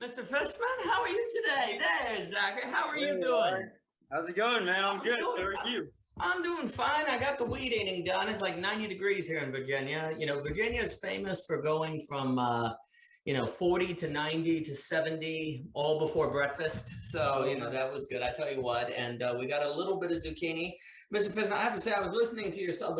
Mr. Fishman, how are you today? There's Zachary. How are Hey, you all right. doing? How's it going, man? I'm good. Doing, How are you? I'm doing fine. I got the weed eating done. It's like 90 degrees here in Virginia. Virginia is famous for going from 40 to 90 to 70 all before breakfast. So, that was good. I tell you what. And we got a little bit of zucchini. Mr. Fishman, I have to say, I was listening to yourself.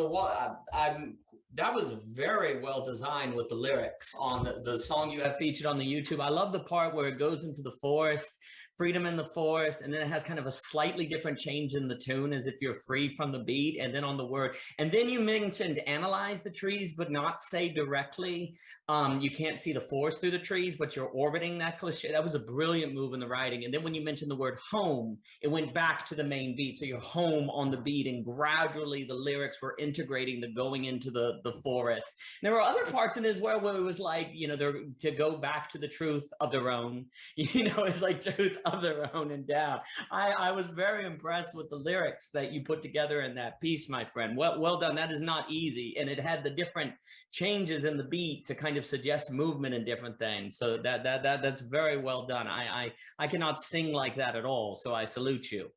That was very well designed with the lyrics on the song you have featured on the YouTube. I love the part where it goes into the forest, freedom in the forest, and then it has kind of a slightly different change in the tune as if you're free from the beat, and then on the word. And then you mentioned analyze the trees, but not say directly. You can't see the forest through the trees, but you're orbiting that cliche. That was a brilliant move in the writing. And then when you mentioned the word home, it went back to the main beat. So you're home on the beat, and gradually the lyrics were integrating the going into the forest. And there were other parts in it as well where it was like, they're to go back to the truth of their own, it's like truth of their own and down. I was very impressed with the lyrics that you put together in that piece, my friend. Well done. That is not easy. And it had the different changes in the beat to kind of suggest movement and different things. So that's very well done. I cannot sing like that at all. So I salute you.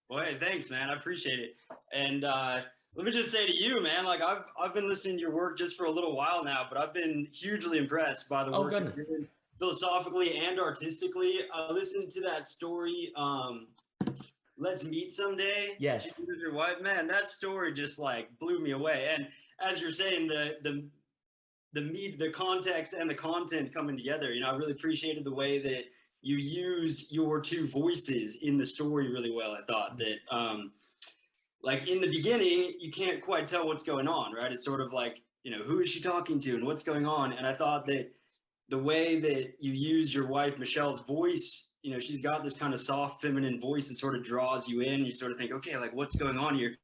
Well, hey, thanks, man. I appreciate it. And let me just say to you, man, like I've been listening to your work just for a little while now, but I've been hugely impressed by the work you're doing philosophically and artistically. I listened to that story, Let's Meet Someday. Yes. Your wife, man, that story just like blew me away. And as you're saying, the context and the content coming together, I really appreciated the way that you used your two voices in the story really well. I thought that, like in the beginning, you can't quite tell what's going on, right? It's sort of like, who is she talking to and what's going on? And I thought that the way that you use your wife, Michelle's voice, she's got this kind of soft feminine voice that sort of draws you in. You sort of think, okay, like what's going on here?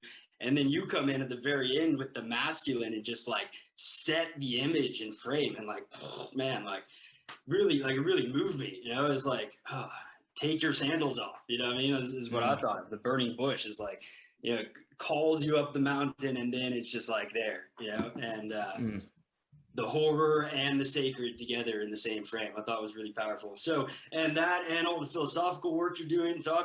And then you come in at the very end with the masculine and just like set the image and frame and like, oh, man, like really, like it really moved me, it's like, oh, take your sandals off, what I mean? This is what I thought. The burning bush is like, calls you up the mountain and then it's just like there, and the horror and the sacred together in the same frame, I thought was really powerful. So, and that and all the philosophical work you're doing. So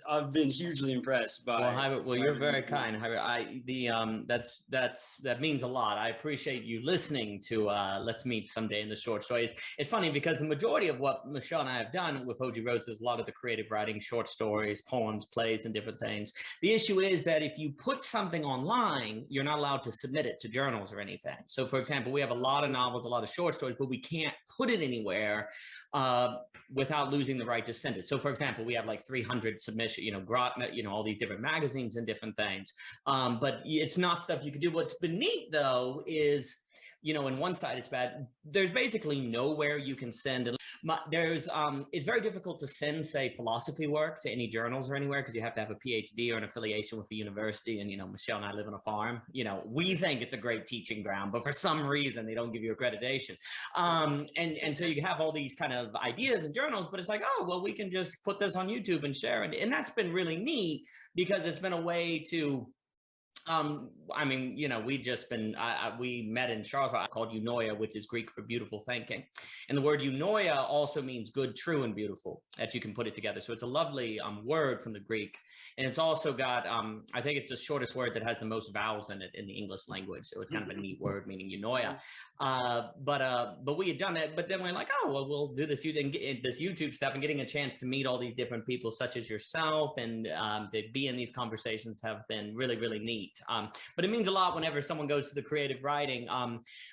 I've been hugely impressed by. Well, you're very kind. That means a lot. I appreciate you listening to Let's Meet Someday in the short stories. It's funny because the majority of what Michelle and I have done with Hoji Rose is a lot of the creative writing, short stories, poems, plays, and different things. The issue is that if you put something online, you're not allowed to submit it to journals or anything. So, for example, we have a lot of novels, a lot of short stories, but we can't put it anywhere without losing the right to send it. So, for example, we have like 300 submissions, all these different magazines and different things. But it's not stuff you can do. What's been neat, though, is, in one side it's bad. There's basically nowhere you can send. It's very difficult to send, say, philosophy work to any journals or anywhere because you have to have a PhD or an affiliation with a university. And, Michelle and I live on a farm. We think it's a great teaching ground, but for some reason they don't give you accreditation. And so you have all these kind of ideas in journals, but it's like, oh, well, we can just put this on YouTube and share it. And that's been really neat because it's been a way to we met in Charlottesville, called Unoia, which is Greek for beautiful thinking. And the word Unoia also means good, true, and beautiful, that you can put it together. So it's a lovely word from the Greek. And it's also got, I think it's the shortest word that has the most vowels in it in the English language. So it's kind of a neat word, meaning Unoia. But we had done that, but then we're like, oh, well, we'll do this YouTube stuff, and getting a chance to meet all these different people such as yourself and to be in these conversations have been really, really neat. But it means a lot whenever someone goes to the creative writing.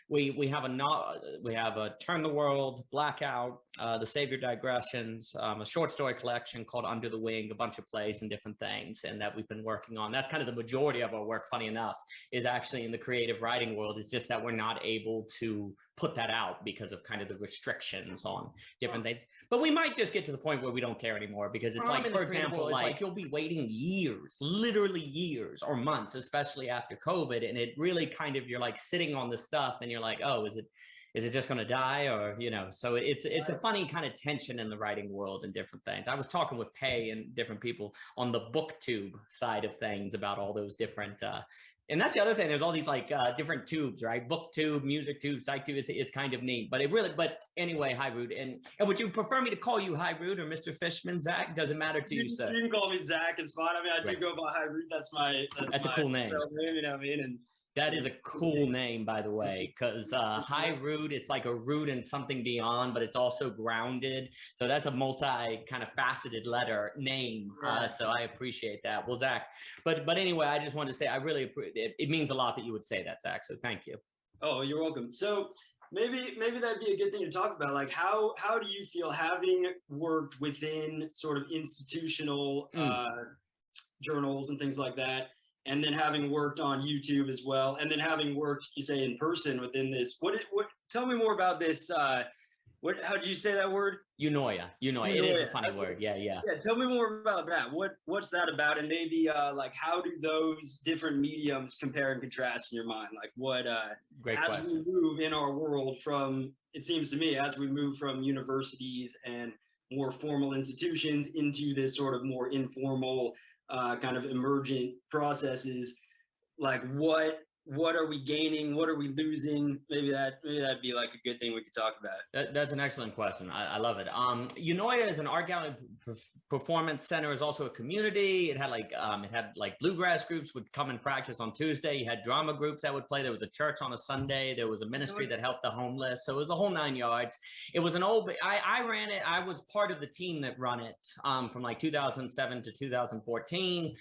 We have a Turn the World, Blackout, The Savior Digressions, a short story collection called Under the Wing, a bunch of plays and different things, and that we've been working on. That's kind of the majority of our work, funny enough, is actually in the creative writing world. It's just that we're not able to put that out because of kind of the restrictions on different things. But we might just get to the point where we don't care anymore because it's like, for example, like you'll be waiting years, literally years or months, especially after COVID. And it really kind of, you're like sitting on the stuff and you're like, oh, is it just going to die? Or, so it's a funny kind of tension in the writing world and different things. I was talking with Pei and different people on the booktube side of things about all those different And that's the other thing. There's all these like different tubes, right? Booktube, music tube, psych tube. It's kind of neat. But but anyway, hi Rude. And would you prefer me to call you hi Rude or Mr. Fishman, Zach? Doesn't matter to you, sir. You can call me Zach. It's fine. I mean, I do go by hi Rude. That's my a cool name. You know what I mean? And that is a cool name, by the way, because high root, it's like a root and something beyond, but it's also grounded. So that's a multi kind of faceted name. So I appreciate that. Well, Zach, but anyway, I just wanted to say I really appreciate it means a lot that you would say that, Zach. So thank you. Oh, you're welcome. So maybe that'd be a good thing to talk about. Like how do you feel having worked within sort of institutional journals and things like that? And then having worked on YouTube as well, and then having worked, you say, in person within this. What? Tell me more about this. How did you say that word? Unoia. It is a funny word. Yeah. Yeah. Tell me more about that. What's that about? And maybe like how do those different mediums compare and contrast in your mind? Like what? Great as question. we move in our world from, it seems to me, as we move from universities and more formal institutions into this sort of more informal kind of emergent processes, like what are we gaining, what are we losing? Maybe that'd be like a good thing we could talk about. That's an excellent question. I love it. Unoia is an art gallery performance center, is also a community. It had like bluegrass groups would come and practice on Tuesday. You had drama groups that would play. There was a church on a Sunday. There was a ministry that helped the homeless. So it was a whole 9 yards. It was an old, I ran it. I was part of the team that run it from like 2007 to 2014.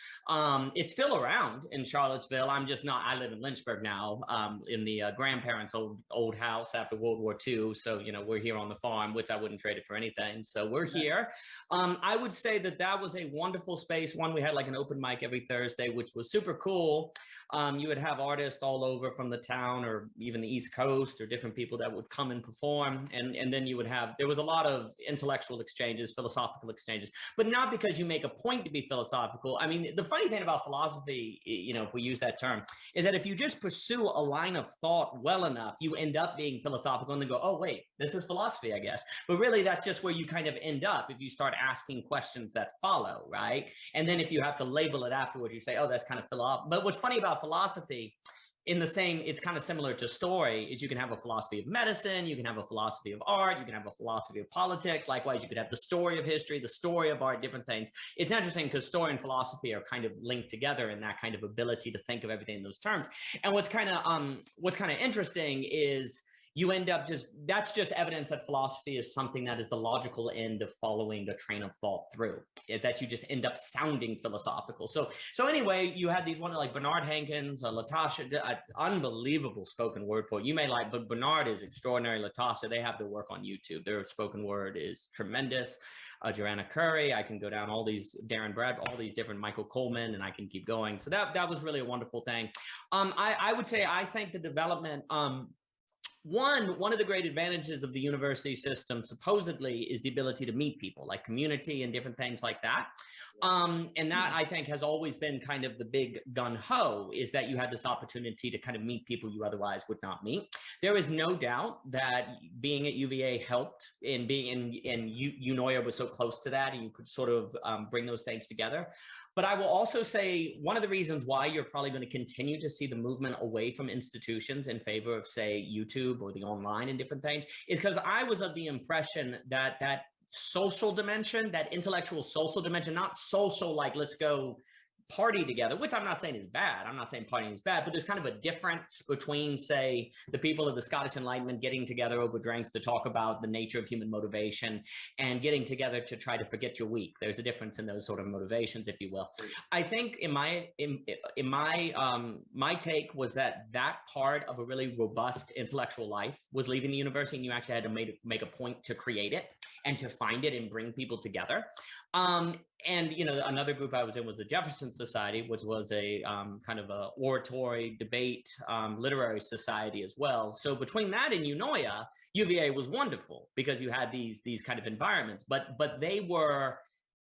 It's still around in Charlottesville. I'm just not, I live in Lynchburg now, in the grandparents' old house after World War II. So, we're here on the farm, which I wouldn't trade it for anything. So we're here. I would say that was a wonderful space. One, we had like an open mic every Thursday, which was super cool. You would have artists all over from the town or even the East Coast or different people that would come and perform. And then you would have, there was a lot of intellectual exchanges, philosophical exchanges, but not because you make a point to be philosophical. I mean, the funny thing about philosophy, if we use that term, is that if you just pursue a line of thought well enough, you end up being philosophical and then go, oh, wait, this is philosophy, I guess. But really, that's just where you kind of end up if you start asking questions that follow, right? And then if you have to label it afterwards, you say, oh, that's kind of philosophy. But what's funny about philosophy, it's kind of similar to story, is you can have a philosophy of medicine, you can have a philosophy of art, you can have a philosophy of politics. Likewise, you could have the story of history, the story of art, different things. It's interesting because story and philosophy are kind of linked together in that kind of ability to think of everything in those terms. And what's kind of interesting is you end up that's just evidence that philosophy is something that is the logical end of following the train of thought through, that you just end up sounding philosophical. So anyway, you had these one like Bernard Hankins, Latasha, unbelievable spoken word poet. You may like, but Bernard is extraordinary. Latasha, they have their work on YouTube. Their spoken word is tremendous. Joanna Curry, I can go down all these, Darren Brad, all these different, Michael Coleman, and I can keep going. So that was really a wonderful thing. I would say, I think the development, one of the great advantages of the university system supposedly is the ability to meet people, like community and different things like that. And that I think has always been kind of the big gun-ho, is that you had this opportunity to kind of meet people you otherwise would not meet. There is no doubt that being at UVA helped in being in Unoia was so close to that, and you could sort of bring those things together. But I will also say one of the reasons why you're probably going to continue to see the movement away from institutions in favor of, say, YouTube or the online and different things is because I was of the impression that that social dimension, that intellectual social dimension, not social like let's go party together, which I'm not saying is bad. I'm not saying partying is bad, but there's kind of a difference between, say, the people of the Scottish Enlightenment getting together over drinks to talk about the nature of human motivation and getting together to try to forget your week. There's a difference in those sort of motivations, if you will. I think in my take was that part of a really robust intellectual life was leaving the university, and you actually had to make a point to create it and to find it and bring people together. And, another group I was in was the Jefferson Society, which was a kind of a oratory, debate, literary society as well. So between that and Unoia, UVA was wonderful because you had these kind of environments, but they were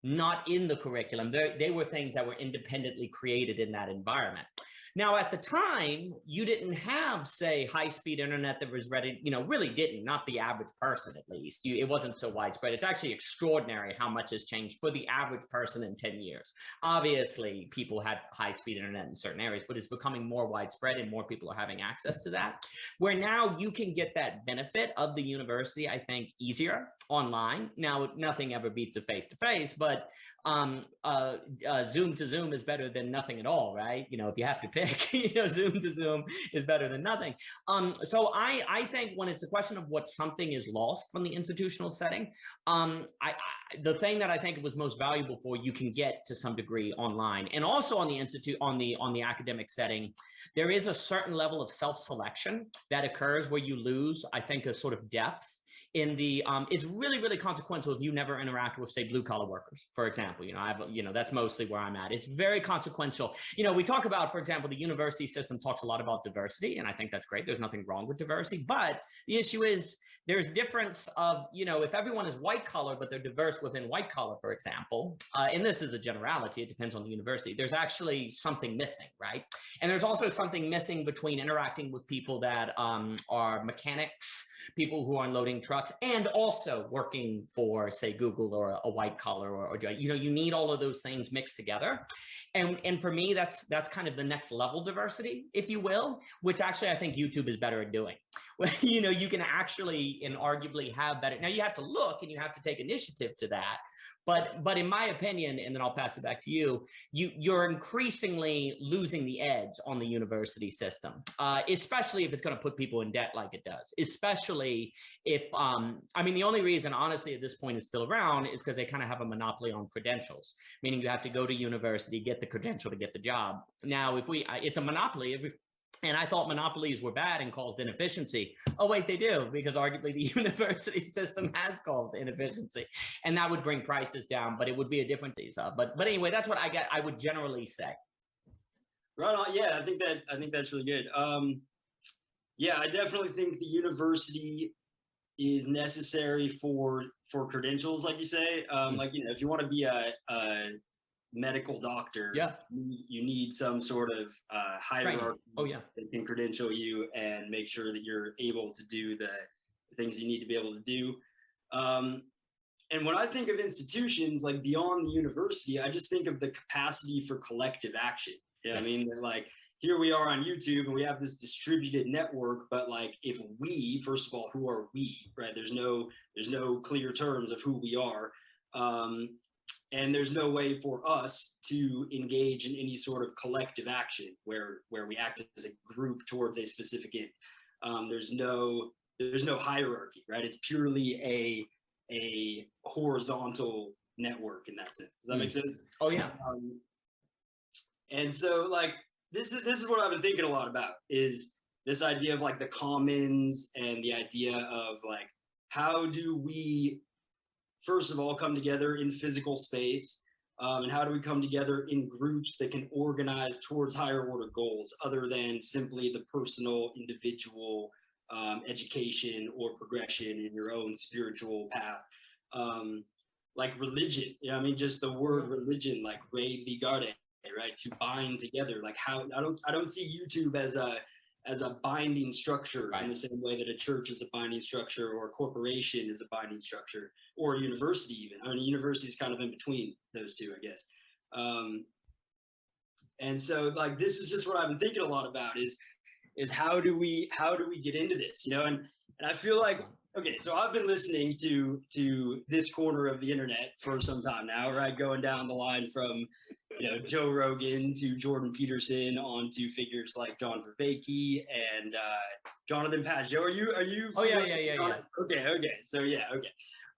not in the curriculum. They were things that were independently created in that environment. Now, at the time, you didn't have, say, high-speed internet that was ready, really didn't, not the average person at least. It wasn't so widespread. It's actually extraordinary how much has changed for the average person in 10 years. Obviously, people had high-speed internet in certain areas, but it's becoming more widespread and more people are having access to that. Where now you can get that benefit of the university, I think, easier online. Now, nothing ever beats a face-to-face, but Zoom to Zoom is better than nothing at all, right? If you have to pick, Zoom to Zoom is better than nothing. So I think when it's a question of what something is lost from the institutional setting, the thing that I think was most valuable for you can get to some degree online, and also on the institute, on the academic setting, there is a certain level of self-selection that occurs where you lose, I think, a sort of depth in the it's really, really consequential if you never interact with, say, blue collar workers, for example. That's mostly where I'm at. It's very consequential. We talk about, for example, the university system talks a lot about diversity, and I think that's great. There's nothing wrong with diversity, but the issue is there's difference of, if everyone is white collar, but they're diverse within white collar, for example, and this is a generality, it depends on the university, there's actually something missing, right? And there's also something missing between interacting with people that are mechanics, people who are unloading trucks, and also working for, say, Google or a white collar, or you need all of those things mixed together. And for me, that's kind of the next level diversity, if you will, which actually I think YouTube is better at doing. You can actually and arguably have better. Now you have to look and you have to take initiative to that. But in my opinion, and then I'll pass it back to you, you're increasingly losing the edge on the university system, especially if it's going to put people in debt like it does, especially if, the only reason, honestly, at this point is still around is because they kind of have a monopoly on credentials, meaning you have to go to university, get the credential to get the job. Now, it's a monopoly. And I thought monopolies were bad and caused inefficiency. Oh, wait, they do, because arguably the university system has caused inefficiency. And that would bring prices down, but it would be a different piece. But anyway, that's what I would generally say. Right on. Yeah, I think that's really good. Yeah, I definitely think the university is necessary for credentials, like you say. If you want to be a medical doctor, you need some sort of hierarchy that can credential you and make sure that you're able to do the things you need to be able to do. And when I think of institutions like beyond the university, I just think of the capacity for collective action. I mean? Like, here we are on YouTube and we have this distributed network, but like, if we, first of all, who are we, right? There's no clear terms of who we are. And there's no way for us to engage in any sort of collective action where we act as a group towards a specific end. There's no hierarchy, right? It's purely a horizontal network in that sense. Does that make sense? Oh yeah. And so like this is what I've been thinking a lot about, is this idea of like the commons and the idea of like, how do we first of all come together in physical space, and how do we come together in groups that can organize towards higher order goals other than simply the personal individual education or progression in your own spiritual path. Like religion, just the word religion, like re ligare, right, to bind together. Like, how I don't see YouTube as a binding structure, in the same way that a church is a binding structure, or a corporation is a binding structure, or a university even. A university is kind of in between those two, I guess. And so like, this is just what I've been thinking a lot about, is how do we get into this, and I feel like, okay, so I've been listening to this corner of the internet for some time now, right? Going down the line from, Joe Rogan to Jordan Peterson, on to figures like John Vervaeke and Jonathan Paz. Joe, are you? Oh yeah. Okay. So yeah, okay.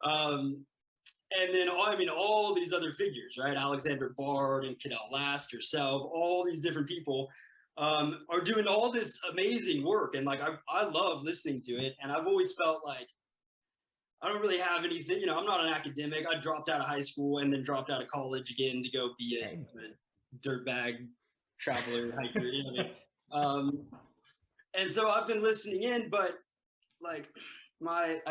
And then all these other figures, right? Alexander Bard and Cadell Last, yourself, all these different people are doing all this amazing work, and like I love listening to it. And I've always felt like I don't really have anything, I'm not an academic. I dropped out of high school and then dropped out of college again to go be a dirtbag traveler hiker, and so I've been listening in, but like my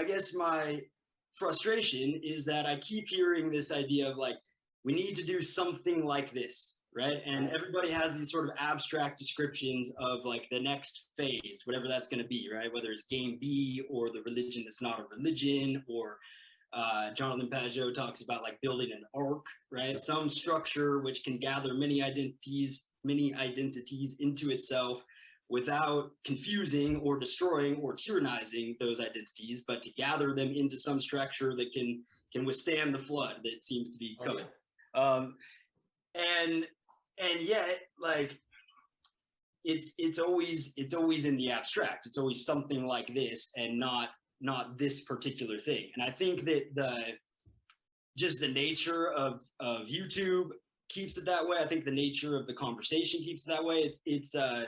frustration is that I keep hearing this idea of like, we need to do something like this, right? And everybody has these sort of abstract descriptions of like the next phase, whatever that's going to be, right? Whether it's game B or the religion that's not a religion, or Jonathan Pajot talks about like building an arc, right? Some structure which can gather many identities into itself without confusing or destroying or tyrannizing those identities, but to gather them into some structure that can withstand the flood that seems to be coming. And yet, like, it's always in the abstract. It's always something like this, and not this particular thing. And I think that just the nature of YouTube keeps it that way. I think the nature of the conversation keeps it that way. It's a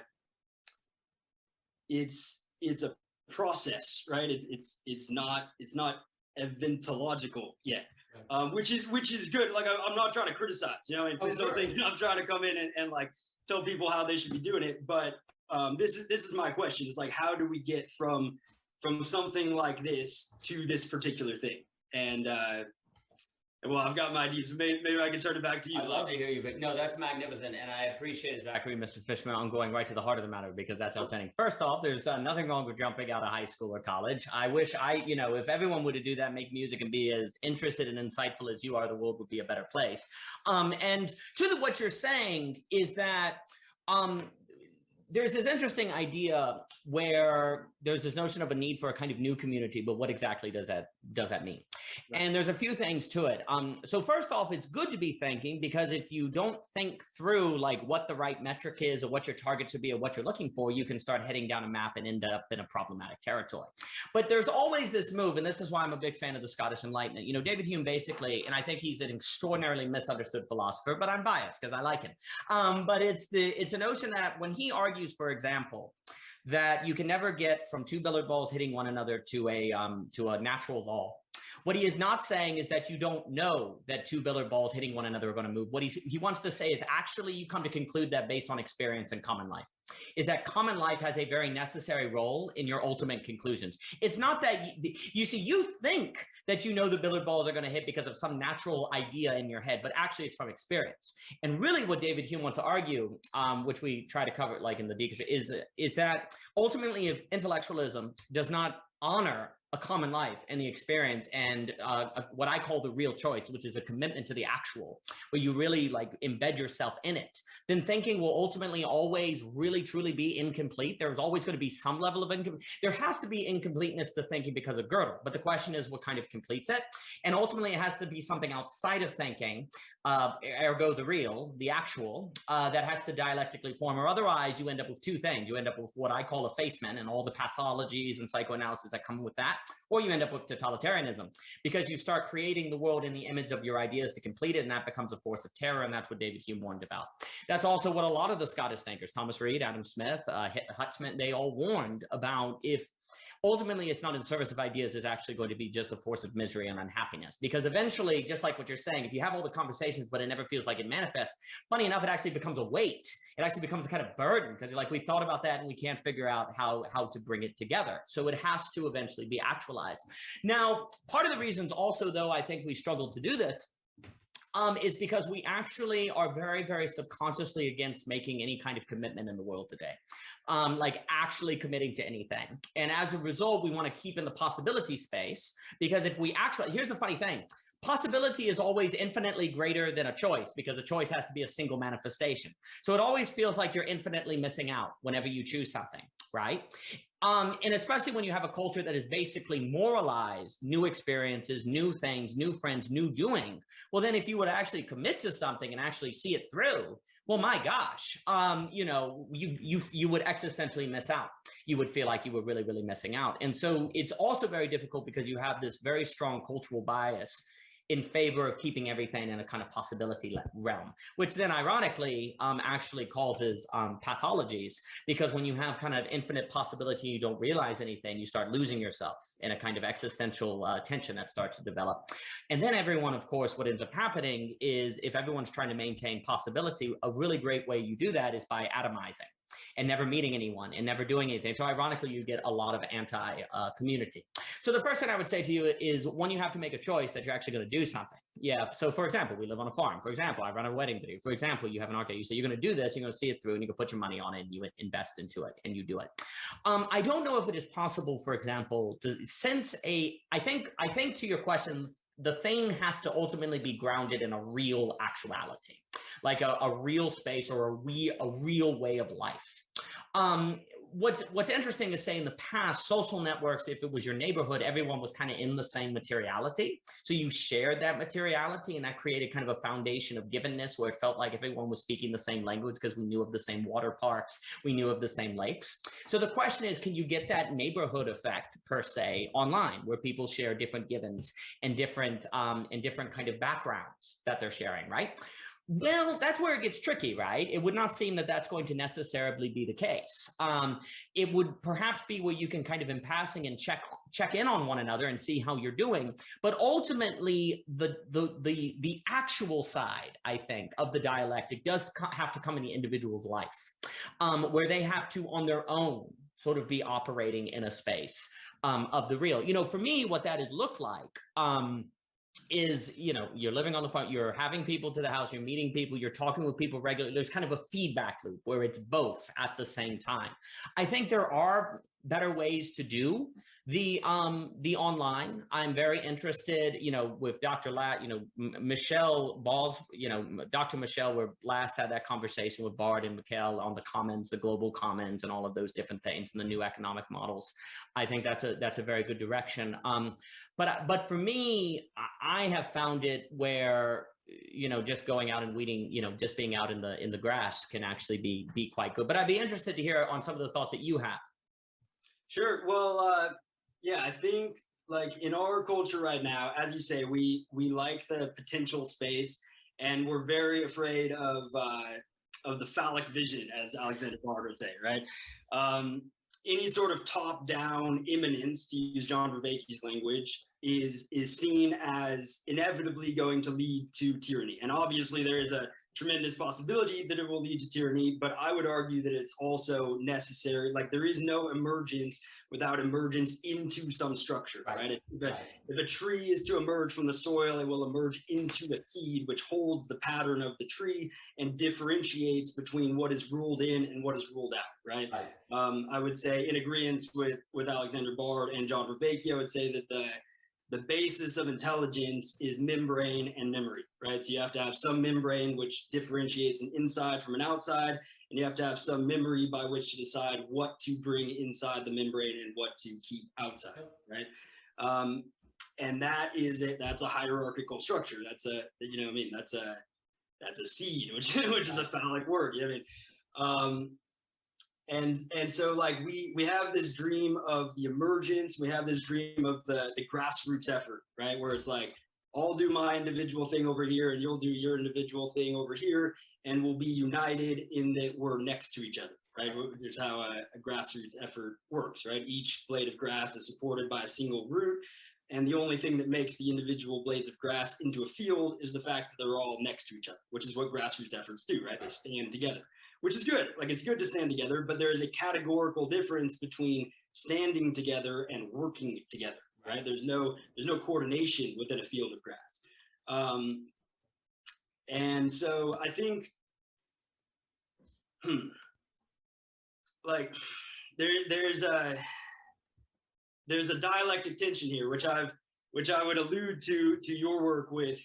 process, right? It's not eventological yet, which is good. Like, I'm not trying to criticize, and please don't think I'm trying to come in and like tell people how they should be doing it. But this is my question: is like, how do we get from something like this to this particular thing? And well, I've got my ideas. Maybe I can turn it back to you. I'd love to hear you, but no, that's magnificent. And I appreciate it, Zachary, Mr. Fishman, on going right to the heart of the matter, because that's outstanding. First off, there's nothing wrong with jumping out of high school or college. I wish if everyone were to do that, make music and be as interested and insightful as you are, the world would be a better place. And what you're saying is that there's this interesting idea where there's this notion of a need for a kind of new community, but what exactly does that mean? Right. And there's a few things to it. So first off, it's good to be thinking, because if you don't think through like what the right metric is, or what your target should be, or what you're looking for, you can start heading down a map and end up in a problematic territory. But there's always this move, and this is why I'm a big fan of the Scottish Enlightenment. David Hume basically, and I think he's an extraordinarily misunderstood philosopher, but I'm biased because I like him. But it's a notion that when he argues, for example, that you can never get from two billiard balls hitting one another to a natural law. What he is not saying is that you don't know that two billiard balls hitting one another are going to move. What he wants to say is actually you come to conclude that based on experience and common life, is that common life has a very necessary role in your ultimate conclusions. It's not that you think that you know the billiard balls are going to hit because of some natural idea in your head, but actually it's from experience. And really what David Hume wants to argue, which we try to cover like in the deconstruction, is that ultimately if intellectualism does not honor a common life and the experience and what I call the real choice, which is a commitment to the actual, where you really like embed yourself in it, then thinking will ultimately always really truly be incomplete. There's always going to be some level of there has to be incompleteness to thinking because of Gödel, but the question is what kind of completes it? And ultimately it has to be something outside of thinking, ergo the real, the actual, that has to dialectically form, or otherwise you end up with two things. You end up with what I call effacement and all the pathologies and psychoanalysis that come with that, or you end up with totalitarianism, because you start creating the world in the image of your ideas to complete it, and that becomes a force of terror, and that's what David Hume warned about. That's also what a lot of the Scottish thinkers, Thomas Reid, Adam Smith, Hutchman, they all warned about. If ultimately it's not in service of ideas, it's actually going to be just a force of misery and unhappiness. Because eventually, just like what you're saying, if you have all the conversations, but it never feels like it manifests, funny enough, it actually becomes a weight. It actually becomes a kind of burden, because you're like, we thought about that and we can't figure out how to bring it together. So it has to eventually be actualized. Now, part of the reasons also, though, I think we struggle to do this, is because we actually are very, very subconsciously against making any kind of commitment in the world today, like actually committing to anything. And as a result, we want to keep in the possibility space, because if we actually, here's the funny thing, possibility is always infinitely greater than a choice, because a choice has to be a single manifestation. So it always feels like you're infinitely missing out whenever you choose something, right? And especially when you have a culture that is basically moralized new experiences, new things, new friends, new doing. Well, then if you would actually commit to something and actually see it through, well, my gosh, you would existentially miss out. You would feel like you were really, really missing out. And so it's also very difficult because you have this very strong cultural bias in favor of keeping everything in a kind of possibility realm, which then ironically actually causes pathologies, because when you have kind of infinite possibility, you don't realize anything, you start losing yourself in a kind of existential tension that starts to develop. And then everyone, of course, what ends up happening is if everyone's trying to maintain possibility, a really great way you do that is by atomizing. and never meeting anyone and never doing anything. So ironically, you get a lot of anti-community. So the first thing I would say to you is, when you have to make a choice that you're actually going to do something. Yeah. So for example, we live on a farm. For example, I run a wedding video. For example, you have an arcade. You say you're going to do this, you're going to see it through, and you can put your money on it, and you invest into it, and you do it. I don't know if it is possible, for example, to I think to your question, the thing has to ultimately be grounded in a real actuality, like a real space or a real way of life. What's interesting is, say, in the past, social networks, if it was your neighborhood, everyone was kind of in the same materiality. So you shared that materiality, and that created kind of a foundation of givenness where it felt like everyone was speaking the same language because we knew of the same water parks, we knew of the same lakes. So the question is, can you get that neighborhood effect per se online, where people share different givens and different kind of backgrounds that they're sharing, right? Well, that's where it gets tricky, right? It would not seem that that's going to necessarily be the case. It would perhaps be where you can kind of in passing and check in on one another and see how you're doing. But ultimately, the actual side, I think, of the dialectic does have to come in the individual's life, where they have to, on their own, sort of be operating in a space of the real. You know, for me, what that has looked like is, you know, you're living on the farm, you're having people to the house, you're meeting people, you're talking with people regularly. There's kind of a feedback loop where it's both at the same time. I think there are better ways to do the online. I'm very interested, you know, with Dr. Michelle Balls, you know, Dr. Michelle, where last had that conversation with Bard and Mikhail on the commons, the global commons, and all of those different things, and the new economic models. I think that's a very good direction. But for me, I have found it where, you know, just going out and weeding, you know, just being out in the grass can actually be quite good. But I'd be interested to hear on some of the thoughts that you have. Sure. Well, yeah, I think, like, in our culture right now, as you say, we like the potential space, and we're very afraid of the phallic vision, as Alexander Bard would say, right? Any sort of top-down immanence, to use John Vervaeke's language, is seen as inevitably going to lead to tyranny. And obviously there is a tremendous possibility that it will lead to tyranny, but I would argue that it's also necessary. Like, there is no emergence without emergence into some structure, right? If a tree is to emerge from the soil, it will emerge into a seed, which holds the pattern of the tree and differentiates between what is ruled in and what is ruled out, right? I would say, in agreement with Alexander Bard and John Vervaeke, I would say that the basis of intelligence is membrane and memory, right? So you have to have some membrane which differentiates an inside from an outside, and you have to have some memory by which to decide what to bring inside the membrane and what to keep outside, right? And that's a hierarchical structure. That's that's a seed, which is a phallic word. You know what I mean? And so, like, we have this dream of the emergence, we have this dream of the grassroots effort, right? Where it's like, I'll do my individual thing over here and you'll do your individual thing over here, and we'll be united in that we're next to each other, right? There's how a grassroots effort works, right? Each blade of grass is supported by a single root, and the only thing that makes the individual blades of grass into a field is the fact that they're all next to each other, which is what grassroots efforts do, right? They stand together. Which is good. Like, it's good to stand together, but there is a categorical difference between standing together and working together, right? There's no coordination within a field of grass. And so I think, like, there's a dialectic tension here, which I would allude to your work with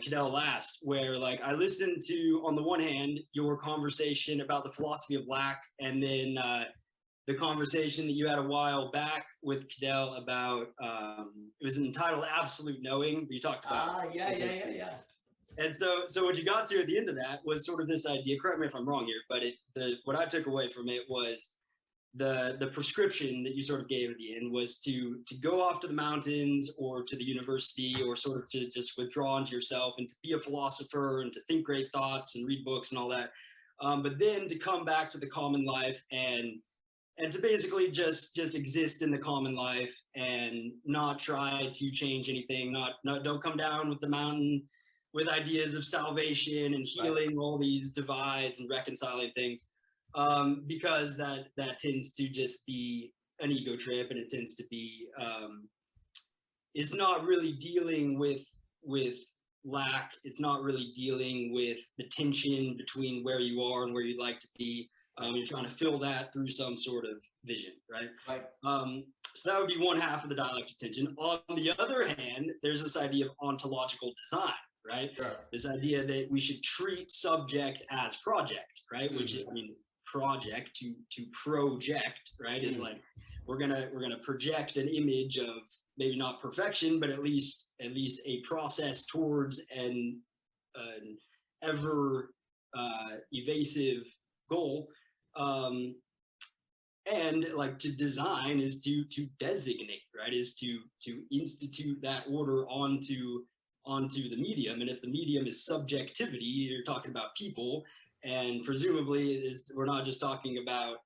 Cadell last, where, like, I listened to, on the one hand, your conversation about the philosophy of lack, and then the conversation that you had a while back with Cadell about, it was entitled Absolute Knowing, where you talked about. Yeah. And so what you got to at the end of that was sort of this idea, correct me if I'm wrong here, but what I took away from it was the prescription that you sort of gave at the end was to go off to the mountains or to the university, or sort of to just withdraw into yourself and to be a philosopher and to think great thoughts and read books and all that. But then to come back to the common life and to basically just exist in the common life and not try to change anything, don't come down with the mountain with ideas of salvation and healing all these divides and reconciling things. because that tends to just be an ego trip, and it tends to be it's not really dealing with lack. It's not really dealing with the tension between where you are and where you'd like to be. You're trying to fill that through some sort of vision, right? Right. So that would be one half of the dialectic tension. On the other hand, there's this idea of ontological design, right? Sure. This idea that we should treat subject as project, right? Which is, I mean, project to project, right? Is like we're gonna project an image of maybe not perfection, but at least a process towards an ever evasive goal. And like to design is to designate, right? Is to institute that order onto the medium. And if the medium is subjectivity, you're talking about people, and presumably we're not just talking about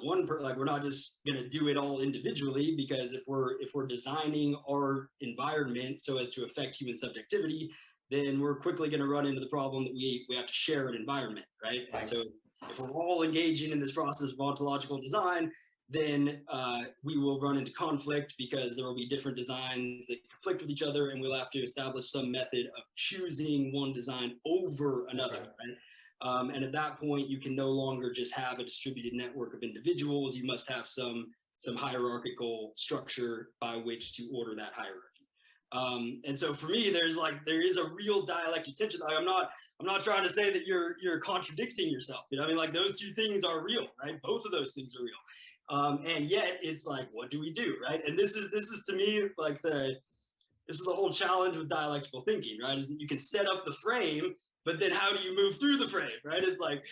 one like we're not just going to do it all individually, because if we're designing our environment so as to affect human subjectivity, then we're quickly going to run into the problem that we have to share an environment, right? And so if we're all engaging in this process of ontological design, then we will run into conflict, because there will be different designs that conflict with each other, and we'll have to establish some method of choosing one design over another, right? And at that point, you can no longer just have a distributed network of individuals. You must have some hierarchical structure by which to order that hierarchy. And so for me, there is a real dialectic tension. Like, I'm not trying to say that you're contradicting yourself. You know, I mean, like, those two things are real, right? Both of those things are real. And yet it's like, what do we do, right? And this is to me like this is the whole challenge with dialectical thinking, right? Is that you can set up the frame, but then how do you move through the frame, right? It's like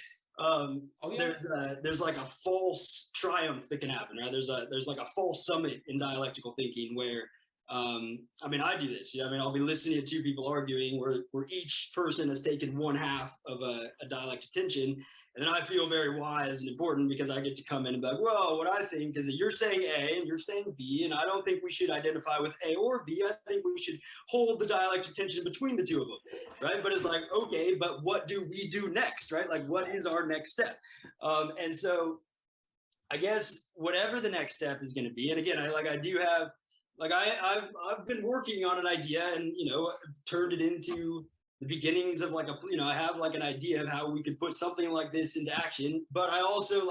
there's like a false triumph that can happen, right? There's like a false summit in dialectical thinking where I mean, I do this. I mean, I'll be listening to two people arguing where each person has taken one half of a dialectic tension, and then I feel very wise and important because I get to come in and be like, well, what I think is that you're saying A and you're saying B, and I don't think we should identify with A or B. I think we should hold the dialectic tension between the two of them, right? But it's like, okay, but what do we do next, right? Like, what is our next step? And so I guess whatever the next step is going to be, and again, I've been working on an idea, and turned it into the beginnings of like I have like an idea of how we could put something like this into action. But I also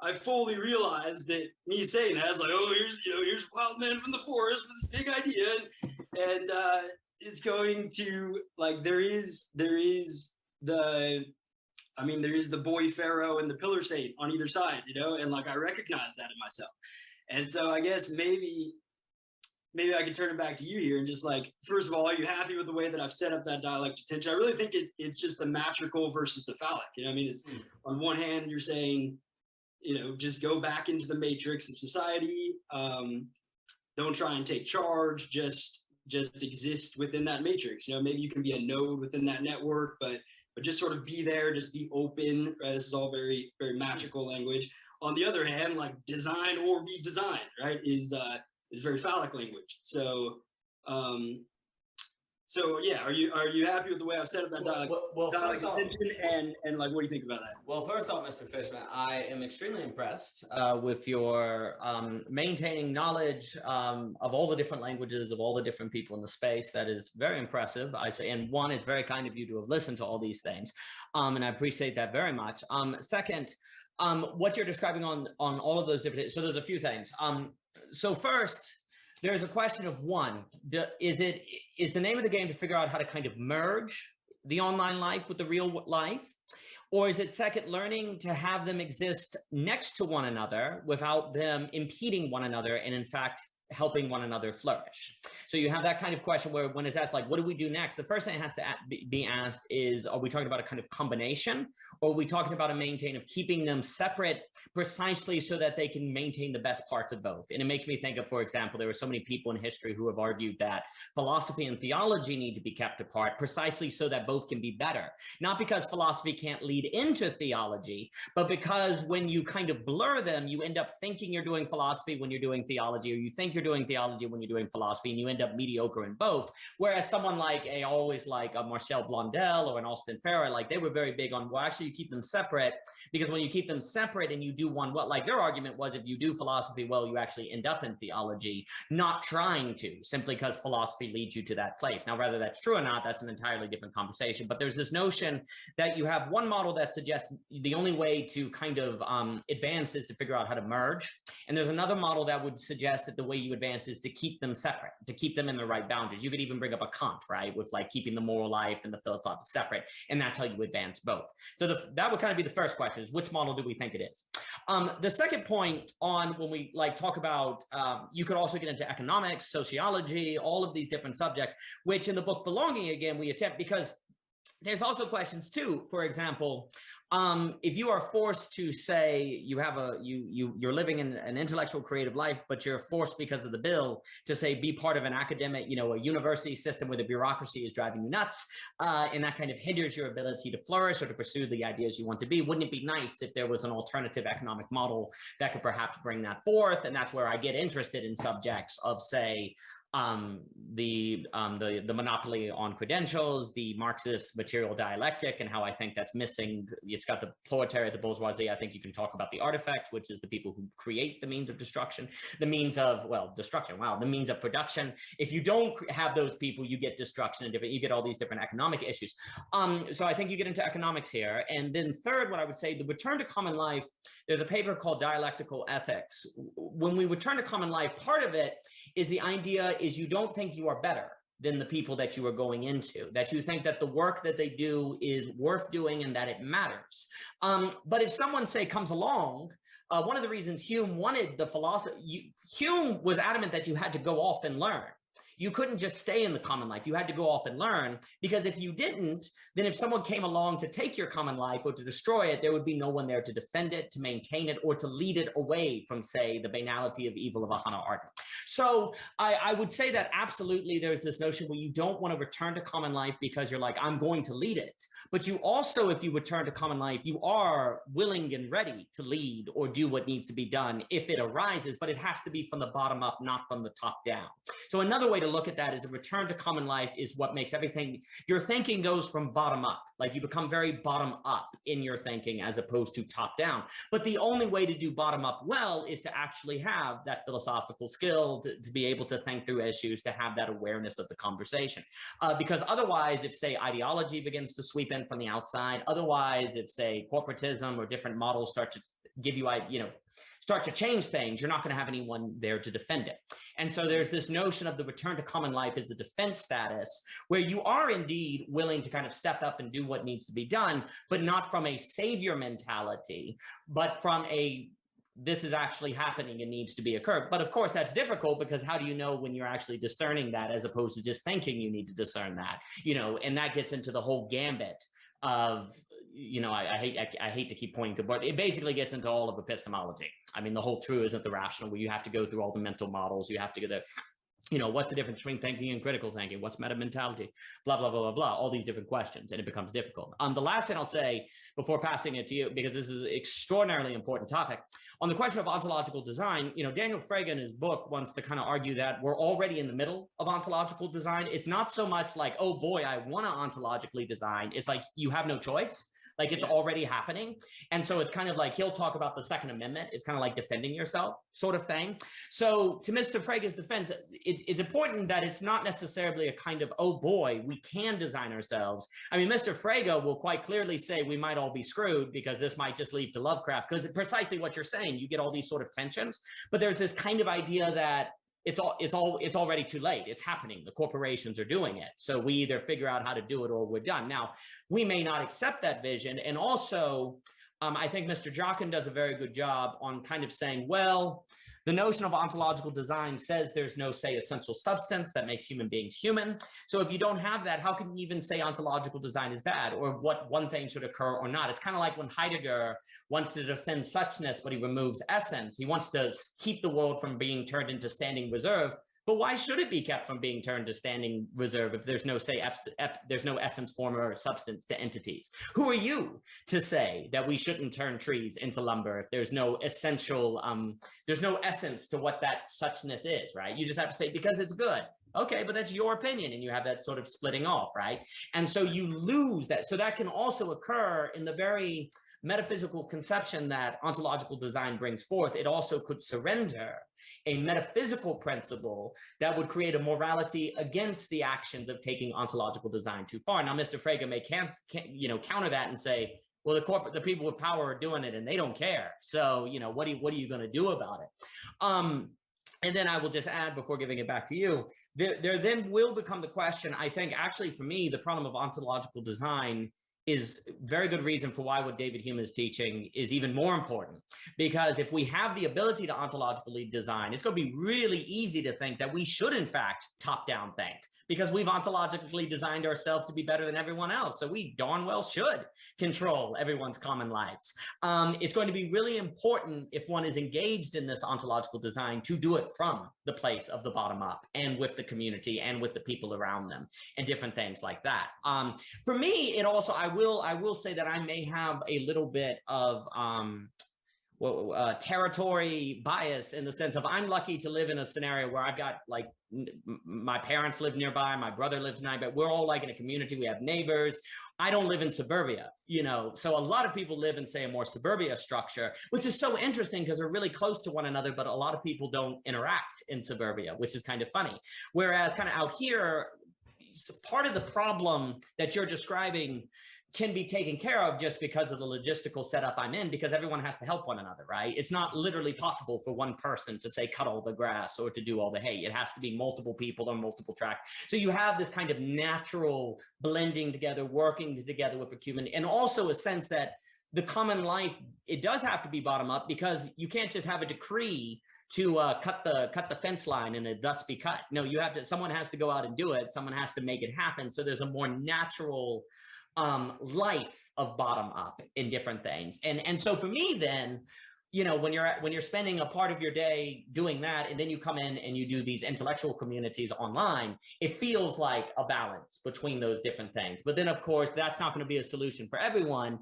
I fully realized that me saying that, like, oh, here's wild man from the forest with this big idea, and it's going to like there is the boy pharaoh and the pillar saint on either side, and like I recognize that in myself. And so I guess maybe I can turn it back to you here and just like, first of all, are you happy with the way that I've set up that dialectic tension? I really think it's just the matrical versus the phallic. I mean, it's on one hand, you're saying, just go back into the matrix of society. Don't try and take charge, just exist within that matrix. Maybe you can be a node within that network, but just sort of be there, just be open, right? This is all very, very matrical language. On the other hand, like design or be designed, right, is very phallic language. So yeah, are you happy with the way I've set up that dialectic tension, and like, what do you think about that? Well, first off, Mr. Fishman, I am extremely impressed with your maintaining knowledge of all the different languages of all the different people in the space. That is very impressive. I say, and one, it's very kind of you to have listened to all these things, and I appreciate that very much. Second, what you're describing on all of those different, so there's a few things. So first, there's a question of one, is the name of the game to figure out how to kind of merge the online life with the real life? Or is it second, learning to have them exist next to one another without them impeding one another, and in fact, helping one another flourish? So you have that kind of question where when it's asked, like, what do we do next? The first thing that has to be asked is, are we talking about a kind of combination, or are we talking about a maintain of keeping them separate precisely so that they can maintain the best parts of both? And it makes me think of, for example, there were so many people in history who have argued that philosophy and theology need to be kept apart precisely so that both can be better. Not because philosophy can't lead into theology, but because when you kind of blur them, you end up thinking you're doing philosophy when you're doing theology, or you think you're you're doing theology when you're doing philosophy, and you end up mediocre in both. Whereas someone like a Marcel Blondel or an Austin Farrer, like they were very big on, well, actually you keep them separate, because when you keep them separate and you do one, what, like their argument was, if you do philosophy well, you actually end up in theology, not trying to, simply because philosophy leads you to that place. Now, whether that's true or not, that's an entirely different conversation. But there's this notion that you have one model that suggests the only way to kind of advance is to figure out how to merge. And there's another model that would suggest that the way you advance is to keep them separate, to keep them in the right boundaries. You could even bring up a Kant, right, with like keeping the moral life and the philosophy separate. And that's how you advance both. So that would kind of be the first question, is which model do we think it is? The second point on when we like talk about, you could also get into economics, sociology, all of these different subjects, which in the book Belonging, again, we attempt, because there's also questions too. For example, if you are forced to say you're living in an intellectual creative life, but you're forced because of the bill to say be part of an academic, a university system where the bureaucracy is driving you nuts, and that kind of hinders your ability to flourish or to pursue the ideas you want to be. Wouldn't it be nice if there was an alternative economic model that could perhaps bring that forth? And that's where I get interested in subjects of, say, the monopoly on credentials, the Marxist material dialectic, and how I think that's missing. It's got the proletariat, the bourgeoisie. I think you can talk about the artifact, which is the people who create the means of destruction, the means of, well, destruction, wow, the means of production. If you don't have those people, you get destruction and you get all these different economic issues. So I think you get into economics here. And then third, what I would say, the return to common life, there's a paper called Dialectical Ethics. When we return to common life, part of it is the idea is you don't think you are better than the people that you are going into, that you think that the work that they do is worth doing and that it matters. But if someone, say, comes along, one of the reasons Hume wanted the philosophy, Hume was adamant that you had to go off and learn. You couldn't just stay in the common life. You had to go off and learn, because if you didn't, then if someone came along to take your common life or to destroy it, there would be no one there to defend it, to maintain it, or to lead it away from, say, the banality of evil of a Hannah Arendt. So I would say that absolutely there's this notion where you don't want to return to common life because you're like, I'm going to lead it. But you also, if you return to common life, you are willing and ready to lead or do what needs to be done if it arises, but it has to be from the bottom up, not from the top down. So another way to look at that is a return to common life is what makes everything, your thinking goes from bottom up, like you become very bottom up in your thinking as opposed to top down. But the only way to do bottom up well is to actually have that philosophical skill to be able to think through issues, to have that awareness of the conversation. Because otherwise, if, say, ideology begins to sweep in from the outside, otherwise, if, say, corporatism or different models start to give you, start to change things, you're not going to have anyone there to defend it. And so there's this notion of the return to common life as the defense status, where you are indeed willing to kind of step up and do what needs to be done, but not from a savior mentality, but from a, this is actually happening and needs to be occurred. But of course, that's difficult, because how do you know when you're actually discerning that, as opposed to just thinking you need to discern that, and that gets into the whole gambit of, I hate to keep pointing to, but it basically gets into all of epistemology. I mean, the whole true isn't the rational, where you have to go through all the mental models. You have to go there. What's the difference between thinking and critical thinking? What's meta mentality? Blah, blah, blah, blah, blah, all these different questions, and it becomes difficult. The last thing I'll say before passing it to you, because this is an extraordinarily important topic, on the question of ontological design, Daniel Frege in his book wants to kind of argue that we're already in the middle of ontological design. It's not so much like, oh boy, I want to ontologically design. It's like you have no choice. Like it's already happening. And so it's kind of like, he'll talk about the Second Amendment. It's kind of like defending yourself sort of thing. So to Mr. Fragas' defense, it's important that it's not necessarily a kind of, oh boy, we can design ourselves. I mean, Mr. Frege will quite clearly say we might all be screwed because this might just lead to Lovecraft, because precisely what you're saying, you get all these sort of tensions, but there's this kind of idea that it's already too late. It's happening. The corporations are doing it. So we either figure out how to do it or we're done. Now, we may not accept that vision. And also, I think Mr. Jockin does a very good job on kind of saying, well, the notion of ontological design says there's no, say, essential substance that makes human beings human. So if you don't have that, how can you even say ontological design is bad, or what one thing should occur or not? It's kind of like when Heidegger wants to defend suchness, but he removes essence. He wants to keep the world from being turned into standing reserve, But why should it be kept from being turned to standing reserve if there's no, say, there's no essence, form, or substance to entities? Who are you to say that we shouldn't turn trees into lumber if there's no essential, there's no essence to what that suchness is, right? You just have to say, because it's good. Okay, but that's your opinion, and you have that sort of splitting off, right? And so you lose that. So that can also occur in the very metaphysical conception that ontological design brings forth. It also could surrender a metaphysical principle that would create a morality against the actions of taking ontological design too far. Now, Mr. Fraga may counter that and say, well, the people with power are doing it and they don't care. So, what are you going to do about it? And then I will just add, before giving it back to you, there then will become the question, I think, actually, for me, the problem of ontological design is very good reason for why what David Hume is teaching is even more important. Because if we have the ability to ontologically design, it's going to be really easy to think that we should, in fact, top-down think, because we've ontologically designed ourselves to be better than everyone else. So we darn well should control everyone's common lives. It's going to be really important, if one is engaged in this ontological design, to do it from the place of the bottom up and with the community and with the people around them and different things like that. For me, it also, I will say that I may have a little bit of territory bias, in the sense of, I'm lucky to live in a scenario where I've got, like, my parents live nearby, my brother lives nearby, but we're all like in a community, we have neighbors. I don't live in suburbia, so a lot of people live in, say, a more suburbia structure, which is so interesting because they're really close to one another, but a lot of people don't interact in suburbia, which is kind of funny. Whereas kind of out here, part of the problem that you're describing can be taken care of just because of the logistical setup I'm in, because everyone has to help one another, right? It's not literally possible for one person to, say, cut all the grass or to do all the hay. It has to be multiple people on multiple tracks. So you have this kind of natural blending together, working together with a community, and also a sense that the common life, it does have to be bottom up, because you can't just have a decree to cut the fence line and it thus be cut. No, someone has to go out and do it. Someone has to make it happen. So there's a more natural life of bottom up in different things. And so for me then, when you're spending a part of your day doing that, and then you come in and you do these intellectual communities online, it feels like a balance between those different things. But then, of course, that's not going to be a solution for everyone,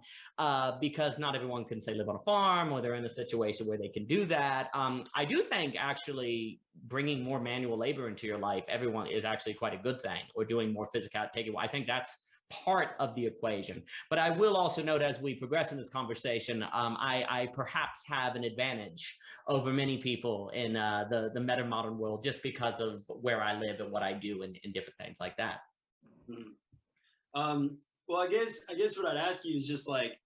because not everyone can, say, live on a farm, or they're in a situation where they can do that. I do think, actually, bringing more manual labor into your life, everyone, is actually quite a good thing, or doing more physical, I think that's part of the equation. But I will also note, as we progress in this conversation, I perhaps have an advantage over many people in the metamodern world, just because of where I live and what I do in different things like that. Mm-hmm. Well, I guess what I'd ask you is just, like,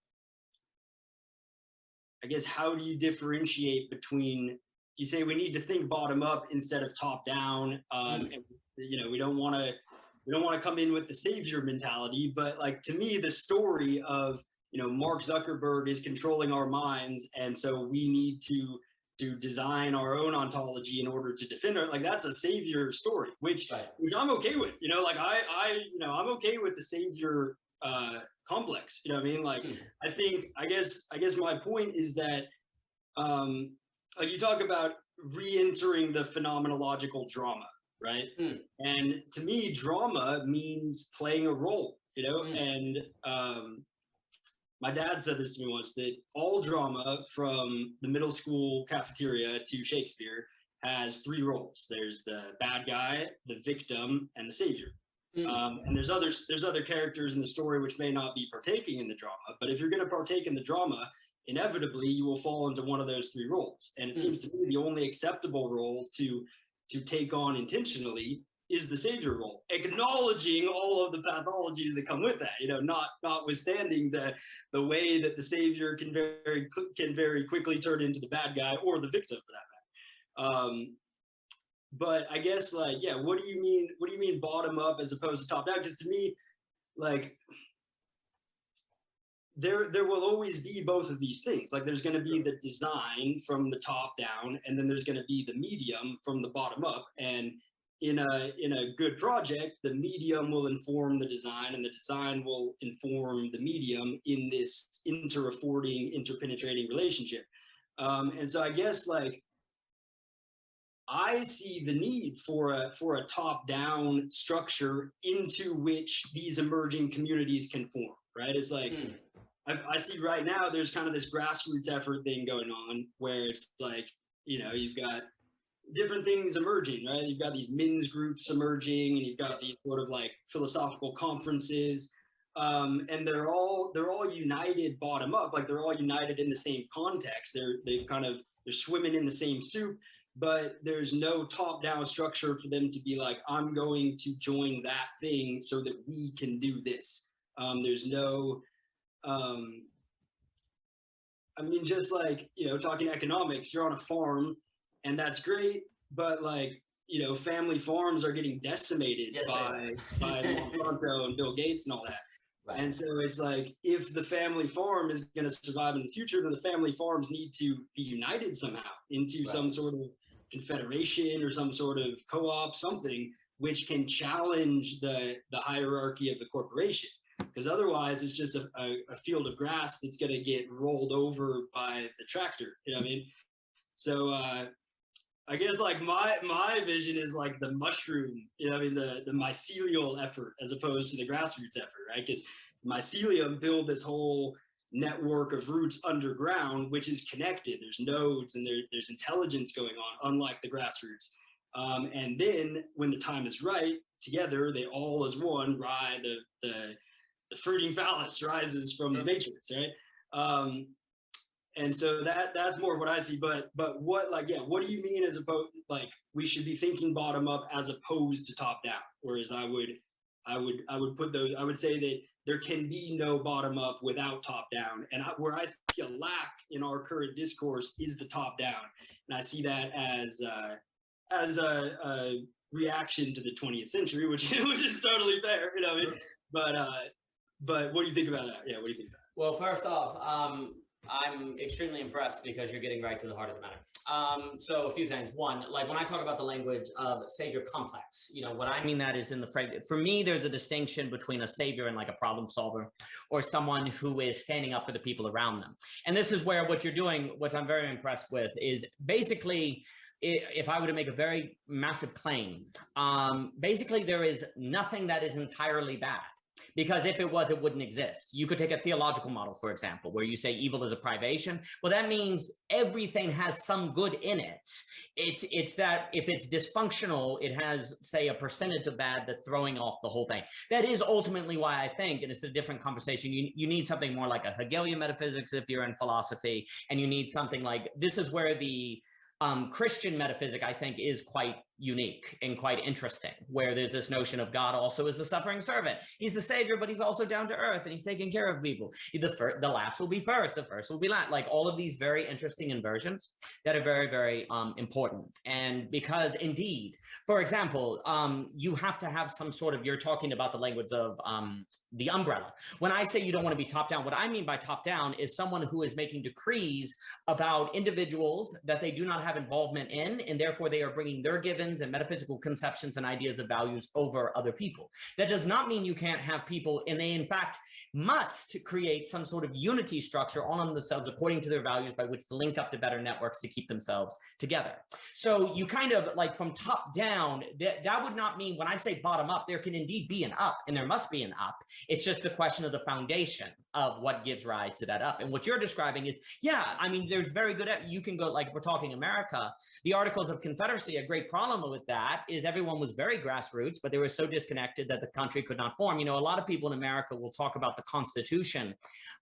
how do you differentiate between, you say we need to think bottom up instead of top down, and we don't want to come in with the savior mentality, but, like, to me, the story of, Mark Zuckerberg is controlling our minds, and so we need to design our own ontology in order to defend it. Like, that's a savior story, which I'm okay with. I'm okay with the savior complex. You know what I mean? Like, I guess my point is that, like, you talk about re-entering the phenomenological drama. Right. And to me, drama means playing a role, and my dad said this to me once, that all drama, from the middle school cafeteria to Shakespeare, has three roles. There's the bad guy, the victim, and the savior. And there's other characters in the story which may not be partaking in the drama, but if you're going to partake in the drama, inevitably you will fall into one of those three roles. And it seems to me the only acceptable role to take on intentionally is the savior role, acknowledging all of the pathologies that come with that, notwithstanding the way that the savior can very quickly turn into the bad guy, or the victim for that matter. But I guess, like, yeah, what do you mean bottom up as opposed to top down? Because to me, like, there will always be both of these things. Like, there's going to be the design from the top down, and then there's going to be the medium from the bottom up. And in a good project, the medium will inform the design, and the design will inform the medium in this inter-affording, interpenetrating relationship. And so I guess, like, I see the need for a top-down structure into which these emerging communities can form, right? It's like, I see right now there's kind of this grassroots effort thing going on where it's like, you know, you've got different things emerging, right? You've got these men's groups emerging, and you've got these sort of like philosophical conferences, and they're all united bottom up, like they're all united in the same context. They're swimming in the same soup, but there's no top-down structure for them to be like, I'm going to join that thing so that we can do this. There's no, I mean, just like, you know, talking economics, you're on a farm and that's great, but like, you know, family farms are getting decimated by Monsanto and Bill Gates and all that. Right. And so it's like, if the family farm is going to survive in the future, then the family farms need to be united somehow into some sort of confederation or some sort of co-op, something which can challenge the hierarchy of the corporation. Because otherwise it's just a field of grass that's going to get rolled over by the tractor, you know what I mean? So I guess like my vision is like the mushroom, you know what I mean, the mycelial effort as opposed to the grassroots effort, right? Because mycelium build this whole network of roots underground, which is connected. There's nodes and there's intelligence going on, unlike the grassroots. And then when the time is right, together they all as one ride the fruiting phallus rises from the matrix, right? And so that's more of what I see. But what, like, yeah, what do you mean as opposed, like, we should be thinking bottom up as opposed to top down? Whereas I would put those, I would say that there can be no bottom up without top down. And where I see a lack in our current discourse is the top down, and I see that as a reaction to the 20th century, which is totally fair, you know what I mean? But what do you think about that? Yeah, what do you think about that? Well, first off, I'm extremely impressed because you're getting right to the heart of the matter. So a few things. One, like when I talk about the language of savior complex, you know, what I mean that is in the phrase, for me, there's a distinction between a savior and like a problem solver, or someone who is standing up for the people around them. And this is where what you're doing, what I'm very impressed with, is basically, if I were to make a very massive claim, basically there is nothing that is entirely bad. Because if it was, it wouldn't exist. You could take a theological model, for example, where you say evil is a privation. Well, that means everything has some good in it. It's that if it's dysfunctional, it has, say, a percentage of bad that's throwing off the whole thing. That is ultimately why I think, and it's a different conversation, you need something more like a Hegelian metaphysics if you're in philosophy, and you need something like, this is where the Christian metaphysic, I think, is quite unique and quite interesting, where there's this notion of God also is the suffering servant. He's the savior, but he's also down to earth and he's taking care of people. The last will be first, the first will be last. Like all of these very interesting inversions that are very, very important. And because indeed, for example, you have to have some sort of, you're talking about the language of the umbrella. When I say you don't want to be top down, what I mean by top down is someone who is making decrees about individuals that they do not have involvement in, and therefore they are bringing their givens and metaphysical conceptions and ideas of values over other people. That does not mean you can't have people, and they in fact must create some sort of unity structure on themselves according to their values by which to link up to better networks to keep themselves together. So you kind of like from top down, that would not mean when I say bottom up, there can indeed be an up, and there must be an up. It's just a question of the foundation of what gives rise to that up. And what you're describing is, yeah, I mean, there's very good, you can go, like if we're talking America, the Articles of Confederacy, a great problem with that is everyone was very grassroots, but they were so disconnected that the country could not form. You know, a lot of people in America will talk about the Constitution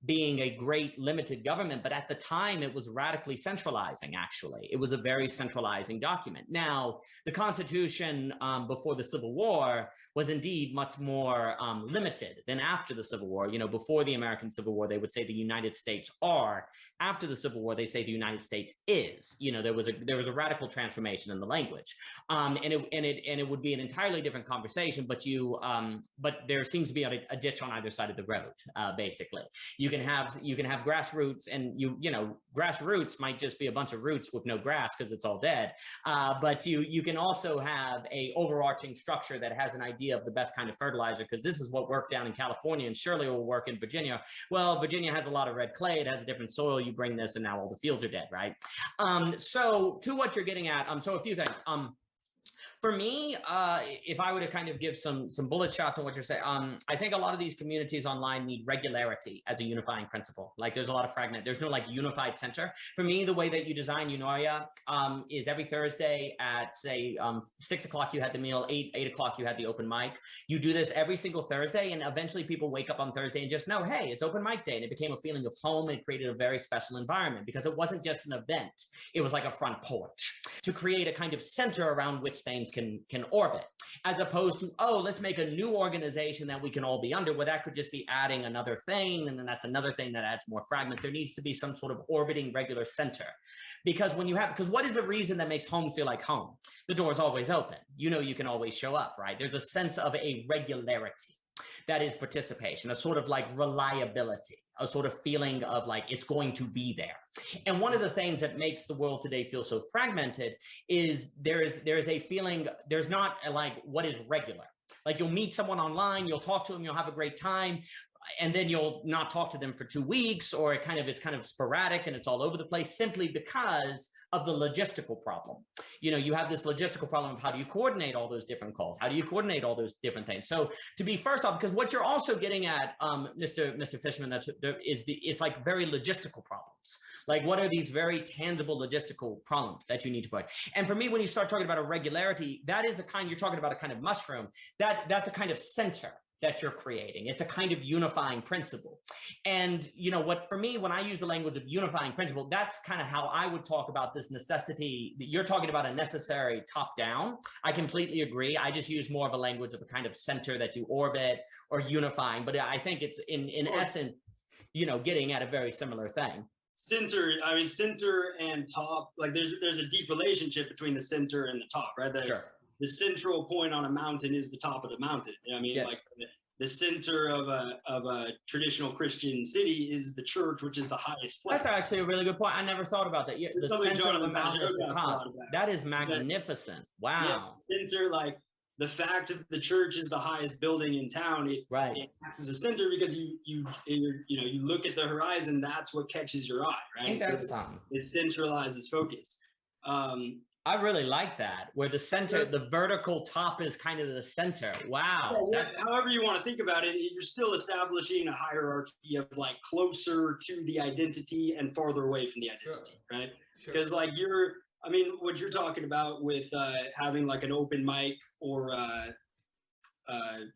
being a great limited government, but at the time it was radically centralizing, actually. It was a very centralizing document. Now, the Constitution before the Civil War was indeed much more limited than after the Civil War. You know, before the American Civil War, they would say the United States are. After the Civil War, they say the United States is. You know, there was a radical transformation in the language. And it would be an entirely different conversation, but there seems to be a ditch on either side of the road. Basically, you can have grassroots, and grassroots might just be a bunch of roots with no grass because it's all dead. But you can also have a overarching structure that has an idea of the best kind of fertilizer, because this is what worked down in California and surely will work in Virginia. Well, Virginia has a lot of red clay, it has a different soil, you bring this and now all the fields are dead, right? So to what you're getting at, so a few things. For me, if I were to kind of give some bullet shots on what you're saying, I think a lot of these communities online need regularity as a unifying principle. Like there's a lot of fragment. There's no like unified center. For me, the way that you design Unoia is every Thursday at say 6 o'clock you had the meal, 8 o'clock you had the open mic. You do this every single Thursday, and eventually people wake up on Thursday and just know, hey, it's open mic day, and it became a feeling of home and created a very special environment because it wasn't just an event. It was like a front porch to create a kind of center around which things can orbit, as opposed to, oh, let's make a new organization that we can all be under, where that could just be adding another thing, and then that's another thing that adds more fragments. There needs to be some sort of orbiting regular center, because what is the reason that makes home feel like home? The door's always open. You can always show up, right? There's a sense of a regularity that is participation, a sort of like reliability, a sort of feeling of like it's going to be there. And one of the things that makes the world today feel so fragmented is there is a feeling, there's not like what is regular. Like you'll meet someone online, you'll talk to them, you'll have a great time, and then you'll not talk to them for 2 weeks, or it's kind of sporadic and it's all over the place, simply because of the logistical problem. You have this logistical problem of how do you coordinate all those different calls? How do you coordinate all those different things? So to be first off, because what you're also getting at, Mr. Fishman, it's like very logistical problems. Like what are these very tangible logistical problems that you need to put? And for me, when you start talking about a regularity, that is you're talking about a kind of mushroom, that's a kind of center that you're creating. It's a kind of unifying principle. And for me, when I use the language of unifying principle, that's kind of how I would talk about this necessity. You're talking about a necessary top down. I completely agree. I just use more of a language of a kind of center that you orbit or unifying, but I think it's in essence, getting at a very similar thing. Center and top, like there's a deep relationship between the center and the top, right? Sure. The central point on a mountain is the top of the mountain. Yes. Like the center of a traditional Christian city is the church, which is the highest place. That's actually a really good point. I never thought about that. Yeah, the center of the mountain is the top. That is magnificent. Wow. Yeah, center, like the fact that the church is the highest building in town, it acts as a center because you look at the horizon, that's what catches your eye, right? It centralizes focus. I really like that, where the center, the vertical top is kind of the center. Wow. Yeah, however you want to think about it, you're still establishing a hierarchy of like closer to the identity and farther away from the identity, right? Because like what you're talking about with having like an open mic or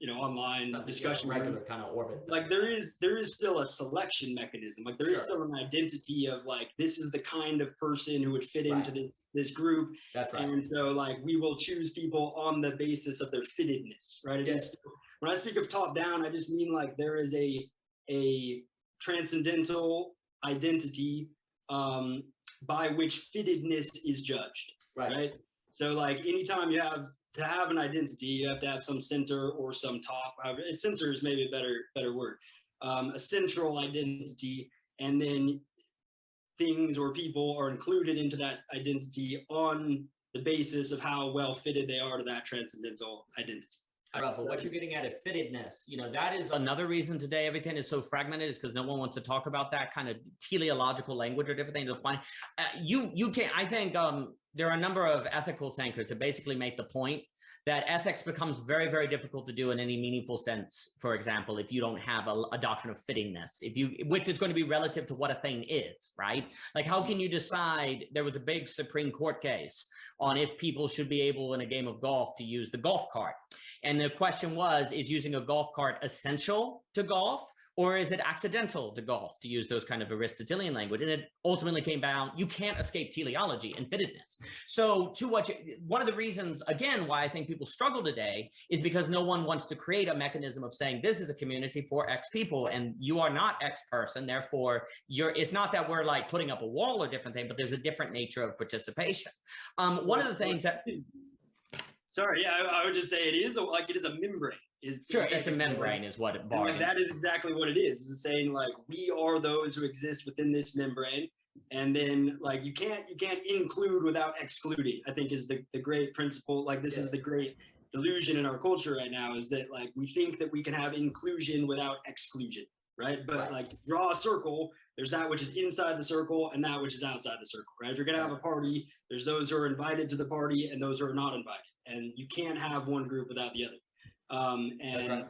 online discussion, regular kind of orbit. Like there is still a selection mechanism. Like there is still an identity of like, this is the kind of person who would fit into this group. That's right. And so like we will choose people on the basis of their fittedness, right? It is, when I speak of top down, I just mean like there is a transcendental identity by which fittedness is judged, right? So like anytime you have to have an identity, you have to have some center or some top. Center is maybe a better word. A central identity, and then things or people are included into that identity on the basis of how well fitted they are to that transcendental identity. But what you're getting at fittedness, that is another reason today everything is so fragmented, is because no one wants to talk about that kind of teleological language or different things. You can't, I think there are a number of ethical thinkers that basically make the point that ethics becomes very, very difficult to do in any meaningful sense. For example, if you don't have a doctrine of fittingness, which is going to be relative to what a thing is, right? Like, how can you decide? There was a big Supreme Court case on if people should be able in a game of golf to use the golf cart. And the question was, is using a golf cart essential to golf? Or is it accidental to golf, to use those kind of Aristotelian language? And it ultimately came down, you can't escape teleology and fittedness. So one of the reasons, again, why I think people struggle today is because no one wants to create a mechanism of saying, this is a community for X people, and you are not X person, therefore it's not that we're like putting up a wall or different thing, but there's a different nature of participation. One of the things that, Sorry, yeah, I would just say it is a membrane. Sure, it's a membrane is what it like, that is exactly what it is. It's saying like we are those who exist within this membrane, and then like you can't include without excluding, I think is the great principle. Like this is the great delusion in our culture right now, is that like we think that we can have inclusion without exclusion, right? But like draw a circle, there's that which is inside the circle and that which is outside the circle, right? If you're gonna have a party, there's those who are invited to the party and those who are not invited, and you can't have one group without the other. That's right.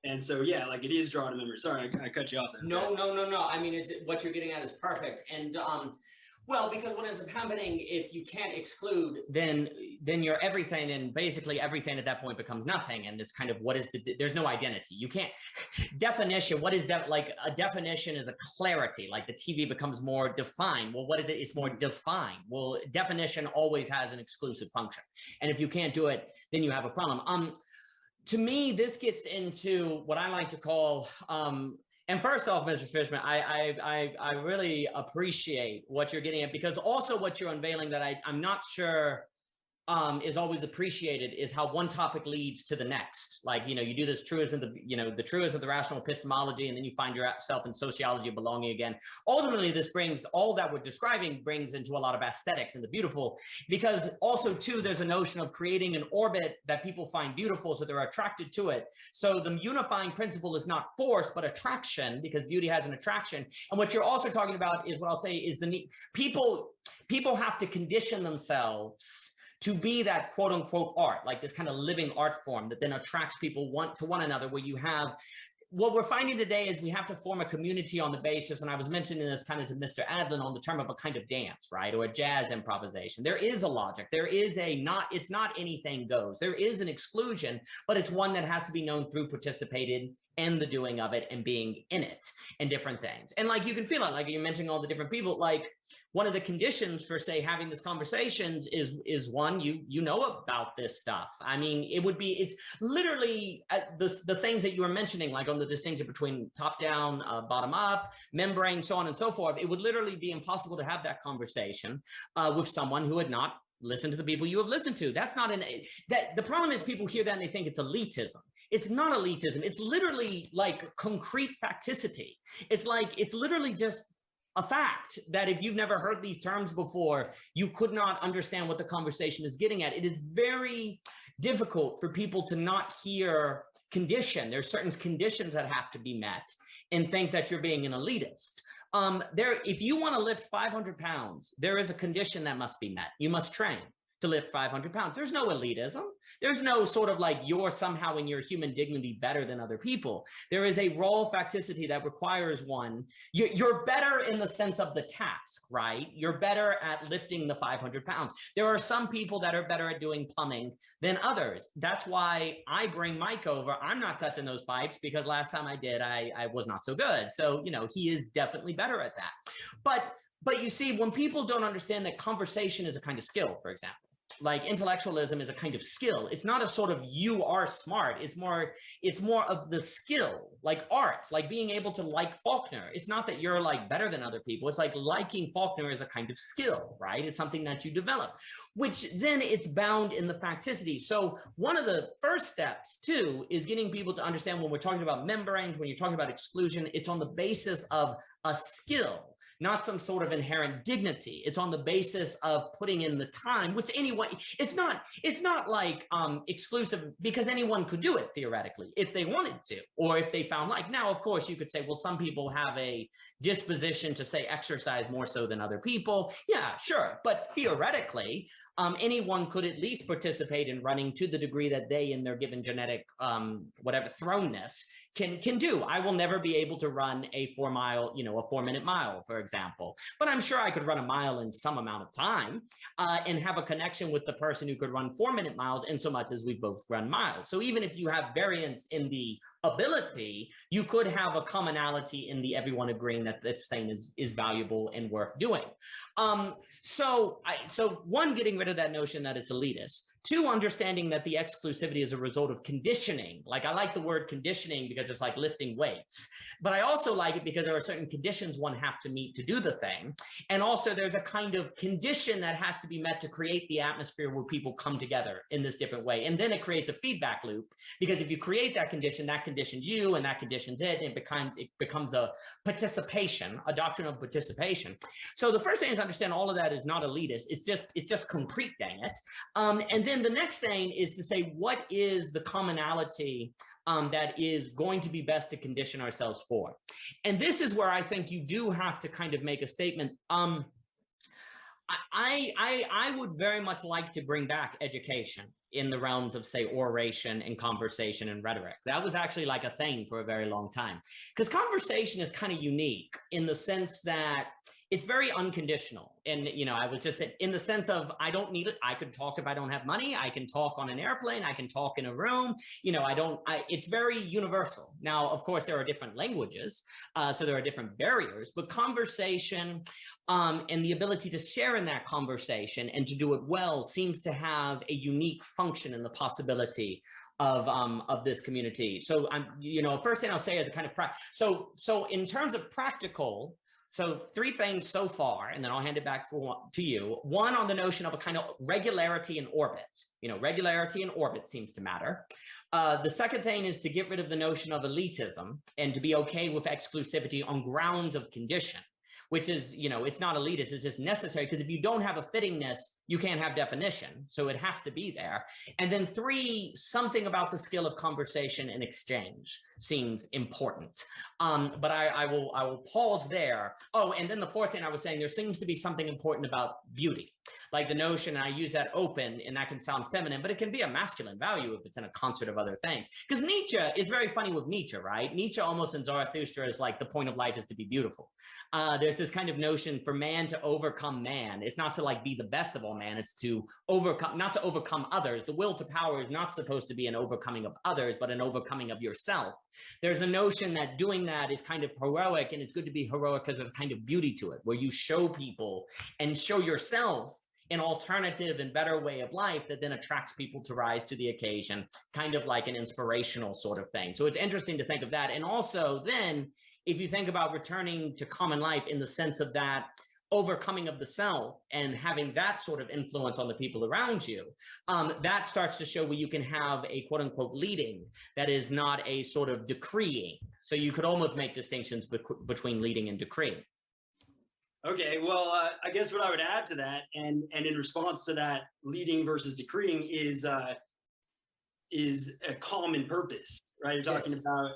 And so, yeah, like it is drawing a memory. Sorry, I cut you off there. No. I mean, what you're getting at is perfect. And well, because what ends up happening, if you can't exclude, then you're everything, and basically everything at that point becomes nothing. And it's kind of there's no identity. You can't definition. What is that? Like a definition is a clarity. Like the TV becomes more defined. Well, what is it? It's more defined. Well, definition always has an exclusive function, and if you can't do it, then you have a problem. To me, this gets into what I like to call, and first off, Mr. Fishman, I really appreciate what you're getting at, because also what you're unveiling that I'm not sure is always appreciated is how one topic leads to the next. Like, you do this truism, the truism of the rational epistemology, and then you find yourself in sociology of belonging again. Ultimately, this brings all that we're describing brings into a lot of aesthetics and the beautiful, because also too, there's a notion of creating an orbit that people find beautiful, so they're attracted to it. So the unifying principle is not force, but attraction, because beauty has an attraction. And what you're also talking about is what I'll say is the need. People have to condition themselves to be that quote unquote art, like this kind of living art form that then attracts people to one another, where you have, what we're finding today is we have to form a community on the basis, and I was mentioning this kind of to Mr. Adlin on the term of a kind of dance, right? Or a jazz improvisation. There is a logic. There is it's not anything goes. There is an exclusion, but it's one that has to be known through participating in the doing of it and being in it and different things. And like, you can feel it, like you're mentioning all the different people, like one of the conditions for, say, having this conversations is one, you know about this stuff. I mean, it's literally the things that you were mentioning, like on the distinction between top down, bottom up, membrane, so on and so forth. It would literally be impossible to have that conversation with someone who had not listened to the people you have listened to. That's not the problem is people hear that and they think it's elitism. It's not elitism. It's literally like concrete facticity. It's literally just a fact that if you've never heard these terms before, you could not understand what the conversation is getting at. It is very difficult for people to not hear condition. There's certain conditions that have to be met and think that you're being an elitist. If you want to lift 500 pounds, there is a condition that must be met. You must train to lift 500 pounds. There's no elitism. There's no sort of like you're somehow in your human dignity better than other people. There is a raw facticity that requires one. You're better in the sense of the task, right? You're better at lifting the 500 pounds. There are some people that are better at doing plumbing than others. That's why I bring Mike over. I'm not touching those pipes because last time I did, I was not so good. So, he is definitely better at that. But you see, when people don't understand that conversation is a kind of skill, for example, like intellectualism is a kind of skill. It's not a sort of you are smart. It's more of the skill, like art, like being able to like Faulkner. It's not that you're like better than other people. It's like liking Faulkner is a kind of skill, right? It's something that you develop, which then it's bound in the facticity. So one of the first steps too is getting people to understand when we're talking about membranes, when you're talking about exclusion, it's on the basis of a skill, not some sort of inherent dignity. It's on the basis of putting in the time, which anyone, it's not like exclusive, because anyone could do it theoretically if they wanted to, or if they found like. Now, of course, you could say, well, some people have a disposition to say exercise more so than other people. Yeah, sure. But theoretically, anyone could at least participate in running to the degree that they, in their given genetic, whatever thrownness, can do. I will never be able to run a 4-minute mile, for example, but I'm sure I could run a mile in some amount of time and have a connection with the person who could run 4-minute miles in so much as we both run miles. So even if you have variance in the ability, you could have a commonality in the everyone agreeing that this thing is valuable and worth doing. So one, getting rid of that notion that it's elitist. Two, understanding that the exclusivity is a result of conditioning. Like, I like the word conditioning because it's like lifting weights, but I also like it because there are certain conditions one has to meet to do the thing. And also there's a kind of condition that has to be met to create the atmosphere where people come together in this different way. And then it creates a feedback loop, because if you create that conditions you, and that conditions it, and it becomes a participation, a doctrine of participation. So the first thing is to understand all of that is not elitist. It's just concrete, dang it. And then the next thing is to say, what is the commonality that is going to be best to condition ourselves for? And this is where I think you do have to kind of make a statement. I would very much like to bring back education in the realms of, say, oration and conversation and rhetoric. That was actually like a thing for a very long time, because conversation is kind of unique in the sense that it's very unconditional. And, you know, I was just in the sense of, I don't need it. I could talk if I don't have money. I can talk on an airplane. I can talk in a room. You know, it's very universal. Now, of course, there are different languages. So there are different barriers, but conversation and the ability to share in that conversation and to do it well seems to have a unique function in the possibility of this community. So you know, first thing I'll say is a kind of so in terms of practical. So three things so far, and then I'll hand it back to you. One, on the notion of a kind of regularity in orbit. You know, regularity in orbit seems to matter. The second thing is to get rid of the notion of elitism and to be okay with exclusivity on grounds of condition, which is, you know, it's not elitist, it's just necessary, because if you don't have a fittingness, you can't have definition. So it has to be there. And then three, something about the skill of conversation and exchange seems important. But I will pause there. Oh, and then the fourth thing I was saying, there seems to be something important about beauty. Like the notion, and I use that open, and that can sound feminine, but it can be a masculine value if it's in a concert of other things. Because Nietzsche is very funny with Nietzsche, right? Nietzsche almost in Zarathustra is like, the point of life is to be beautiful. There's this kind of notion for man to overcome man. It's not to like be the best of all man, it's to overcome, not to overcome others. The will to power is not supposed to be an overcoming of others, but an overcoming of yourself. There's a notion that doing that is kind of heroic, and it's good to be heroic because there's a kind of beauty to it, where you show people and show yourself an alternative and better way of life that then attracts people to rise to the occasion, kind of like an inspirational sort of thing. So it's interesting to think of that. And also then, if you think about returning to common life in the sense of that overcoming of the self and having that sort of influence on the people around you, that starts to show where you can have a quote unquote leading that is not a sort of decreeing. So you could almost make distinctions between leading and decreeing. Okay, well, I guess what I would add to that, and in response to that, leading versus decreeing is a common purpose, right? You're talking about,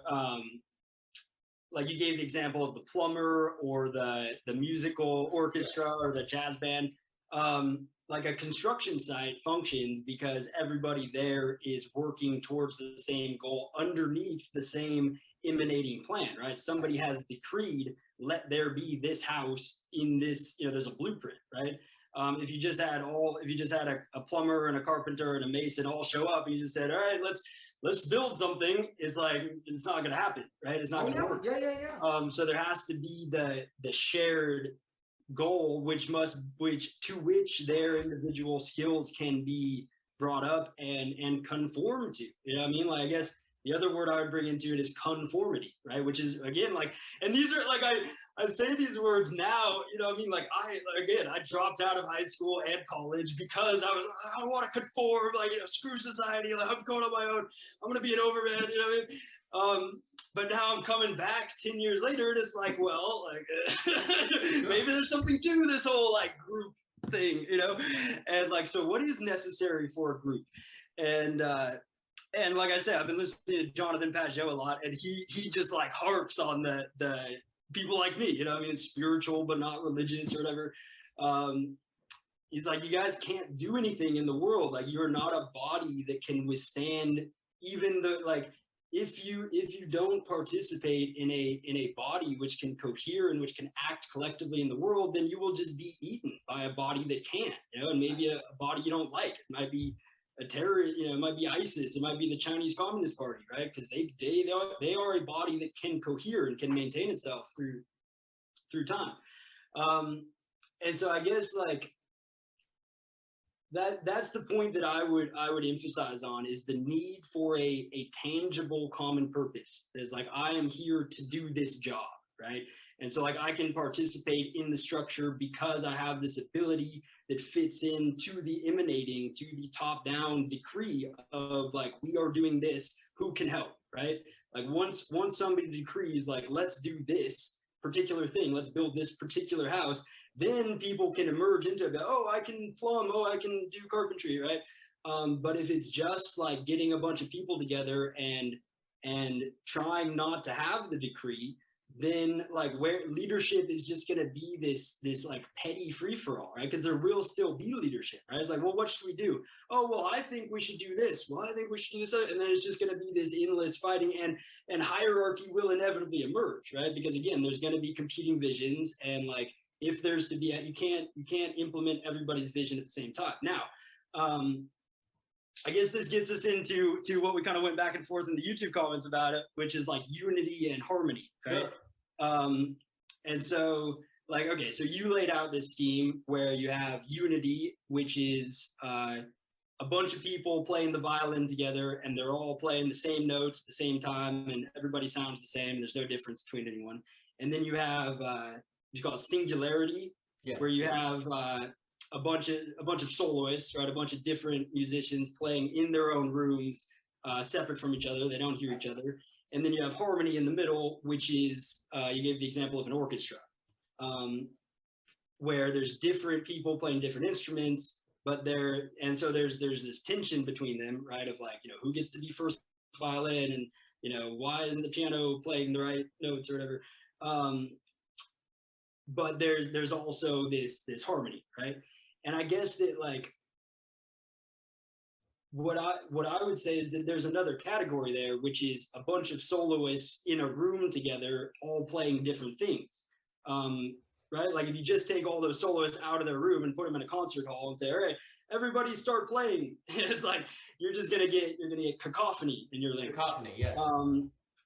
like you gave the example of the plumber or the musical orchestra or the jazz band. Like a construction site functions because everybody there is working towards the same goal underneath the same emanating plan, right? Somebody has decreed, let there be this house in this, you know, there's a blueprint, right? If you just had a plumber and a carpenter and a mason all show up, and you just said, all right, let's build something, it's like, it's not going to happen, right? It's not going to work. Yeah. So there has to be the shared goal, which their individual skills can be brought up and conform to. You know what I mean? Like, I guess the other word I would bring into it is conformity, right? Which is, again, like, and these are like, I say these words now, you know what I mean? Like, I dropped out of high school and college because I don't want to conform, like, you know, screw society, like, I'm going on my own, I'm going to be an overman, you know what I mean? But now I'm coming back 10 years later, and it's like, well, like, maybe there's something to this whole, like, group thing, you know? And, like, so what is necessary for a group? And like I said, I've been listening to Jonathan Pageau a lot, and he just, like, harps on the people like me, you know what I mean? Spiritual, but not religious or whatever. He's like, you guys can't do anything in the world. Like, you're not a body that can withstand even the, like, if you don't participate in a body which can cohere and which can act collectively in the world, then you will just be eaten by a body that can't, you know, and maybe a body you don't like. It might be a terrorist, you know, it might be ISIS, it might be the Chinese Communist Party, right? Because they are a body that can cohere and can maintain itself through time. And so I guess, like, that's the point that I would emphasize on, is the need for a tangible common purpose. There's like, I am here to do this job, right? And so like I can participate in the structure because I have this ability that fits into the emanating, to the top-down decree of like, we are doing this, who can help, right? Like once somebody decrees like, let's do this particular thing, let's build this particular house, then people can emerge into it. Oh, I can plumb, oh, I can do carpentry, right? But if it's just like getting a bunch of people together and trying not to have the decree, then like where leadership is just going to be this like petty free-for-all, right? Because there will still be leadership, right? It's like, well, what should we do? Oh, well, I think we should do this. Well, I think we should do this. And then it's just going to be this endless fighting, and hierarchy will inevitably emerge, right? Because again, there's going to be competing visions, and like if there's to be you can't implement everybody's vision at the same time. Now, I guess this gets us into what we kind of went back and forth in the YouTube comments about it, which is like unity and harmony, right? Sure. And so like, okay, so you laid out this scheme where you have unity, which is a bunch of people playing the violin together, and they're all playing the same notes at the same time, and everybody sounds the same. There's no difference between anyone. And then you have it's called singularity, where you have a bunch of soloists, right? A bunch of different musicians playing in their own rooms, separate from each other. They don't hear each other. And then you have harmony in the middle, which is, you gave the example of an orchestra, where there's different people playing different instruments, but and so there's this tension between them, right? Of like, who gets to be first violin, and, why isn't the piano playing the right notes or whatever. But there's also this harmony, right? And I guess that like, what I would say is that there's another category there, which is a bunch of soloists in a room together, all playing different things, right? Like if you just take all those soloists out of their room and put them in a concert hall and say, all right, everybody start playing, it's like you're gonna get cacophony in your language. Cacophony, yes.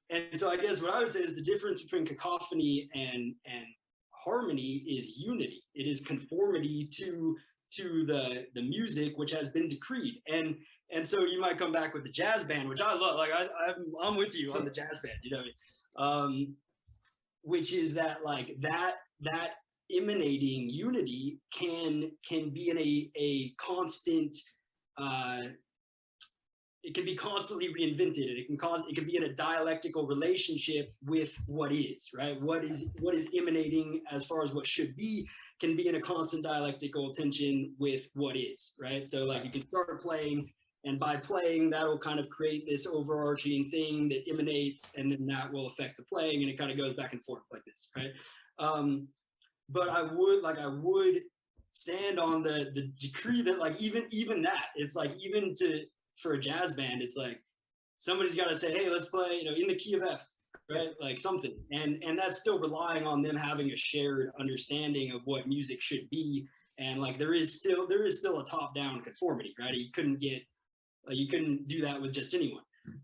And so I guess what I would say is the difference between cacophony and harmony is unity. It is conformity to the music which has been decreed. And so you might come back with the jazz band, which I love. Like I'm with you on the jazz band, which is that like that emanating unity can be in a constant. It can be constantly reinvented. It can be in a dialectical relationship with what is, right? What is emanating as far as what should be can be in a constant dialectical tension with what is, right? So like you can start playing, and by playing, that'll kind of create this overarching thing that emanates, and then that will affect the playing, and it kind of goes back and forth like this, right? But I would stand on the decree that like even that, it's like even for a jazz band, it's like somebody's got to say, hey, let's play, in the key of F, right? Like something, and that's still relying on them having a shared understanding of what music should be, and like there is still a top-down conformity, right? You couldn't do that with just anyone,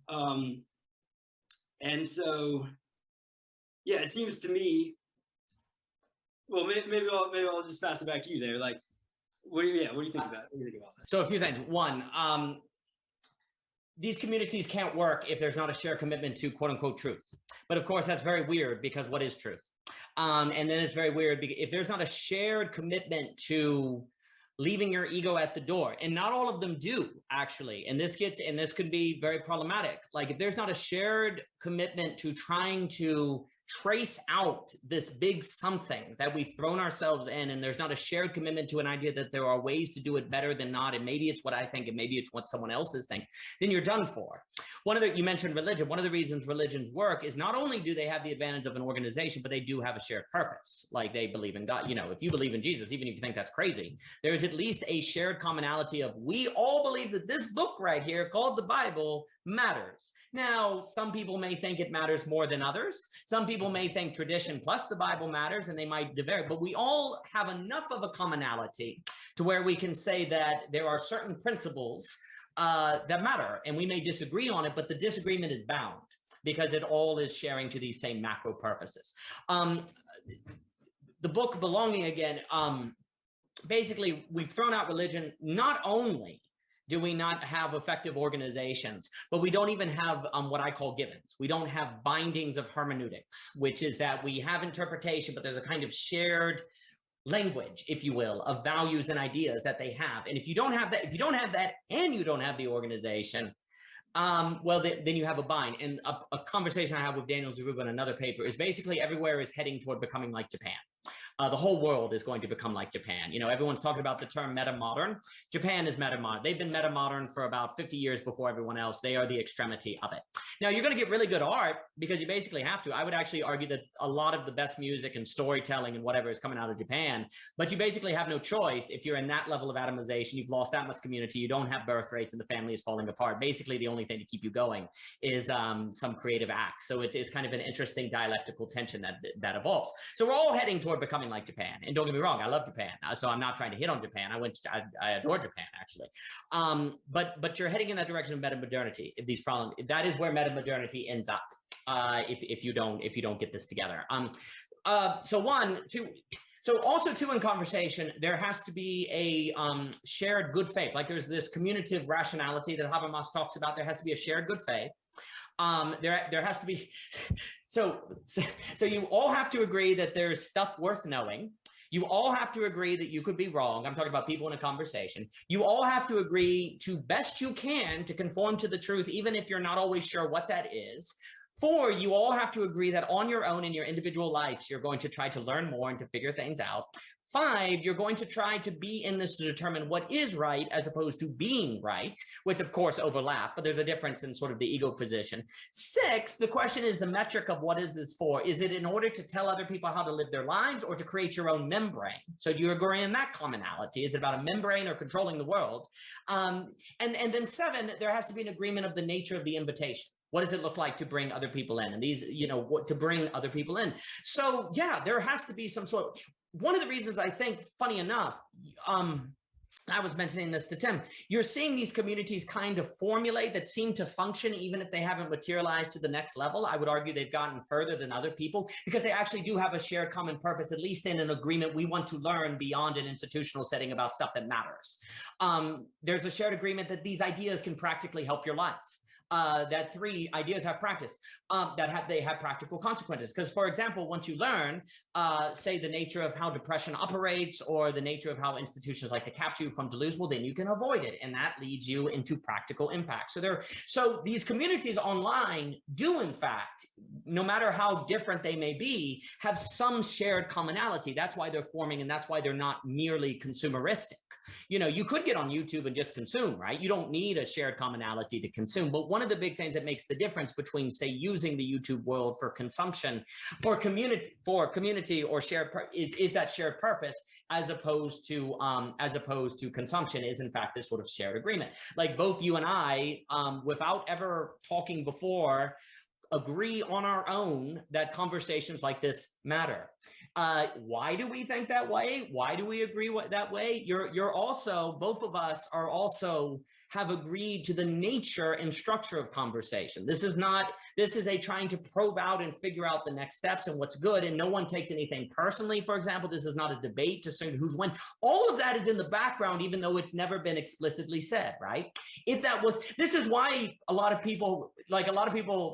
and so yeah, it seems to me. Well, maybe I'll just pass it back to you there. Like, what do you think about it? What do you think about that? So a few things. One, these communities can't work if there's not a shared commitment to quote unquote truth. But of course, that's very weird, because what is truth? And then it's very weird if there's not a shared commitment to leaving your ego at the door. And not all of them do, actually. And this could be very problematic. Like if there's not a shared commitment to trying to trace out this big something that we've thrown ourselves in, and there's not a shared commitment to an idea that there are ways to do it better than not, and maybe it's what I think and maybe it's what someone else's think, then you're done for. You mentioned religion. One of the reasons religions work is not only do they have the advantage of an organization, but they do have a shared purpose. Like they believe in God. If you believe in Jesus, even if you think that's crazy, there's at least a shared commonality of we all believe that this book right here called the Bible matters. Now, some people may think it matters more than others. Some people may think tradition plus the Bible matters, and they might vary, but we all have enough of a commonality to where we can say that there are certain principles that matter, and we may disagree on it, but the disagreement is bound because it all is sharing to these same macro purposes. The book Belonging, again, basically we've thrown out religion. Not only do we not have effective organizations, but we don't even have what I call givens. We don't have bindings of hermeneutics, which is that we have interpretation, but there's a kind of shared language, if you will, of values and ideas that they have. And if you don't have that, and you don't have the organization, well, then you have a bind. And a conversation I have with Daniel Zaruba in another paper is basically everywhere is heading toward becoming like Japan. The whole world is going to become like Japan. You know, everyone's talking about the term metamodern. Japan is metamodern. They've been metamodern for about 50 years before everyone else. They are the extremity of it. Now, you're going to get really good art because you basically have to. I would actually argue that a lot of the best music and storytelling and whatever is coming out of Japan, but you basically have no choice. If you're in that level of atomization, you've lost that much community, you don't have birth rates, and the family is falling apart. Basically, the only thing to keep you going is some creative acts. So it's kind of an interesting dialectical tension that evolves. So we're all heading toward becoming like Japan. And don't get me wrong, I love Japan. So I'm not trying to hit on Japan. I adore Japan, actually. But you're heading in that direction of metamodernity. If these problems, that is where metamodernity ends up. If you don't get this together. So also too in conversation, there has to be a shared good faith. Like there's this communicative rationality that Habermas talks about. There has to be a shared good faith. There has to be, so you all have to agree that there's stuff worth knowing. You all have to agree that you could be wrong. I'm talking about people in a conversation. You all have to agree to best you can to conform to the truth, even if you're not always sure what that is. 4, you all have to agree that on your own in your individual lives, you're going to try to learn more and to figure things out. 5, you're going to try to be in this to determine what is right as opposed to being right, which of course overlap, but there's a difference in sort of the ego position. 6, the question is the metric of what is this for? Is it in order to tell other people how to live their lives or to create your own membrane? So do you agree in that commonality? Is it about a membrane or controlling the world? And then 7, there has to be an agreement of the nature of the invitation. What does it look like to bring other people in? And these, to bring other people in. So yeah, there has to be some sort. One of the reasons I think, funny enough, I was mentioning this to Tim, you're seeing these communities kind of formulate that seem to function even if they haven't materialized to the next level. I would argue they've gotten further than other people because they actually do have a shared common purpose, at least in an agreement we want to learn beyond an institutional setting about stuff that matters. There's a shared agreement that these ideas can practically help your life. That 3 ideas have practice, they have practical consequences. Because, for example, once you learn, say, the nature of how depression operates or the nature of how institutions like to capture you from delusion, well, then you can avoid it. And that leads you into practical impact. So these communities online do, in fact, no matter how different they may be, have some shared commonality. That's why they're forming, and that's why they're not merely consumeristic. You could get on YouTube and just consume, right? You don't need a shared commonality to consume. But one of the big things that makes the difference between, say, using the YouTube world for consumption or community or shared is that shared purpose as opposed to consumption is in fact this sort of shared agreement. Like both you and I, without ever talking before, agree on our own that conversations like this matter. Why do we think that way? Why do we agree that way? You're also, both of us are also have agreed to the nature and structure of conversation. This is a trying to probe out and figure out the next steps and what's good. And no one takes anything personally. For example, this is not a debate to say who's when. All of that is in the background, even though it's never been explicitly said, right? This is why a lot of people,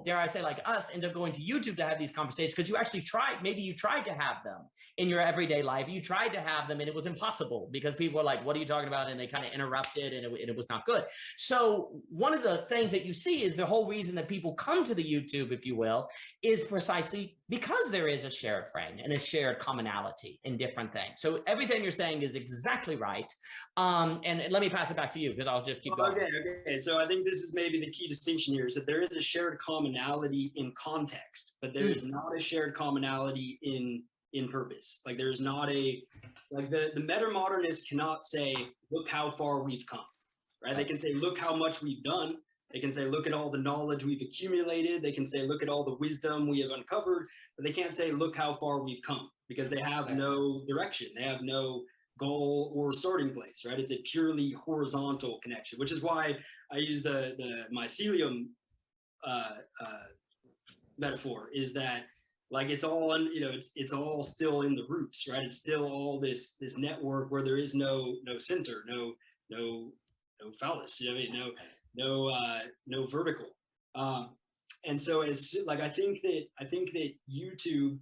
dare I say, like us, end up going to YouTube to have these conversations, because you actually maybe you tried to have them in your everyday life. You tried to have them and it was impossible because people were like, what are you talking about? And they kind of interrupted and it was not good. So one of the things that you see is the whole reason that people come to the YouTube, if you will, is precisely because there is a shared frame and a shared commonality in different things. So everything you're saying is exactly right. And let me pass it back to you because I'll just keep going. Okay. So I think this is maybe the key distinction here is that there is a shared commonality in context, but there is not a shared commonality in purpose. Like there's not the metamodernists cannot say, look how far we've come, right? They can say, look how much we've done. They can say, look at all the knowledge we've accumulated. They can say, look at all the wisdom we have uncovered, but they can't say, look how far we've come, because they have no direction. They have no goal or starting place, right? It's a purely horizontal connection, which is why I use the mycelium metaphor, is that like it's all it's all still in the roots, right? It's still all this network where there is no center, no phallus, you know what I mean? No vertical. And so it's like I think that YouTube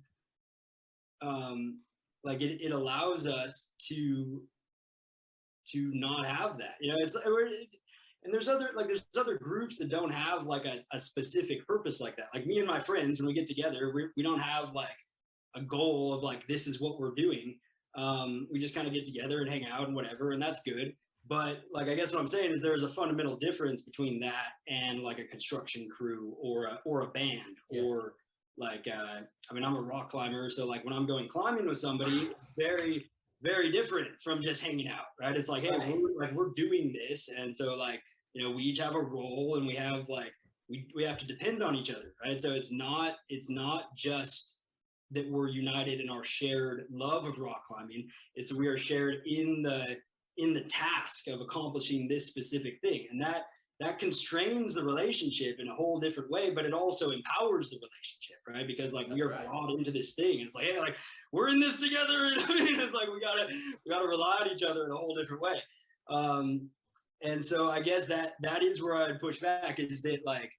like it allows us to not have that, you know. It's and there's other groups that don't have like a specific purpose like that. Like me and my friends, when we get together, we don't have like a goal of like this is what we're doing. We just kind of get together and hang out and whatever, and that's good. But like I guess what I'm saying is there's a fundamental difference between that and like a construction crew or a band. Yes. Or like I mean, I'm a rock climber, so like when I'm going climbing with somebody, very, very different from just hanging out, right? It's like, hey, we're doing this, and so like, you know, we each have a role, and we have like we have to depend on each other, right? So it's not just that we're united in our shared love of rock climbing. It's that we are shared in the task of accomplishing this specific thing, and that constrains the relationship in a whole different way, but it also empowers the relationship, right? Because like we are brought into this thing, and it's like, hey, like we're in this together. And I mean, it's like we gotta rely on each other in a whole different way. And so I guess that is where I'd push back, is that like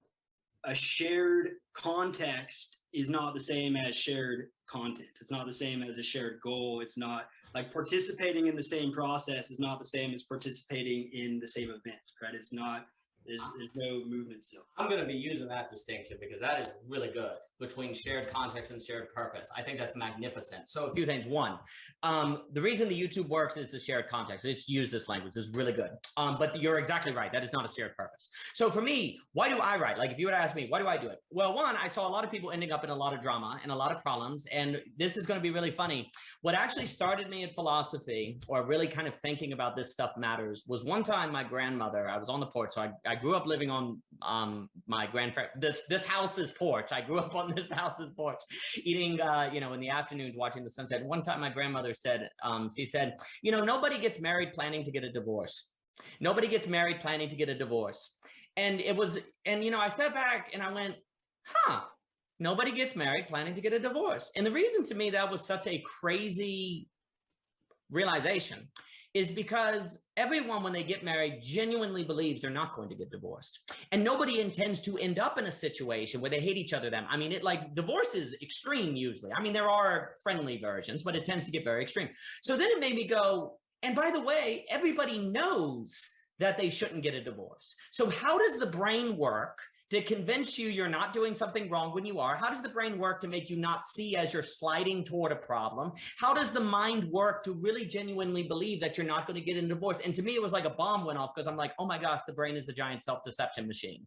a shared context is not the same as shared content. It's not the same as a shared goal. It's not like participating in the same process is not the same as participating in the same event, right? It's not. There's no movement still. I'm going to be using that distinction because that is really good between shared context and shared purpose. I think that's magnificent. So a few things. One, the reason the YouTube works is the shared context. Let's use this language. It's really good. But you're exactly right. That is not a shared purpose. So for me, why do I write? Like if you would ask me, why do I do it? Well, one, I saw a lot of people ending up in a lot of drama and a lot of problems. And this is going to be really funny. What actually started me in philosophy, or really kind of thinking about this stuff matters, was one time my grandmother, I was on the porch. So I grew up living on my this house's porch. I grew up on this house's porch, eating, you know, in the afternoons, watching the sunset. And one time my grandmother said, she said, you know, nobody gets married planning to get a divorce. Nobody gets married planning to get a divorce. And you know, I sat back and I went, huh, nobody gets married planning to get a divorce. And the reason to me that was such a crazy realization is because everyone, when they get married, genuinely believes they're not going to get divorced. And nobody intends to end up in a situation where they hate each other. I mean, divorce is extreme usually. I mean, there are friendly versions, but it tends to get very extreme. So then it made me go, and by the way, everybody knows that they shouldn't get a divorce. So how does the brain work to convince you you're not doing something wrong when you are? How does the brain work to make you not see as you're sliding toward a problem? How does the mind work to really genuinely believe that you're not going to get a divorce? And to me, it was like a bomb went off, because I'm like, oh my gosh, the brain is a giant self-deception machine.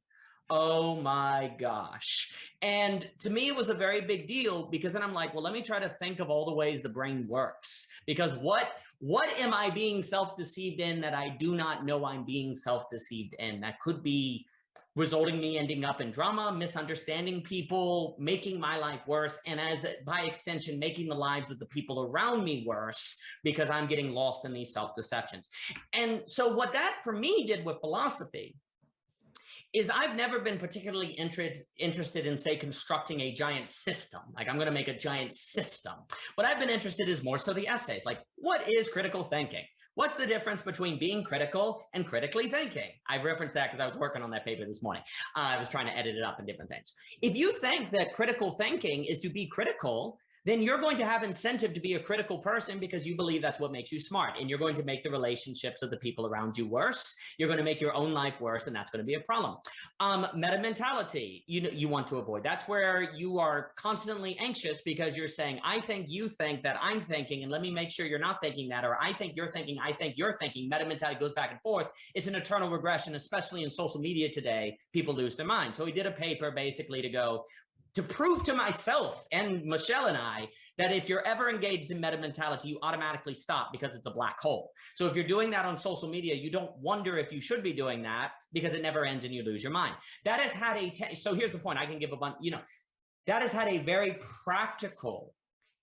Oh my gosh. And to me, it was a very big deal, because then I'm like, well, let me try to think of all the ways the brain works. Because what am I being self-deceived in that I do not know I'm being self-deceived in? That could be resulting me ending up in drama, misunderstanding people, making my life worse, and as by extension, making the lives of the people around me worse, because I'm getting lost in these self-deceptions. And so what that for me did with philosophy is I've never been particularly interested in, say, constructing a giant system. Like I'm going to make a giant system. What I've been interested in is more so the essays. Like, what is critical thinking? What's the difference between being critical and critically thinking? I've referenced that because I was working on that paper this morning. I was trying to edit it up and different things. If you think that critical thinking is to be critical, then you're going to have incentive to be a critical person, because you believe that's what makes you smart. And you're going to make the relationships of the people around you worse. You're going to make your own life worse, and that's going to be a problem. Meta mentality, you want to avoid. That's where you are constantly anxious, because you're saying, I think you think that I'm thinking, and let me make sure you're not thinking that, or I think you're thinking, I think you're thinking. Meta mentality goes back and forth. It's an eternal regression, especially in social media today. People lose their mind. So we did a paper basically to prove to myself and Michelle and I that if you're ever engaged in meta mentality, you automatically stop, because it's a black hole. So if you're doing that on social media, you don't wonder if you should be doing that, because it never ends and you lose your mind. That has had so here's the point. I can give a bunch, that has had a very practical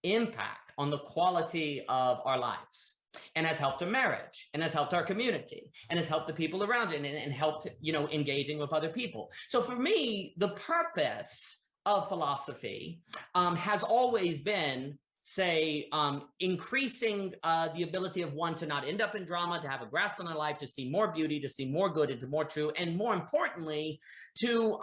impact on the quality of our lives, and has helped our marriage, and has helped our community, and has helped the people around it, and helped, engaging with other people. So for me, the purpose of philosophy has always been, say, increasing the ability of one to not end up in drama, to have a grasp on their life, to see more beauty, to see more good, and to more true, and more importantly, to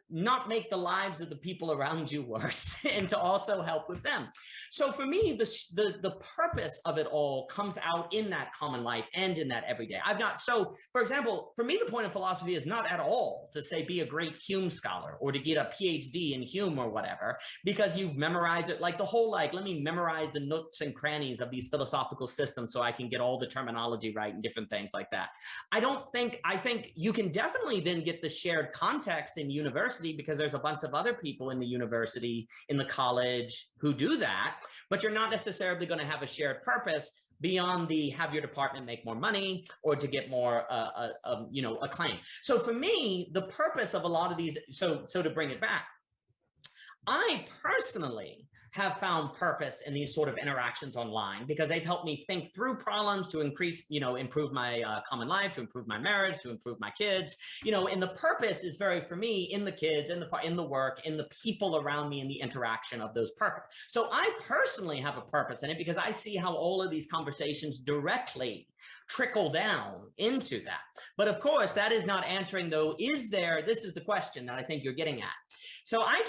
not make the lives of the people around you worse, and to also help with them. So for me, the purpose of it all comes out in that common life and in that everyday. So for example, for me, the point of philosophy is not at all to say be a great Hume scholar or to get a PhD in Hume or whatever, because you've memorized it, like the whole, like, let me memorize the nooks and crannies of these philosophical systems so I can get all the terminology right and different things like that. I think you can definitely then get the shared context in university, because there's a bunch of other people in the university, in the college, who do that, but you're not necessarily going to have a shared purpose beyond the have your department make more money or to get more acclaim. So for me, the purpose of a lot of these, so to bring it back, I personally have found purpose in these sort of interactions online, because they've helped me think through problems to improve my common life, to improve my marriage, to improve my kids, and the purpose is very, for me, in the kids, in the work, in the people around me, in the interaction of those purpose. So I personally have a purpose in it, because I see how all of these conversations directly trickle down into that. But of course, that is not answering, though, this is the question that I think you're getting at. So I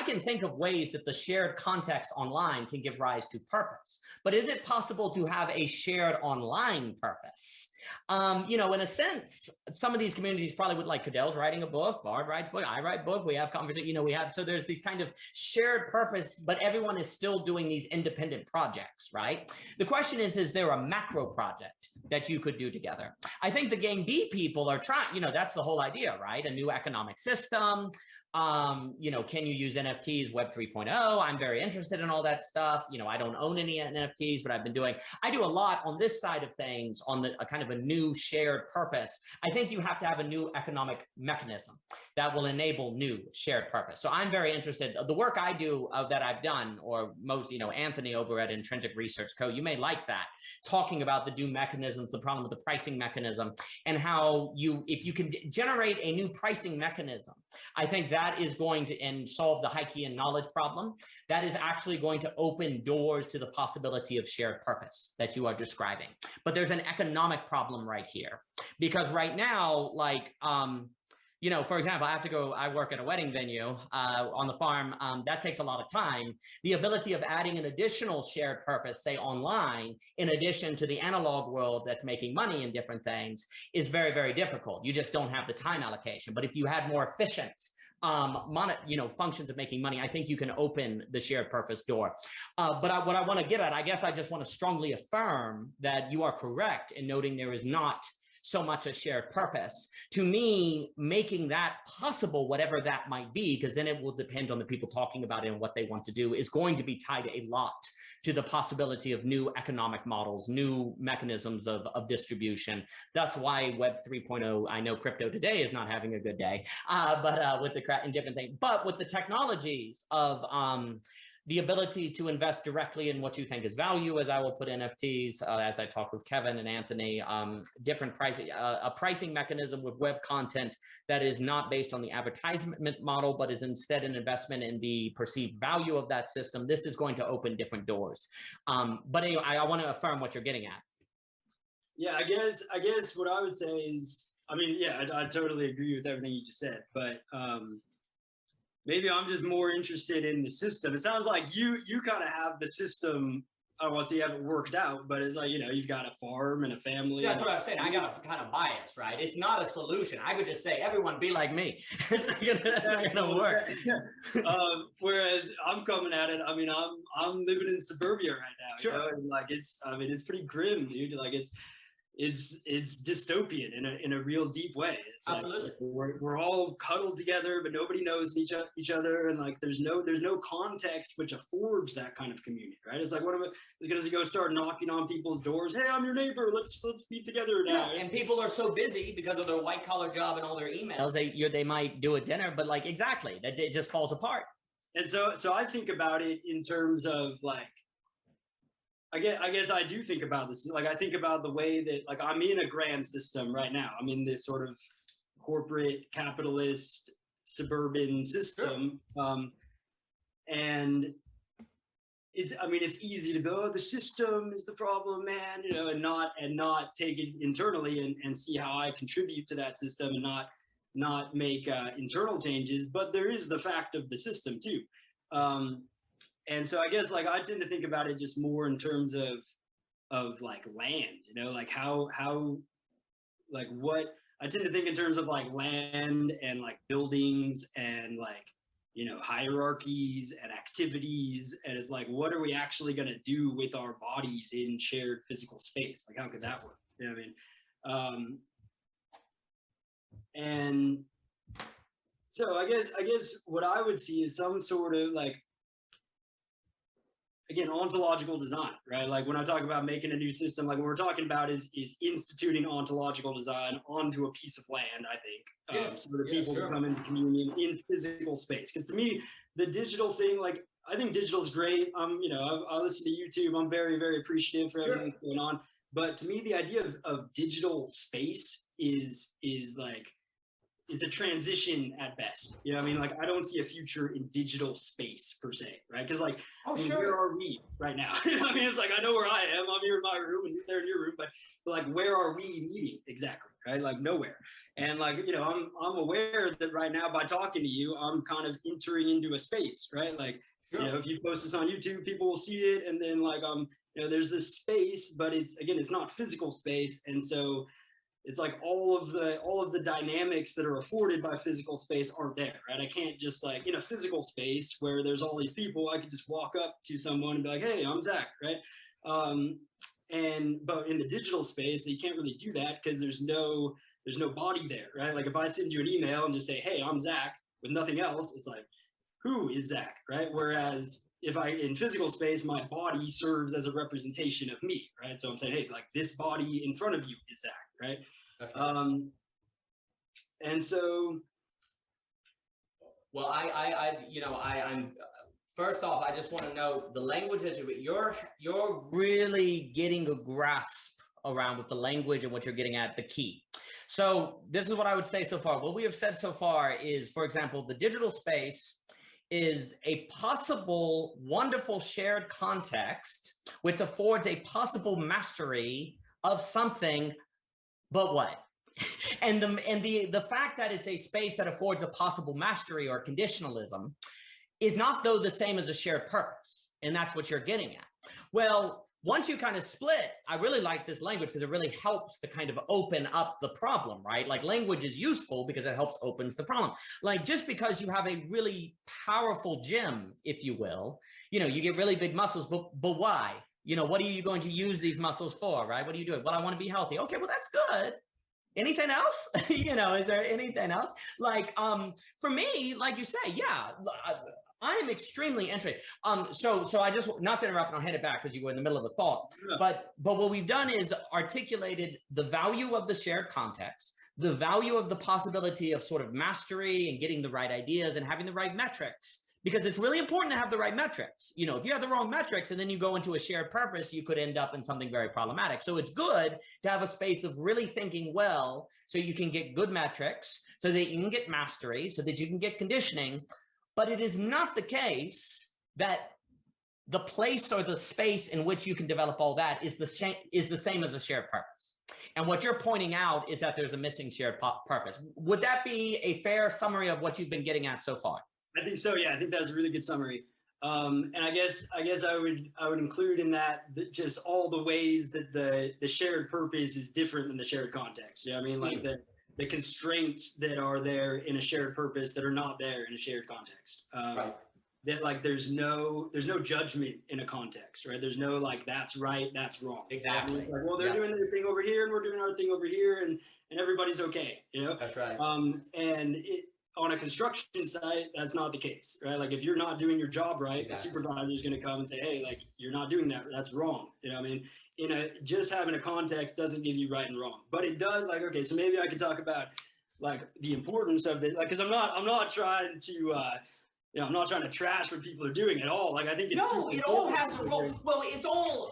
can think of ways that the shared context online can give rise to purpose, but is it possible to have a shared online purpose? In a sense, some of these communities probably would, like Cadell's writing a book, Bard writes a book, I write a book, we have conversation, so there's these kind of shared purpose, but everyone is still doing these independent projects, right? The question is there a macro project that you could do together? I think the Game B people are trying, that's the whole idea, right? A new economic system. Can you use NFTs, Web 3.0? I'm very interested in all that stuff. I don't own any NFTs, but I do a lot on this side of things on a kind of a new shared purpose. I think you have to have a new economic mechanism that will enable new shared purpose. So I'm very interested. The work I do that I've done, or most, Anthony over at Intrinsic Research Co., you may like that, talking about the new mechanisms, the problem with the pricing mechanism, and how if you can generate a new pricing mechanism, I think that is going to solve the Heikian knowledge problem. That is actually going to open doors to the possibility of shared purpose that you are describing. But there's an economic problem right here, because right now, for example, I work at a wedding venue on the farm. That takes a lot of time. The ability of adding an additional shared purpose, say online, in addition to the analog world that's making money in different things, is very, very difficult. You just don't have the time allocation. But if you had more efficient functions of making money, I think you can open the shared purpose door. What I want to get at, I guess I just want to strongly affirm that you are correct in noting there is not so much a shared purpose. To me, making that possible, whatever that might be, because then it will depend on the people talking about it and what they want to do, is going to be tied a lot to the possibility of new economic models, new mechanisms of distribution. That's why Web 3.0, I know crypto today is not having a good day, but with the crack and different things, but with the technologies of the ability to invest directly in what you think is value, as I will put NFTs, as I talk with Kevin and Anthony, different pricing, a pricing mechanism with web content that is not based on the advertisement model, but is instead an investment in the perceived value of that system. This is going to open different doors. But anyway, I want to affirm what you're getting at. Yeah, I guess what I would say is, I totally agree with everything you just said, but maybe I'm just more interested in the system. It sounds like you kind of have the system. I don't want to say you haven't worked out, but it's like, you've got a farm and a family. That's what I'm saying. I got a kind of bias, right? It's not a solution. I would just say, everyone be like me. That's not gonna work. Whereas I'm coming at it, I'm living in suburbia right now. Sure. And it's pretty grim, dude. It's dystopian in a real deep way. It's absolutely. Like we're all cuddled together, but nobody knows each other, and there's no context which affords that kind of community, right? It's like, what am I going to go start knocking on people's doors? Hey, I'm your neighbor. Let's be together now. Yeah, and people are so busy because of their white collar job and all their emails. They might do a dinner, but exactly, that it just falls apart. And so I think about it in terms of I guess I do think about this. I think about the way that I'm in a grand system right now. I'm in this sort of corporate capitalist suburban system. Sure. And it's easy to go, oh, the system is the problem, man, and not take it internally and see how I contribute to that system and not make internal changes. But there is the fact of the system too. And so I guess like I tend to think about it just more in terms of like land, like how like what I tend to think in terms of like land and like buildings and like, hierarchies and activities. And it's like, what are we actually going to do with our bodies in shared physical space? Like, how could that work? You know what I mean? And so I guess what I would see is some sort of like, again, ontological design, right? Like when I talk about making a new system, like what we're talking about is instituting ontological design onto a piece of land, I think, so that people can come into communion in physical space. Because to me, the digital thing, like I think digital is great. I listen to YouTube. I'm very, very appreciative for everything that's going on. But to me, the idea of digital space is like, it's a transition at best. You know what I mean? Like, I don't see a future in digital space per se, right? Because like, where are we right now? You know what I mean? It's like, I know where I am. I'm here in my room and they're in your room, but like, where are we meeting exactly, right? Like nowhere. And like, I'm aware that right now by talking to you, I'm kind of entering into a space, right? Like, if you post this on YouTube, people will see it. And then like, there's this space, but it's not physical space. And so it's like all of the dynamics that are afforded by physical space aren't there, right? I can't just like in a physical space where there's all these people, I could just walk up to someone and be like, hey, I'm Zach, right? But in the digital space, you can't really do that because there's no body there, right? Like if I send you an email and just say, hey, I'm Zach with nothing else, it's like, who is Zach, right? Whereas if in physical space, my body serves as a representation of me, right? So I'm saying, hey, like this body in front of you is Zach, right? That's right. And so, well, I'm first off, I just want to know the language that you're really getting a grasp around with the language and what you're getting at, the key. So this is what I would say so far. What we have said so far is, for example, the digital space is a possible wonderful shared context which affords a possible mastery of something, but what? And the fact that it's a space that affords a possible mastery or conditionalism is not though the same as a shared purpose, and that's what you're getting at. Well, once you kind of split, I really like this language because it really helps to kind of open up the problem, right? Like language is useful because it helps opens the problem. Like just because you have a really powerful gym, if you will, you get really big muscles, but why? What are you going to use these muscles for, right? What are you doing? Well, I want to be healthy. Okay, well, that's good. Anything else? Is there anything else? Like, for me, like you say, yeah, I am extremely interested. So I just, not to interrupt, and I'll hand it back because you were in the middle of a thought, but what we've done is articulated the value of the shared context, the value of the possibility of sort of mastery and getting the right ideas and having the right metrics, because it's really important to have the right metrics. If you have the wrong metrics and then you go into a shared purpose, you could end up in something very problematic. So it's good to have a space of really thinking well, so you can get good metrics, so that you can get mastery, so that you can get conditioning. But it is not the case that the place or the space in which you can develop all that is the same as a shared purpose. And what you're pointing out is that there's a missing shared purpose. Would that be a fair summary of what you've been getting at so far? I think so. Yeah, I think that's a really good summary. And I guess I would include in that just all the ways that the shared purpose is different than the shared context. You know what I mean? Like the constraints that are there in a shared purpose that are not there in a shared context. Right. That like there's no judgment in a context, right? There's no like that's right, that's wrong. Exactly. Like, well, they're doing their thing over here and we're doing our thing over here, and everybody's okay, That's right. And on a construction site, that's not the case, right? Like if you're not doing your job right, Exactly. The supervisor is going to come and say, hey, like you're not doing that. That's wrong. I mean, just having a context doesn't give you right and wrong, but it does. Like, okay, so maybe I could talk about like the importance of it, like, because I'm not trying to, I'm not trying to trash what people are doing at all. Like, I think it's it all has a role. Well, it's all,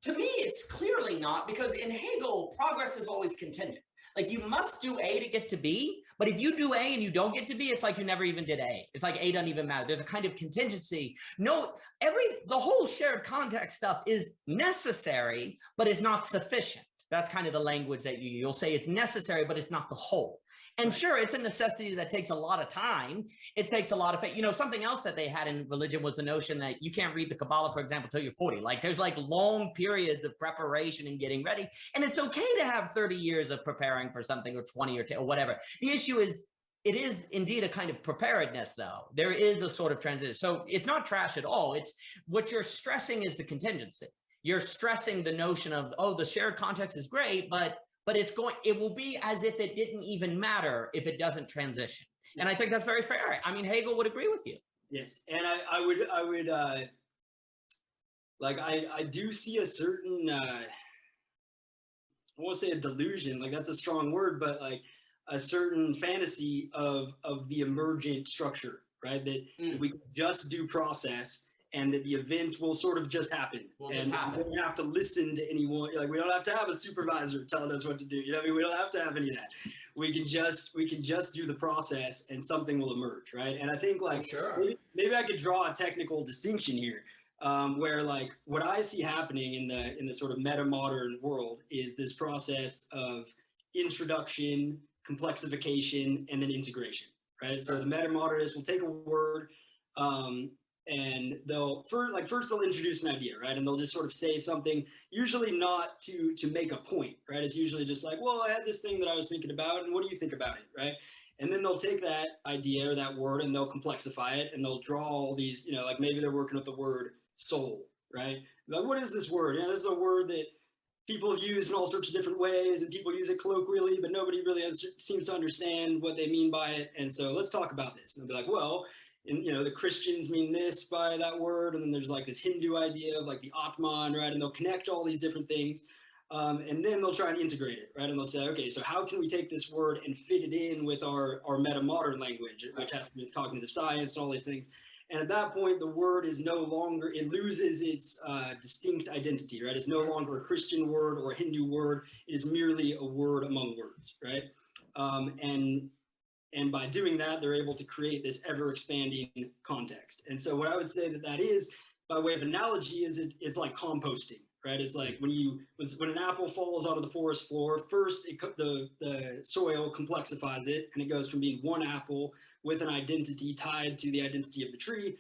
to me, it's clearly not, because in Hegel, progress is always contingent. Like you must do A to get to B, But if you do A and you don't get to B, it's like you never even did A. It's like A doesn't even matter. There's a kind of contingency. No, the whole shared context stuff is necessary, but it's not sufficient. That's kind of the language that you'll say it's necessary, but it's not the whole. And right. Sure, it's a necessity that takes a lot of time. It takes a lot of faith. You know, something else that they had in religion was the notion that you can't read the Kabbalah, for example, till you're 40. Like there's like long periods of preparation and getting ready. And it's okay to have 30 years of preparing for something or 20 or 10 or whatever. The issue is, it is indeed a kind of preparedness, though. There is a sort of transition. So it's not trash at all. It's what you're stressing is the contingency. You're stressing the notion of, oh, the shared context is great, but it will be as if it didn't even matter if it doesn't transition. And I think that's very fair. I mean, Hegel would agree with you. Yes, and I would like I do see a certain I won't say a delusion, like that's a strong word, but like a certain fantasy of the emergent structure, right? That we can just do process and that the event will sort of just happen. We don't have to listen to anyone. Like we don't have to have a supervisor telling us what to do. You know what I mean? We don't have to have any of that. We can just do the process and something will emerge, right? And I think like maybe I could draw a technical distinction here, where like what I see happening in the sort of metamodern world is this process of introduction, complexification, and then integration, right? So the metamodernists will take a word, and first they'll introduce an idea, right? And they'll just sort of say something, usually not to make a point, right? It's usually just like, well, I had this thing that I was thinking about, and what do you think about it, right? And then they'll take that idea or that word and they'll complexify it, and they'll draw all these, you know, like maybe they're working with the word soul, right? Like, what is this word? You know, this is a word that people have used in all sorts of different ways, and people use it colloquially, but nobody really seems to understand what they mean by it. And so let's talk about this. And they'll be like, well, and you know, the Christians mean this by that word, and then there's like this Hindu idea of like the Atman, right? And they'll connect all these different things, and then they'll try and integrate it, right? And they'll say, okay, so how can we take this word and fit it in with our metamodern language, which has to do with cognitive science and all these things. And at that point, the word is no longer, it loses its distinct identity, right? It's no longer a Christian word or a Hindu word. It is merely a word among words, right? And by doing that, they're able to create this ever-expanding context. And so what I would say that is, by way of analogy, is it's like composting, right? It's like when an apple falls onto the forest floor, first the soil complexifies it, and it goes from being one apple with an identity tied to the identity of the tree.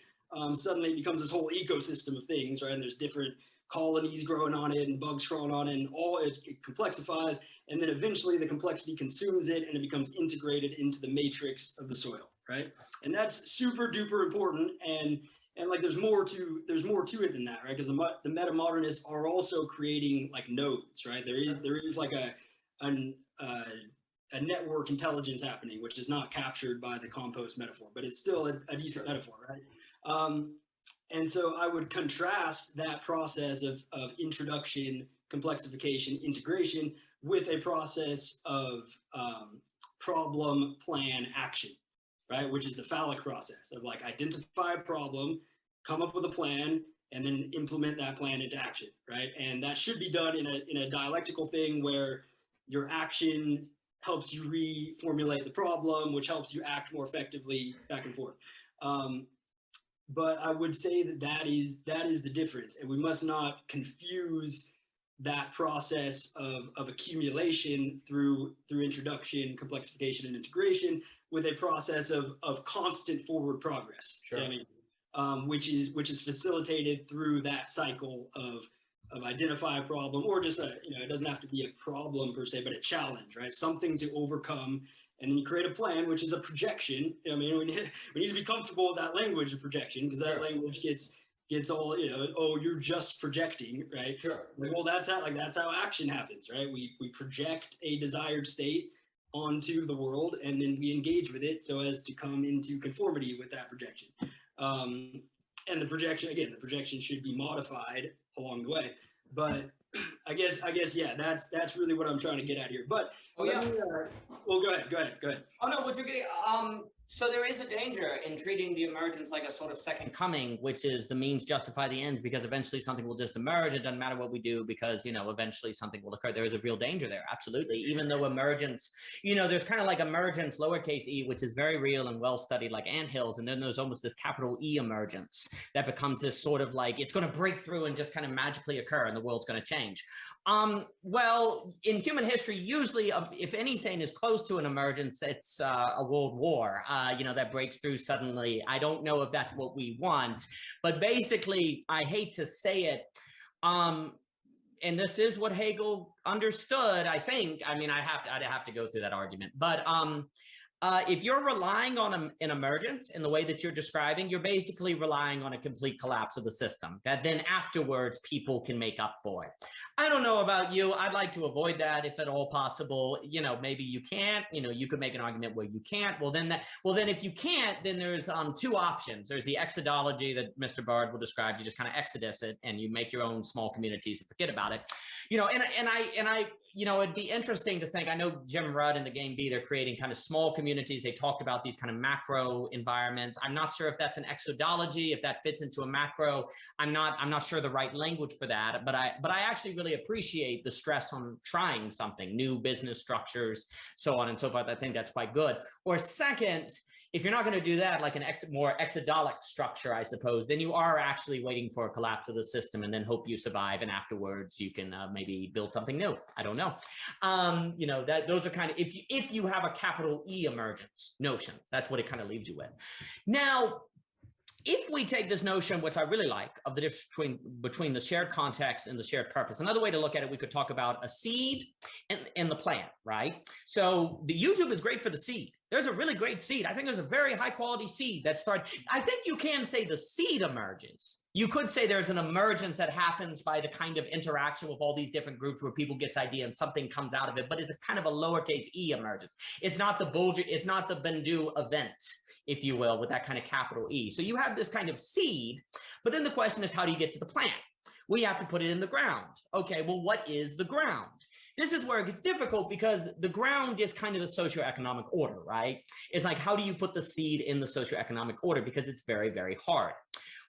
Suddenly it becomes this whole ecosystem of things, right? And there's different colonies growing on it and bugs crawling on it, and it complexifies. And then eventually the complexity consumes it and it becomes integrated into the matrix of the soil, right? And that's super duper important. And like there's more to it than that, right? Because the metamodernists are also creating like nodes, right? There is like a network intelligence happening, which is not captured by the compost metaphor, but it's still a decent metaphor, right? And so I would contrast that process of introduction, complexification, integration with a process of problem, plan, action, right? Which is the phallic process of like identify a problem, come up with a plan, and then implement that plan into action, right? And that should be done in a dialectical thing where your action helps you reformulate the problem, which helps you act more effectively back and forth. But I would say that is the difference, and we must not confuse that process of accumulation through introduction, complexification, and integration with a process of constant forward progress. Sure. You know what I mean? Which is facilitated through that cycle of identify a problem, or just it doesn't have to be a problem per se, but a challenge, right? Something to overcome. And then you create a plan, which is a projection. I mean, we need to be comfortable with that language of projection, because that language gets all, oh, you're just projecting, right? Sure. Like, well, that's how action happens, right? We project a desired state onto the world, and then we engage with it so as to come into conformity with that projection. And the projection should be modified along the way. But I guess, yeah, that's really what I'm trying to get at here. But well, go ahead. Oh no, what you're getting, So there is a danger in treating the emergence like a sort of second coming, which is the means justify the ends, because eventually something will just emerge. It doesn't matter what we do because, eventually something will occur. There is a real danger there. Absolutely. Even though emergence, there's kind of like emergence, lowercase e, which is very real and well studied, like anthills. And then there's almost this capital E emergence that becomes this sort of like, it's going to break through and just kind of magically occur and the world's going to change. Well, in human history, usually, if anything is close to an emergence, it's a world war, that breaks through suddenly. I don't know if that's what we want, but basically, I hate to say it, and this is what Hegel understood, I think. I mean, I'd have to go through that argument, but if you're relying on an emergence in the way that you're describing, you're basically relying on a complete collapse of the system that then afterwards people can make up for it. I don't know about you. I'd like to avoid that if at all possible. Maybe you can't. You could make an argument where you can't. Well, then if you can't, then there's two options. There's the exodology that Mr. Bard will describe. You just kind of exodus it and you make your own small communities and forget about it. It'd be interesting to think, I know Jim Rudd and the Game B, they're creating kind of small communities. They talked about these kind of macro environments. I'm not sure if that's an exodology, if that fits into a macro. I'm not sure the right language for that, but I actually really appreciate the stress on trying something, new business structures, so on and so forth. I think that's quite good. Or second, if you're not going to do that, like more exodolic structure, I suppose, then you are actually waiting for a collapse of the system and then hope you survive. And afterwards, you can maybe build something new. I don't know. Those are kind of, if you have a capital E emergence notions, that's what it kind of leaves you with. Now, if we take this notion, which I really like, of the difference between the shared context and the shared purpose, another way to look at it, we could talk about a seed and the plant, right? So the YouTube is great for the seed. There's a really great seed. I think there's a very high quality seed that starts. I think you can say the seed emerges. You could say there's an emergence that happens by the kind of interaction with all these different groups where people get idea and something comes out of it, but it's a kind of a lowercase e emergence. It's not the Bendu event, if you will, with that kind of capital E. So you have this kind of seed, but then the question is, how do you get to the plant? We have to put it in the ground. Okay, well, what is the ground? This is where it gets difficult because the ground is kind of the socioeconomic order, right? It's like, how do you put the seed in the socioeconomic order? Because it's very, very hard.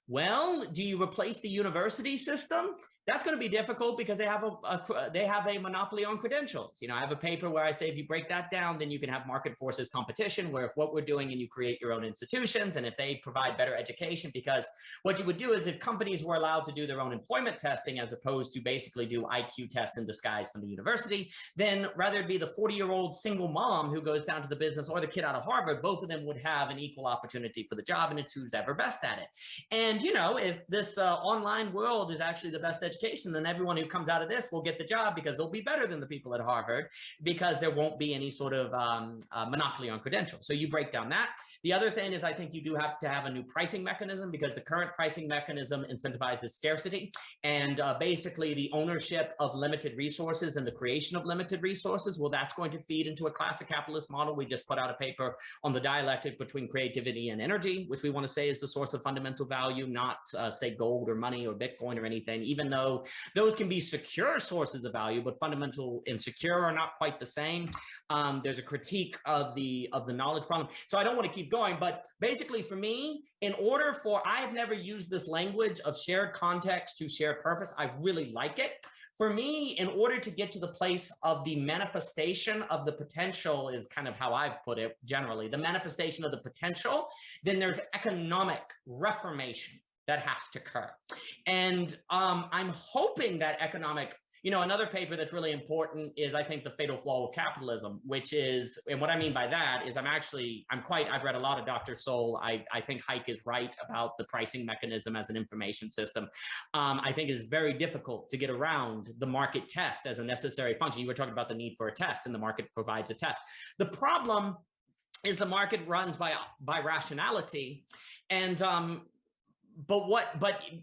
Well, do you replace the university system? That's going to be difficult because they have a monopoly on credentials. I have a paper where I say if you break that down, then you can have market forces competition, where if what we're doing and you create your own institutions, and if they provide better education, because what you would do is if companies were allowed to do their own employment testing as opposed to basically do IQ tests in disguise from the university, then rather it be the 40-year-old single mom who goes down to the business or the kid out of Harvard, both of them would have an equal opportunity for the job, and it's who's ever best at it. And, if this online world is actually the best education, then everyone who comes out of this will get the job because they'll be better than the people at Harvard because there won't be any sort of monopoly on credentials. So you break down that. The other thing is I think you do have to have a new pricing mechanism because the current pricing mechanism incentivizes scarcity and basically the ownership of limited resources and the creation of limited resources. Well, that's going to feed into a classic capitalist model. We just put out a paper on the dialectic between creativity and energy, which we want to say is the source of fundamental value, not say gold or money or Bitcoin or anything, even though those can be secure sources of value, but fundamental and secure are not quite the same. There's a critique of the knowledge problem. So I don't want to keep going, but basically for me, I've never used this language of shared context to shared purpose. I really like it. For me, in order to get to the place of the manifestation of the potential is kind of how I've put it generally, the manifestation of the potential, then there's economic reformation that has to occur. And I'm hoping that economic, another paper that's really important is, I think, the fatal flaw of capitalism, which is, and what I mean by that is I've read a lot of Dr. Soul. I think Hayek is right about the pricing mechanism as an information system. I think it's very difficult to get around the market test as a necessary function. You were talking about the need for a test, and the market provides a test. The problem is the market runs by rationality, and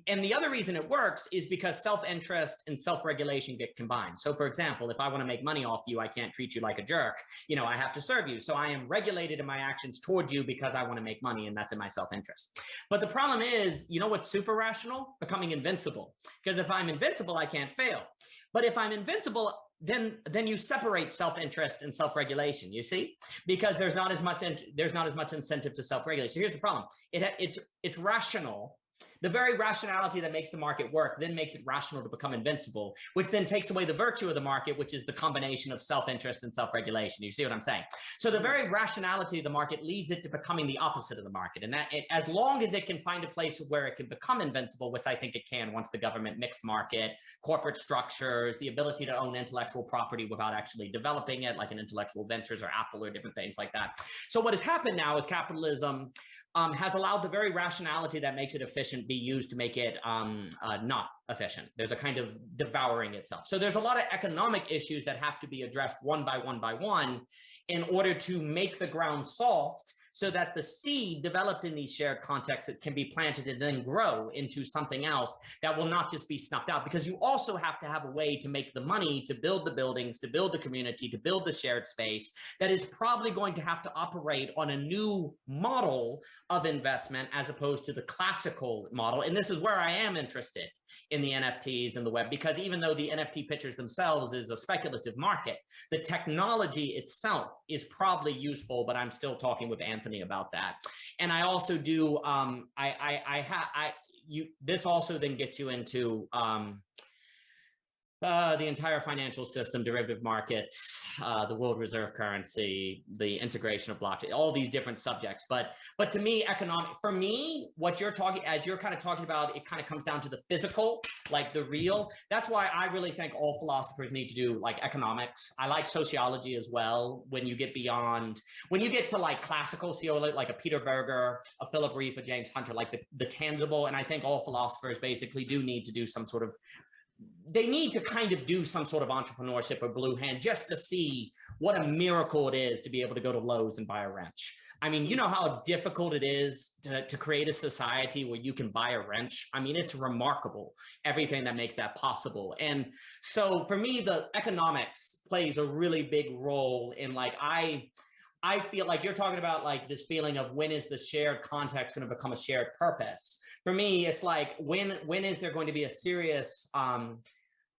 and the other reason it works is because self-interest and self-regulation get combined. So for example, if I want to make money off you, I can't treat you like a jerk. I have to serve you. So I am regulated in my actions towards you because I want to make money, and that's in my self-interest. But the problem is, what's super rational? Becoming invincible. Because if I'm invincible, I can't fail. But if I'm invincible, then you separate self-interest and self-regulation, you see, because there's not as much incentive to self-regulate. So here's the problem. It's rational. The very rationality that makes the market work then makes it rational to become invincible, which then takes away the virtue of the market, which is the combination of self-interest and self-regulation. You see what I'm saying? So the very rationality of the market leads it to becoming the opposite of the market. And as long as it can find a place where it can become invincible, which I think it can once the government mixed market, corporate structures, the ability to own intellectual property without actually developing it, like an Intellectual Ventures or Apple or different things like that. So what has happened now is capitalism has allowed the very rationality that makes it efficient be used to make it not efficient. There's a kind of devouring itself. So there's a lot of economic issues that have to be addressed one by one in order to make the ground soft, so that the seed developed in these shared contexts can be planted and then grow into something else that will not just be snuffed out, because you also have to have a way to make the money to build the buildings, to build the community, to build the shared space that is probably going to have to operate on a new model of investment as opposed to the classical model. And this is where I am interested in the NFTs and the web, because even though the NFT pictures themselves is a speculative market, the technology itself is probably useful, but I'm still talking with Anthony about that. And I also do, this also then gets you into the entire financial system, derivative markets, the world reserve currency, the integration of blockchain, all these different subjects. But to me, for me, what you're talking, as you're kind of talking about, it kind of comes down to the physical, like the real. That's why I really think all philosophers need to do like economics. I like sociology as well. When you get to like classical sociology, like a Peter Berger, a Philip Reef, a James Hunter, like the tangible. And I think all philosophers basically do need to do some sort of, they need to kind of do some sort of entrepreneurship or blue hand just to see what a miracle it is to be able to go to Lowe's and buy a wrench. I mean, you know how difficult it is to create a society where you can buy a wrench? I mean, it's remarkable, everything that makes that possible. And so for me, the economics plays a really big role in, like, I feel like you're talking about like this feeling of when is the shared context going to become a shared purpose? For me, it's like, when is there going to be a serious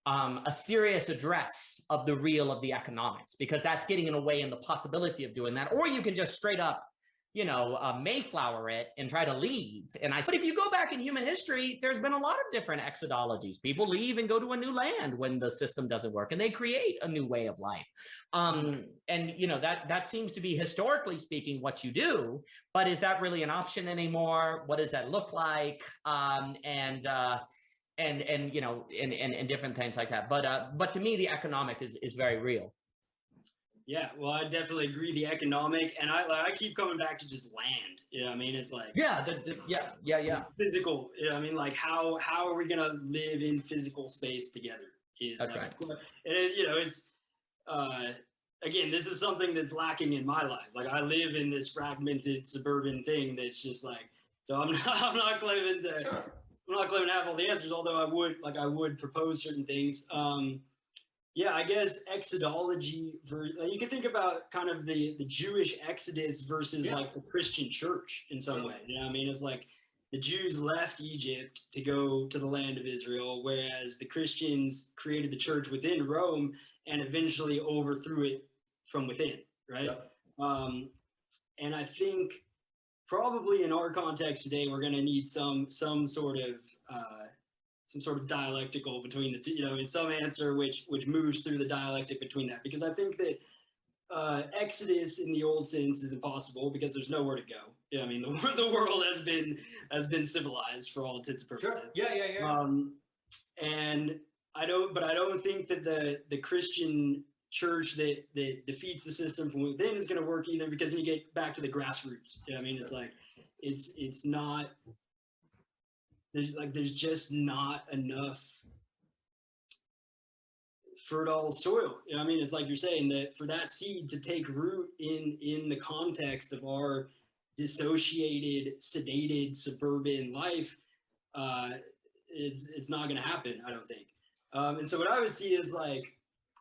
address of the real of the economics? Because that's getting in a way in the possibility of doing that. Or you can just straight up, Mayflower it and try to leave. But if you go back in human history, there's been a lot of different exodologies. People leave and go to a new land when the system doesn't work, and they create a new way of life. That seems to be, historically speaking, what you do. But is that really an option anymore? What does that look like? And different things like that. But to me, the economic is very real. Yeah, well, I definitely agree. The economic, and I keep coming back to just land. I mean, it's like physical. I mean, like how are we gonna live in physical space together? That's right. And it's again, this is something that's lacking in my life. Like, I live in this fragmented suburban thing that's just like, so I'm not claiming to. Sure. I'm not claiming to have all the answers, although I would propose certain things. Yeah, I guess exodology, you can think about kind of the Jewish exodus versus like the Christian church in some way. I mean, it's like the Jews left Egypt to go to the land of Israel, whereas the Christians created the church within Rome and eventually overthrew it from within, right? Yeah. And I think probably in our context today, we're going to need some sort of dialectical between the two, in some answer which moves through the dialectic between that, because I think that exodus in the old sense is impossible because there's nowhere to go. I mean, the world has been civilized for all intents and purposes. Sure. Yeah. And I don't think that the Christian church that defeats the system from within is going to work either, because then you get back to the grassroots. I mean, it's like it's not. There's just not enough fertile soil. I mean, it's like you're saying, that for that seed to take root in the context of our dissociated, sedated suburban life, it's not going to happen, I don't think. And so what I would see is like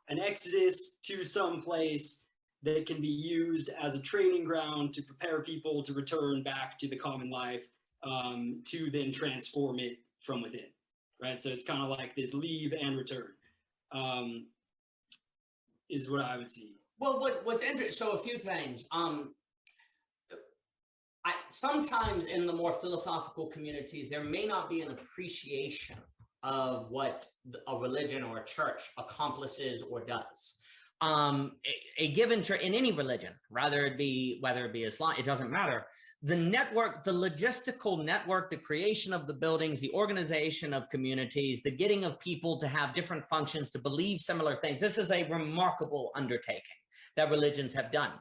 an exodus to some place that can be used as a training ground to prepare people to return back to the common life, to then transform it from within, right? So it's kind of like this leave and return. is what I would see. Well, what's interesting, so a few things. Sometimes in the more philosophical communities, there may not be an appreciation of what a religion or a church accomplishes or does. A given church in any religion, whether it be Islam, it doesn't matter. The network, the logistical network, the creation of the buildings, the organization of communities, the getting of people to have different functions, to believe similar things. This is a remarkable undertaking that religions have done.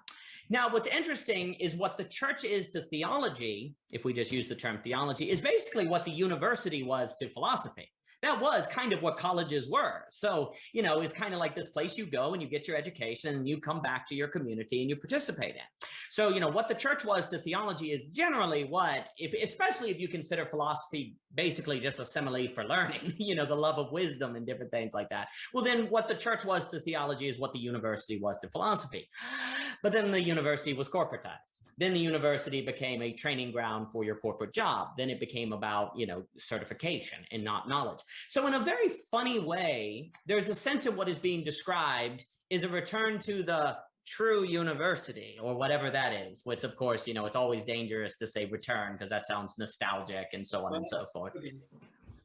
Now, what's interesting is what the church is to theology, if we just use the term theology, is basically what the university was to philosophy. That was kind of what colleges were. So, you know, it's kind of like this place you go and you get your education and you come back to your community and you participate in. So, you know, what the church was to theology is generally what, especially if you consider philosophy basically just a simile for learning, you know, the love of wisdom and different things like that. Well, then what the church was to theology is what the university was to philosophy. But then the university was corporatized. Then the university became a training ground for your corporate job. Then it became about, you know, certification and not knowledge. So in a very funny way, there's a sense of what is being described is a return to the true university or whatever that is, which of course, you know, it's always dangerous to say return because that sounds nostalgic and so on and so forth. Okay.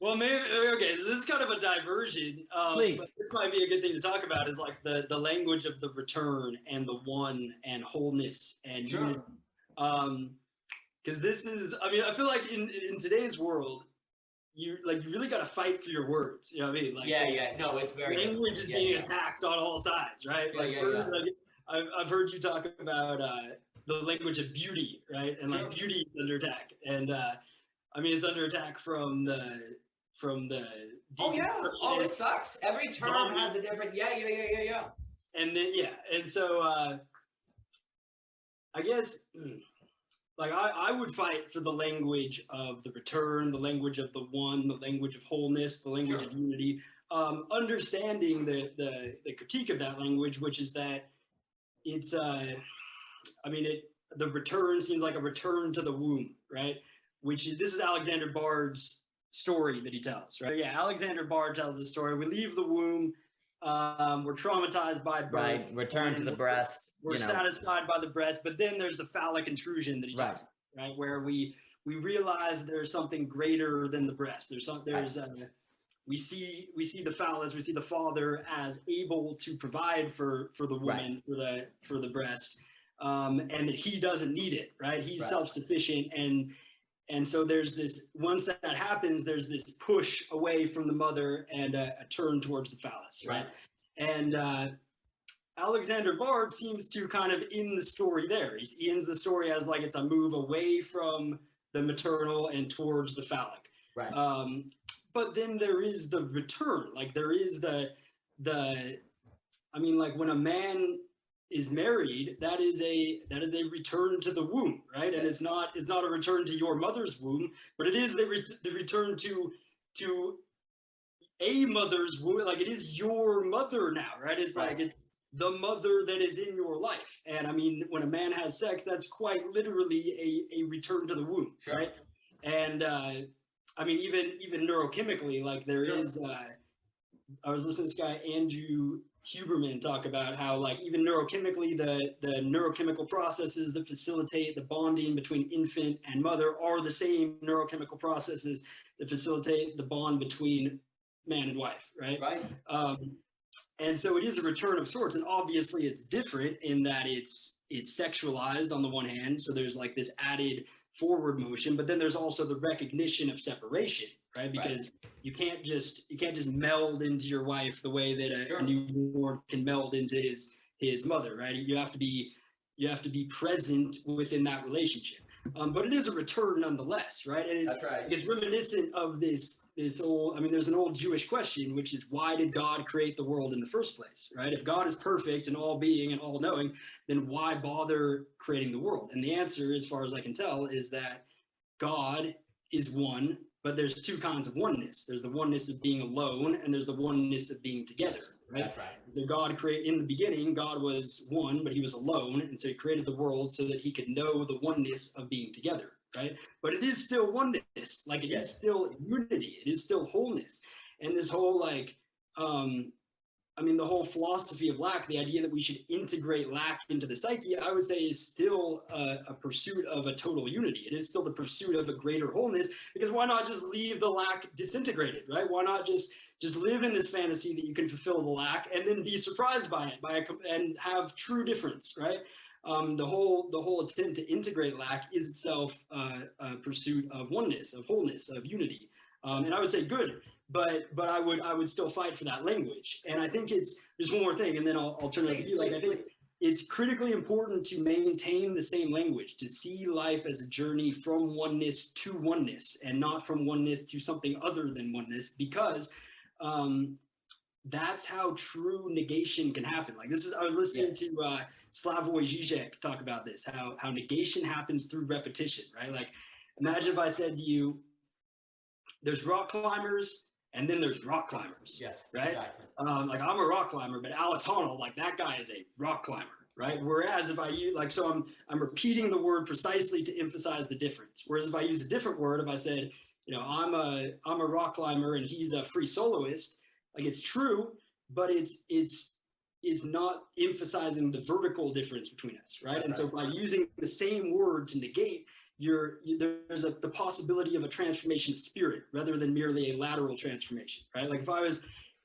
Well, maybe, okay, so this is kind of a diversion. Please. But this might be a good thing to talk about is like the language of the return and the one and wholeness and unity. Because this is, I mean, I feel like in today's world, you really got to fight for your words. You know what I mean? Like, no, it's very language is being attacked on all sides, right? Like, I've heard you talk about the language of beauty, right? And like beauty is under attack, and I mean, it's under attack from the. Oh, it sucks. Every term has a different. Yeah. And then and so I guess. Like I would fight for the language of the return, the language of the one, the language of wholeness, the language of unity, understanding the critique of that language, which is that it's, I mean, the return seems like a return to the womb, right? This is Alexander Bard's story that he tells, right? So yeah, Alexander Bard tells the story. We leave the womb, we're traumatized by birth. Right, return to the breast. We're satisfied by the breast, but then there's the phallic intrusion that he talks about, right? Where we realize there's something greater than the breast. We see the phallus, we see the father as able to provide for the woman, for the breast, and that he doesn't need it, right? He's self-sufficient, and so there's this. Once that happens, there's this push away from the mother and a turn towards the phallus, right? And Alexander Bard seems to kind of end the story there. He ends the story as like it's a move away from the maternal and towards the phallic. Right. But then there is the return. Like there is the I mean, like when a man is married, that is a return to the womb, right? And it's not a return to your mother's womb, but it is the return to a mother's womb. Like it is your mother now, right? It's like it's the mother that is in your life. And I mean, when a man has sex, that's quite literally a return to the womb, right? And I mean, even neurochemically, like there is, I was listening to this guy, Andrew Huberman, talk about how like even neurochemically, the neurochemical processes that facilitate the bonding between infant and mother are the same neurochemical processes that facilitate the bond between man and wife, right? And so it is a return of sorts, and obviously it's different in that it's sexualized on the one hand, so there's like this added forward motion, but then there's also the recognition of separation, right? Because you can't just meld into your wife the way that a newborn can meld into his mother, right? You have to be present within that relationship. But it is a return nonetheless, right? And it's reminiscent of this old, I mean, there's an old Jewish question, which is why did God create the world in the first place, right? If God is perfect and all being and all knowing, then why bother creating the world? And the answer, as far as I can tell, is that God is one, but there's two kinds of oneness. There's the oneness of being alone, and there's the oneness of being together, right? That's right. So God created, in the beginning, God was one, but he was alone, and so he created the world so that he could know the oneness of being together, right? But it is still oneness, like it is still unity, it is still wholeness. And this whole like, I mean, the whole philosophy of lack, the idea that we should integrate lack into the psyche, I would say is still a pursuit of a total unity. It is still the pursuit of a greater wholeness, because why not just leave the lack disintegrated, right? Why not just live in this fantasy that you can fulfill the lack and then be surprised by it, and have true difference, right? The whole attempt to integrate lack is itself a pursuit of oneness, of wholeness, of unity. And I would say good, but I would still fight for that language. And I think there's one more thing, and then I'll turn it over to you. Like, I think it's critically important to maintain the same language, to see life as a journey from oneness to oneness, and not from oneness to something other than oneness, because that's how true negation can happen. Like, I was listening to Slavoj Žižek talk about this, how negation happens through repetition, right? Like, imagine if I said to you, there's rock climbers and then there's rock climbers. Yes, right. Exactly. Like, I'm a rock climber, but Alatonal, like, that guy is a rock climber, right? Whereas if I use, like, so I'm repeating the word precisely to emphasize the difference. Whereas if I use a different word, if I said, I'm a rock climber and he's a free soloist, like, it's true, but it's not emphasizing the vertical difference between us, right? And so by using the same word to negate, there's the possibility of a transformation of spirit rather than merely a lateral transformation, right? Like,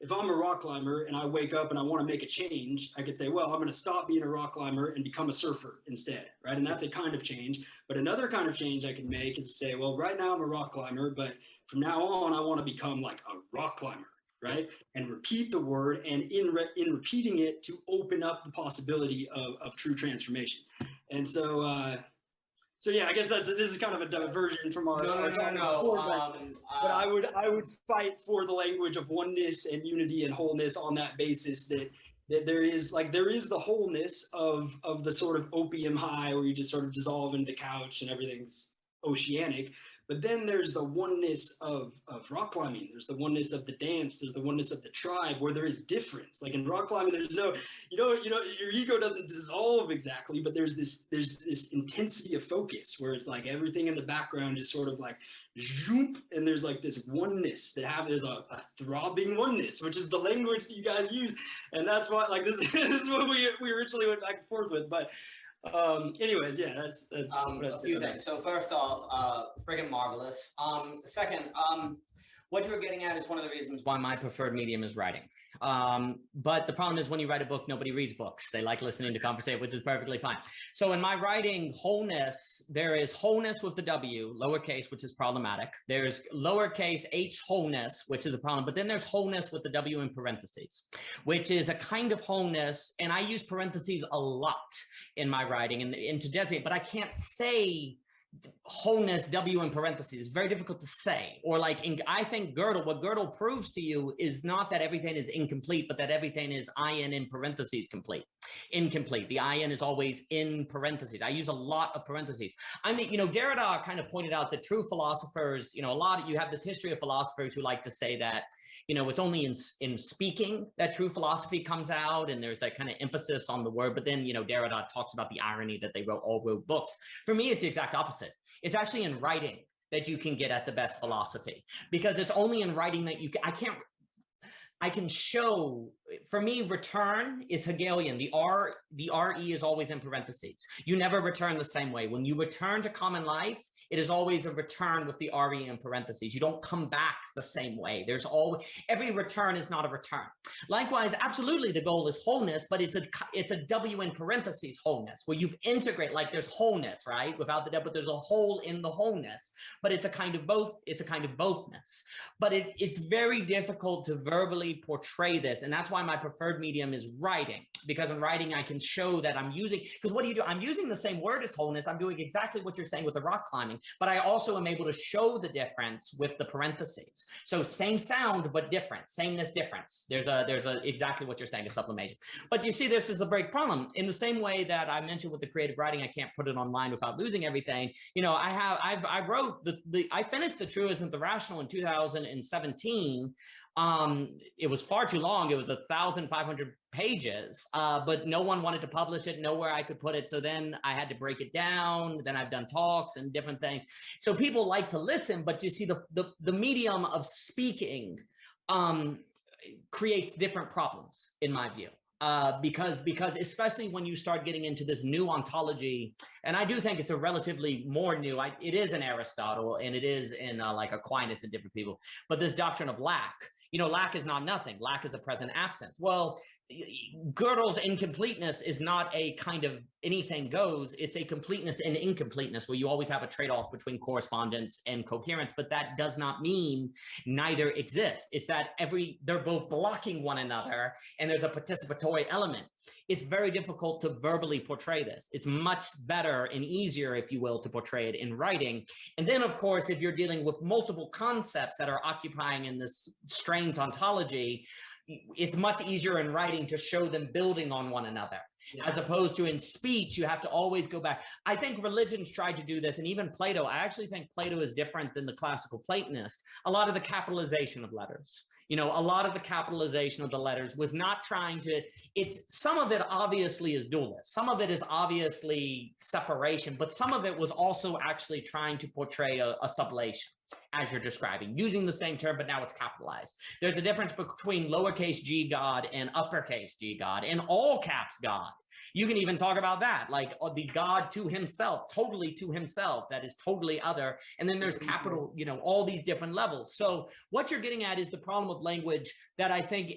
if I'm a rock climber and I wake up and I want to make a change, I could say, well, I'm going to stop being a rock climber and become a surfer instead, right? And that's a kind of change. But another kind of change I can make is to say, well, right now I'm a rock climber, but from now on I want to become like a rock climber, right? And repeat the word, and in repeating it, to open up the possibility of true transformation. And so yeah, I guess this is kind of a diversion from our No. But I would fight for the language of oneness and unity and wholeness on that basis, that there is the wholeness of the sort of opium high where you just sort of dissolve into the couch and everything's oceanic. But then there's the oneness of rock climbing. There's the oneness of the dance. There's the oneness of the tribe, where there is difference. Like, in rock climbing, there's no, your ego doesn't dissolve exactly, but there's this intensity of focus where it's like everything in the background is sort of like zoom, and there's like this oneness there's a throbbing oneness, which is the language that you guys use, and that's why, like, this is what we originally went back and forth with, but. Anyways, yeah, that's a few things. So first off, friggin' marvelous. Second, what you were getting at is one of the reasons why my preferred medium is writing. But the problem is, when you write a book, nobody reads books. They like listening to conversation, which is perfectly fine. So in my writing, wholeness, there is wholeness with the W, lowercase, which is problematic. There's lowercase h wholeness, which is a problem. But then there's wholeness with the W in parentheses, which is a kind of wholeness. And I use parentheses a lot in my writing and to designate, but I can't say wholeness W in parentheses. Very difficult to say. Or like, I think Gödel, what Gödel proves to you is not that everything is incomplete, but that everything is in parentheses incomplete. The in is always in parentheses. I use a lot of parentheses. I mean, Derrida kind of pointed out that true philosophers, you have this history of philosophers who like to say that, it's only in speaking that true philosophy comes out, and there's that kind of emphasis on the word. But then, Derrida talks about the irony that they all wrote books. For me, it's the exact opposite. It's actually in writing that you can get at the best philosophy, because it's only in writing that I can show. For me, return is Hegelian. The RE is always in parentheses. You never return the same way. When you return to common life, it is always a return with the RE in parentheses. You don't come back the same way. Every return is not a return. Likewise, absolutely, the goal is wholeness, but it's a W in parentheses wholeness, where you've integrate, like there's wholeness, right? Without the W, but there's a whole in the wholeness. But it's a kind of both. It's a kind of bothness. But it's very difficult to verbally portray this, and that's why my preferred medium is writing, because in writing I can show that I'm using. Because what do? I'm using the same word as wholeness. I'm doing exactly what you're saying with the rock climbing. But I also am able to show the difference with the parentheses. So same sound, but different. Sameness, difference. There's exactly what you're saying, a sublimation. But you see, this is the big problem. In the same way that I mentioned with the creative writing, I can't put it online without losing everything. I finished The Truism, the Rational in 2017. It was far too long. It was 1,500 pages, but no one wanted to publish it, nowhere I could put it. So then I had to break it down. Then I've done talks and different things. So people like to listen, but you see the medium of speaking creates different problems, in my view. Because especially when you start getting into this new ontology, and I do think it's a relatively more new, it is in Aristotle and it is in like Aquinas and different people, but this doctrine of lack, lack is not nothing. Lack is a present absence. Well, Gödel's incompleteness is not a kind of anything goes. It's a completeness and incompleteness where you always have a trade-off between correspondence and coherence, but that does not mean neither exists. It's that they're both blocking one another and there's a participatory element. It's very difficult to verbally portray this. It's much better and easier, if you will, to portray it in writing. And then, of course, if you're dealing with multiple concepts that are occupying in this strange ontology, it's much easier in writing to show them building on one another, as opposed to in speech, you have to always go back. I think religions tried to do this, and even Plato. I actually think Plato is different than the classical Platonist. A lot of the capitalization of letters, a lot of the capitalization of the letters was not trying to, some of it obviously is dualist. Some of it is obviously separation, but some of it was also actually trying to portray a sublation, as you're describing, using the same term, but now it's capitalized. There's a difference between lowercase g God and uppercase g God and all caps God. You can even talk about that, like the God to himself, totally to himself, that is totally other. And then there's capital, all these different levels. So what you're getting at is the problem with language that I think,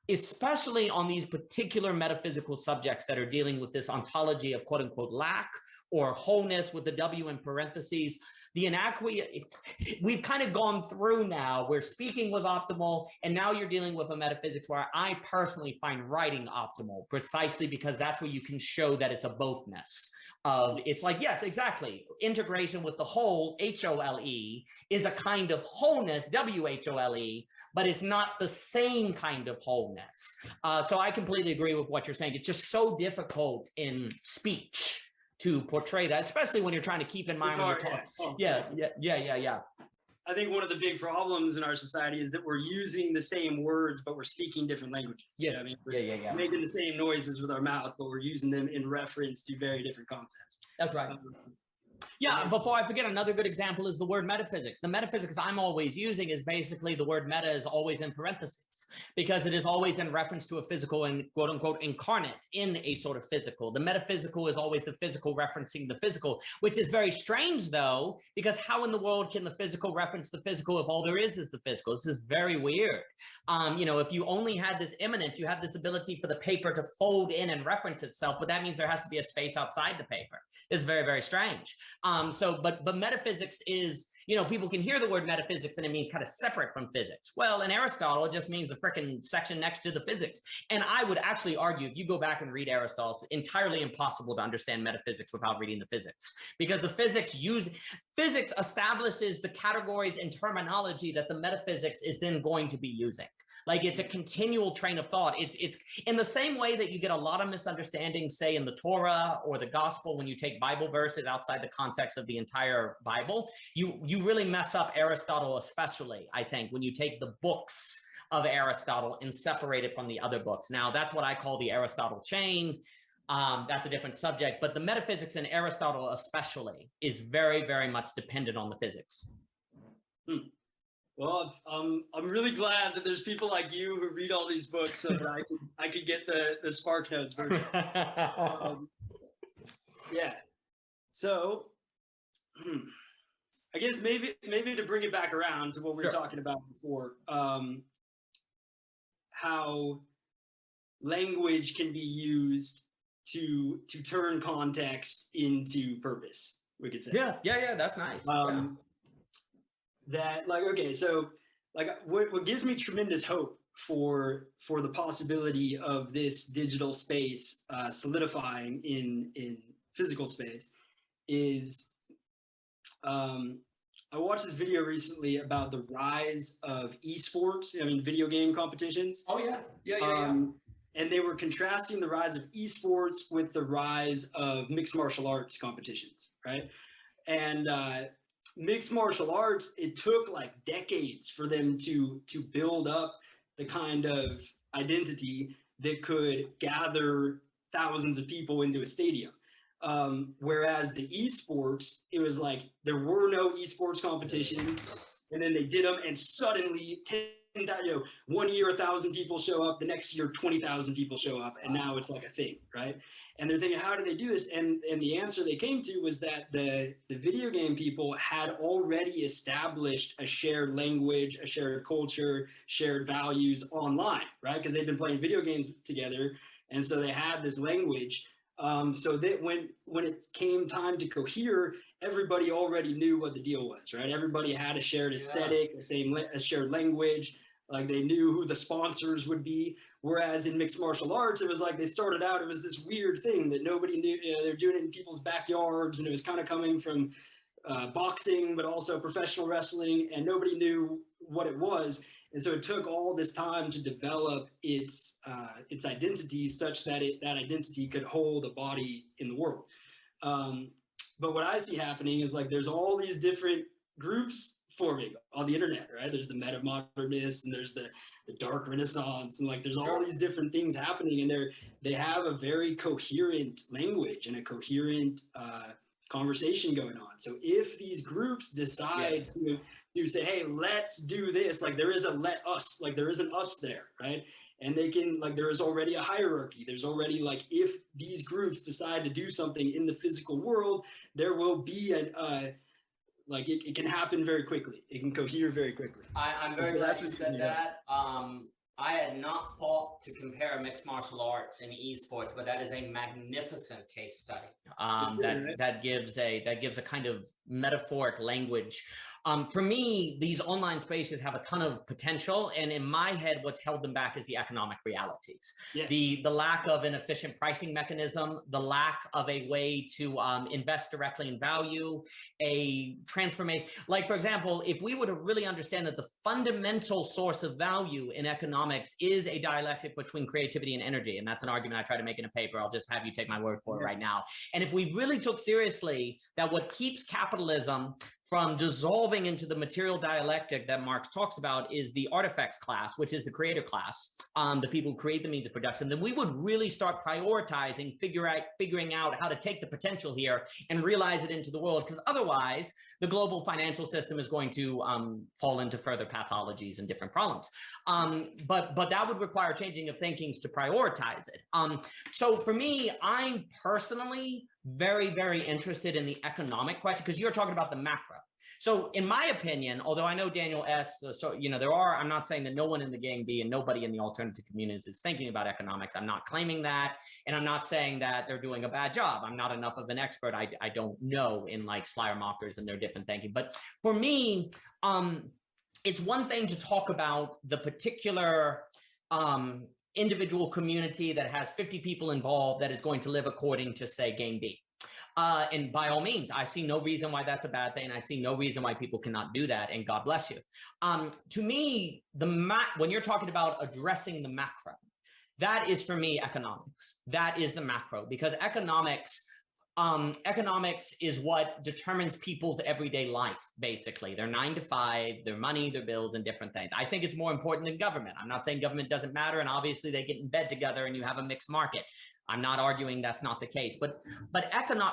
especially on these particular metaphysical subjects that are dealing with this ontology of quote unquote lack or wholeness with the W in parentheses, the inadequate, we've kind of gone through now where speaking was optimal, and now you're dealing with a metaphysics where I personally find writing optimal, precisely because that's where you can show that it's a bothness. It's like, yes, exactly. Integration with the whole, H-O-L-E, is a kind of wholeness, W-H-O-L-E, but it's not the same kind of wholeness. So I completely agree with what you're saying. It's just so difficult in speech to portray that, especially when you're trying to keep in mind when you're talking. Yeah. I think one of the big problems in our society is that we're using the same words, but we're speaking different languages. Yes. We're making the same noises with our mouth, but we're using them in reference to very different concepts. That's right. Yeah, before I forget, another good example is the word metaphysics. The metaphysics I'm always using is basically the word meta is always in parentheses because it is always in reference to a physical and quote unquote incarnate in a sort of physical. The metaphysical is always the physical referencing the physical, which is very strange though, because how in the world can the physical reference the physical if all there is the physical? This is very weird. If you only had this immanence, you have this ability for the paper to fold in and reference itself, but that means there has to be a space outside the paper. It's very, very strange. But metaphysics is, people can hear the word metaphysics and it means kind of separate from physics. Well, in Aristotle, it just means the frickin' section next to the physics. And I would actually argue, if you go back and read Aristotle, it's entirely impossible to understand metaphysics without reading the physics, because the physics establishes the categories and terminology that the metaphysics is then going to be using. Like it's a continual train of thought. It's in the same way that you get a lot of misunderstandings, say in the Torah or the gospel, when you take Bible verses outside the context of the entire Bible, you really mess up Aristotle, especially, I think, when you take the books of Aristotle and separate it from the other books. Now, that's what I call the Aristotle chain. That's a different subject, but the metaphysics in Aristotle especially is very, very much dependent on the physics. Well, I'm really glad that there's people like you who read all these books so that I could get the Spark Notes version. Yeah. So, I guess maybe to bring it back around to what we were talking about before, how language can be used to turn context into purpose, we could say. Yeah, that's nice. That what gives me tremendous hope for the possibility of this digital space solidifying in physical space is I watched this video recently about the rise of esports, video game competitions. Oh yeah. And they were contrasting the rise of esports with the rise of mixed martial arts competitions, right? And mixed martial arts, it took like decades for them to build up the kind of identity that could gather thousands of people into a stadium. Whereas the esports, it was like there were no esports competitions, and then they did them, and suddenly 1 year 1,000 people show up, the next year 20,000 people show up, and now it's like a thing, right? And they're thinking, how do they do this? And the answer they came to was that the video game people had already established a shared language, a shared culture, shared values online, right? Because they've been playing video games together, and so they had this language. So that when it came time to cohere, everybody already knew what the deal was, right? Everybody had a shared aesthetic, a shared language, like they knew who the sponsors would be. Whereas in mixed martial arts, it was like they started out, it was this weird thing that nobody knew, they're doing it in people's backyards, and it was kind of coming from boxing, but also professional wrestling, and nobody knew what it was. And so it took all this time to develop its identity such that that identity could hold a body in the world. But what I see happening is like there's all these different groups forming on the internet, right? There's the metamodernists, and there's the dark renaissance, and like there's all these different things happening, and they have a very coherent language and a coherent conversation going on. So if these groups decide to say, hey, let's do this, like there is a let us, like there is an us there, right? And they can, like, there is already a hierarchy. There's already, like, if these groups decide to do something in the physical world, there will be like it can happen very quickly. It can cohere very quickly. I'm very glad you said that. I had not thought to compare mixed martial arts and esports, but that is a magnificent case study. That gives a kind of metaphoric language. For me, these online spaces have a ton of potential, and in my head, what's held them back is the economic realities. Yeah. The lack of an efficient pricing mechanism, the lack of a way to invest directly in value, a transformation. Like, for example, if we were to really understand that the fundamental source of value in economics is a dialectic between creativity and energy, and that's an argument I try to make in a paper. I'll just have you take my word for it right now. And if we really took seriously that what keeps capitalism from dissolving into the material dialectic that Marx talks about is the artifacts class, which is the creator class, the people who create the means of production, then we would really start prioritizing, figuring out how to take the potential here and realize it into the world, because otherwise the global financial system is going to fall into further pathologies and different problems. But that would require changing of thinkings to prioritize it. So for me, I'm personally very, very interested in the economic question, because you're talking about the macro. So in my opinion, although I know Daniel S., so, you know, I'm not saying that no one in the gang B and nobody in the alternative communities is thinking about economics. I'm not claiming that. And I'm not saying that they're doing a bad job. I'm not enough of an expert. I don't know in like Schleiermachers and their different thinking. But for me, it's one thing to talk about the particular individual community that has 50 people involved that is going to live according to, say, gang B. And by all means, I see no reason why that's a bad thing. I see no reason why people cannot do that. And God bless you. To me, when you're talking about addressing the macro, that is for me economics. That is the macro, because economics is what determines people's everyday life, basically. Their 9 to 5, their money, their bills, and different things. I think it's more important than government. I'm not saying government doesn't matter, and obviously they get in bed together and you have a mixed market. I'm not arguing that's not the case, but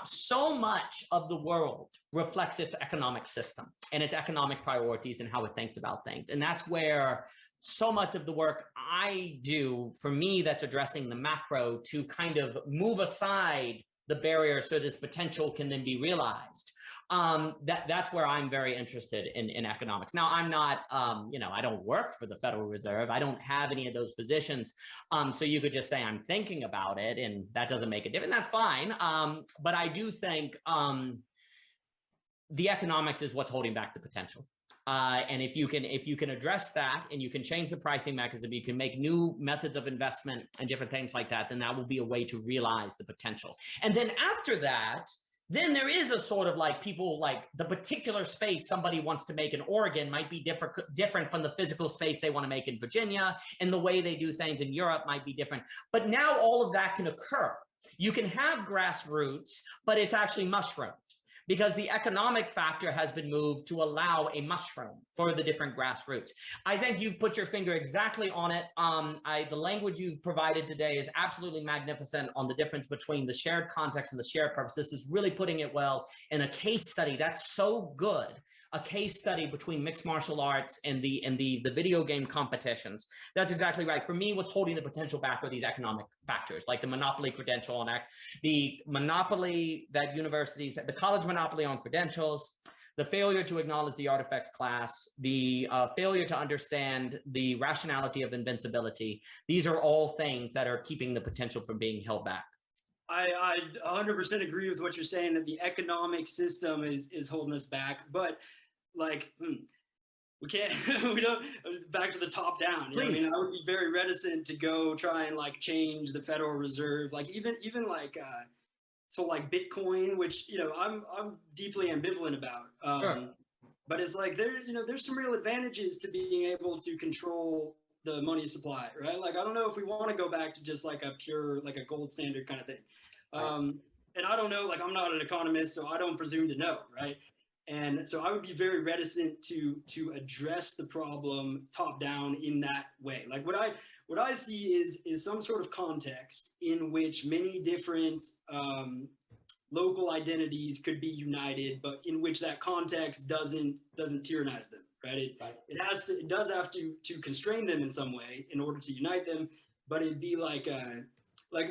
so much of the world reflects its economic system and its economic priorities and how it thinks about things. And that's where so much of the work I do, for me, that's addressing the macro to kind of move aside the barrier so this potential can then be realized. That's where I'm very interested in economics. Now, I'm not, I don't work for the Federal Reserve. I don't have any of those positions. So you could just say I'm thinking about it, and that doesn't make a difference. That's fine. But I do think the economics is what's holding back the potential. And if you can address that, and you can change the pricing mechanism, you can make new methods of investment and different things like that, then that will be a way to realize the potential. And then after that, then there is a sort of like people like the particular space somebody wants to make in Oregon might be different from the physical space they want to make in Virginia, and the way they do things in Europe might be different. But now all of that can occur. You can have grassroots, but it's actually mushroomed, because the economic factor has been moved to allow a mushroom for the different grassroots. I think you've put your finger exactly on it. The language you've provided today is absolutely magnificent on the difference between the shared context and the shared purpose. This is really putting it well in a case study. That's so good. a case study between mixed martial arts and the video game competitions. That's exactly right. For me, what's holding the potential back are these economic factors, like the monopoly credential and the monopoly that universities, the college monopoly on credentials, the failure to acknowledge the artifacts class, the failure to understand the rationality of invincibility. These are all things that are keeping the potential from being held back. I 100% agree with what you're saying, that the economic system is holding us back, but like we can't we don't, back to the top down, you know what I mean? I would be very reticent to go try and like change the Federal Reserve, like even like so like Bitcoin, which, you know, I'm deeply ambivalent about, Sure. but it's like there's some real advantages to being able to control the money supply, right? Like, I don't know if we want to go back to just like a pure, like a gold standard kind of thing. And I don't know, like, I'm not an economist, so I don't presume to know, right? And so I would be very reticent to address the problem top down in that way. Like what I see is some sort of context in which many different local identities could be united, but in which that context doesn't tyrannize them, right? It does have to constrain them in some way in order to unite them, but it'd be like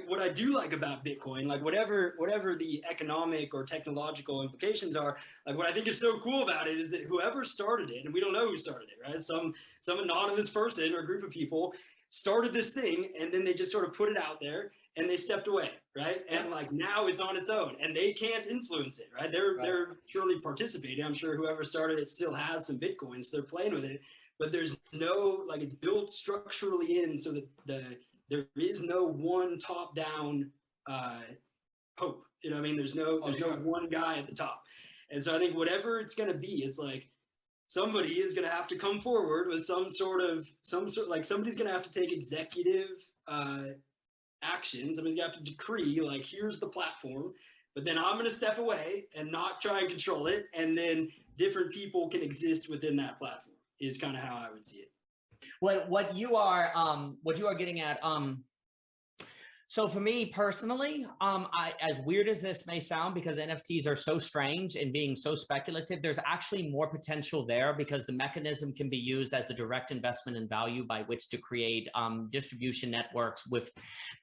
what I do like about Bitcoin, like whatever the economic or technological implications are, like what I think is so cool about it is that whoever started it, and we don't know who started it, right? Some anonymous person or group of people started this thing, and then they just sort of put it out there and they stepped away, right? And like now it's on its own and they can't influence it, right? They're purely participating. I'm sure whoever started it still has some Bitcoins, so they're playing with it, but there's no, like, it's built structurally in so that there is no one top down hope. You know what I mean? There's no one guy at the top. And so I think whatever it's going to be, it's like somebody is going to have to come forward with some sort like somebody's going to have to take executive action. Somebody's going to have to decree, like, here's the platform, but then I'm going to step away and not try and control it. And then different people can exist within that platform is kind of how I would see it. What you are getting at, so for me personally, as weird as this may sound, because NFTs are so strange and being so speculative, there's actually more potential there because the mechanism can be used as a direct investment in value by which to create distribution networks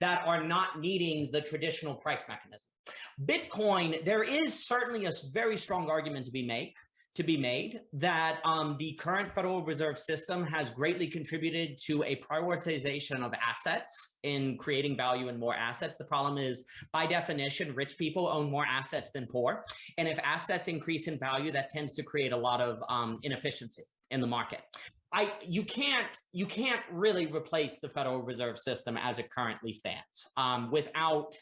that are not needing the traditional price mechanism. Bitcoin, there is certainly a very strong argument to be made that the current Federal Reserve System has greatly contributed to a prioritization of assets in creating value in more assets. The problem is, by definition, rich people own more assets than poor. And if assets increase in value, that tends to create a lot of inefficiency in the market. You can't really replace the Federal Reserve System as it currently stands without,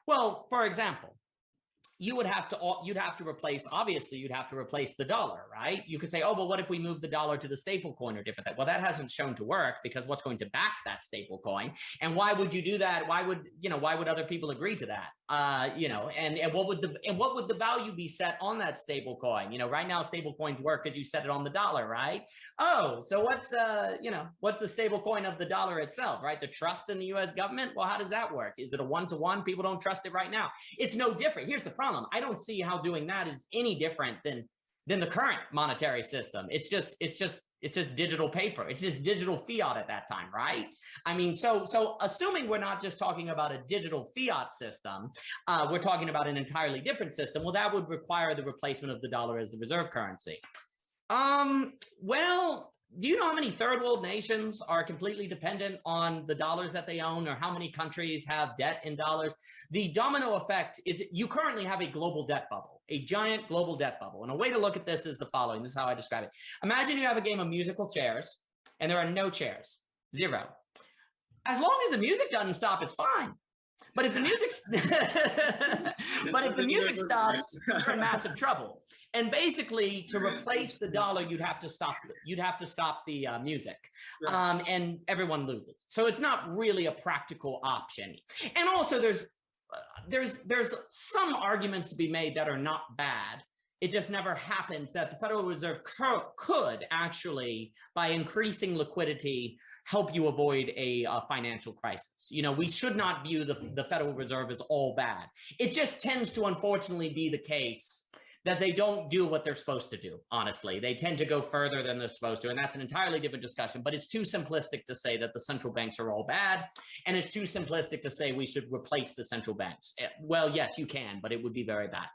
well, for example, you'd have to replace the dollar, right? You could say, oh, well, what if we move the dollar to the stable coin or different? Well, that hasn't shown to work, because what's going to back that stable coin? And why would you do that? Why would other people agree to that? And what would the value be set on that stable coin? Right now stable coins work because you set it on the dollar, right? Oh, so what's the stable coin of the dollar itself, right? The trust in the US government? Well, how does that work? Is it a one-to-one? People don't trust it right now. It's no different. Here's the problem. I don't see how doing that is any different than the current monetary system. It's just digital paper. It's just digital fiat at that time, right? I mean, so assuming we're not just talking about a digital fiat system, we're talking about an entirely different system. Well, that would require the replacement of the dollar as the reserve currency. Well, do you know how many third world nations are completely dependent on the dollars that they own, or how many countries have debt in dollars? The domino effect is you currently have a global debt bubble, a giant global debt bubble. And a way to look at this is the following. This is how I describe it. Imagine you have a game of musical chairs and there are no chairs, zero. As long as the music doesn't stop, it's fine. But if the music, stops, you're in massive trouble. And basically, to replace the dollar, you'd have to stop the music, and everyone loses. So it's not really a practical option. And also, there's some arguments to be made that are not bad. It just never happens that the Federal Reserve could actually, by increasing liquidity, help you avoid a financial crisis. We should not view the Federal Reserve as all bad. It just tends to, unfortunately, be the case that they don't do what they're supposed to do, honestly. They tend to go further than they're supposed to, and that's an entirely different discussion, but it's too simplistic to say that the central banks are all bad, and it's too simplistic to say we should replace the central banks. Well, yes, you can, but it would be very bad.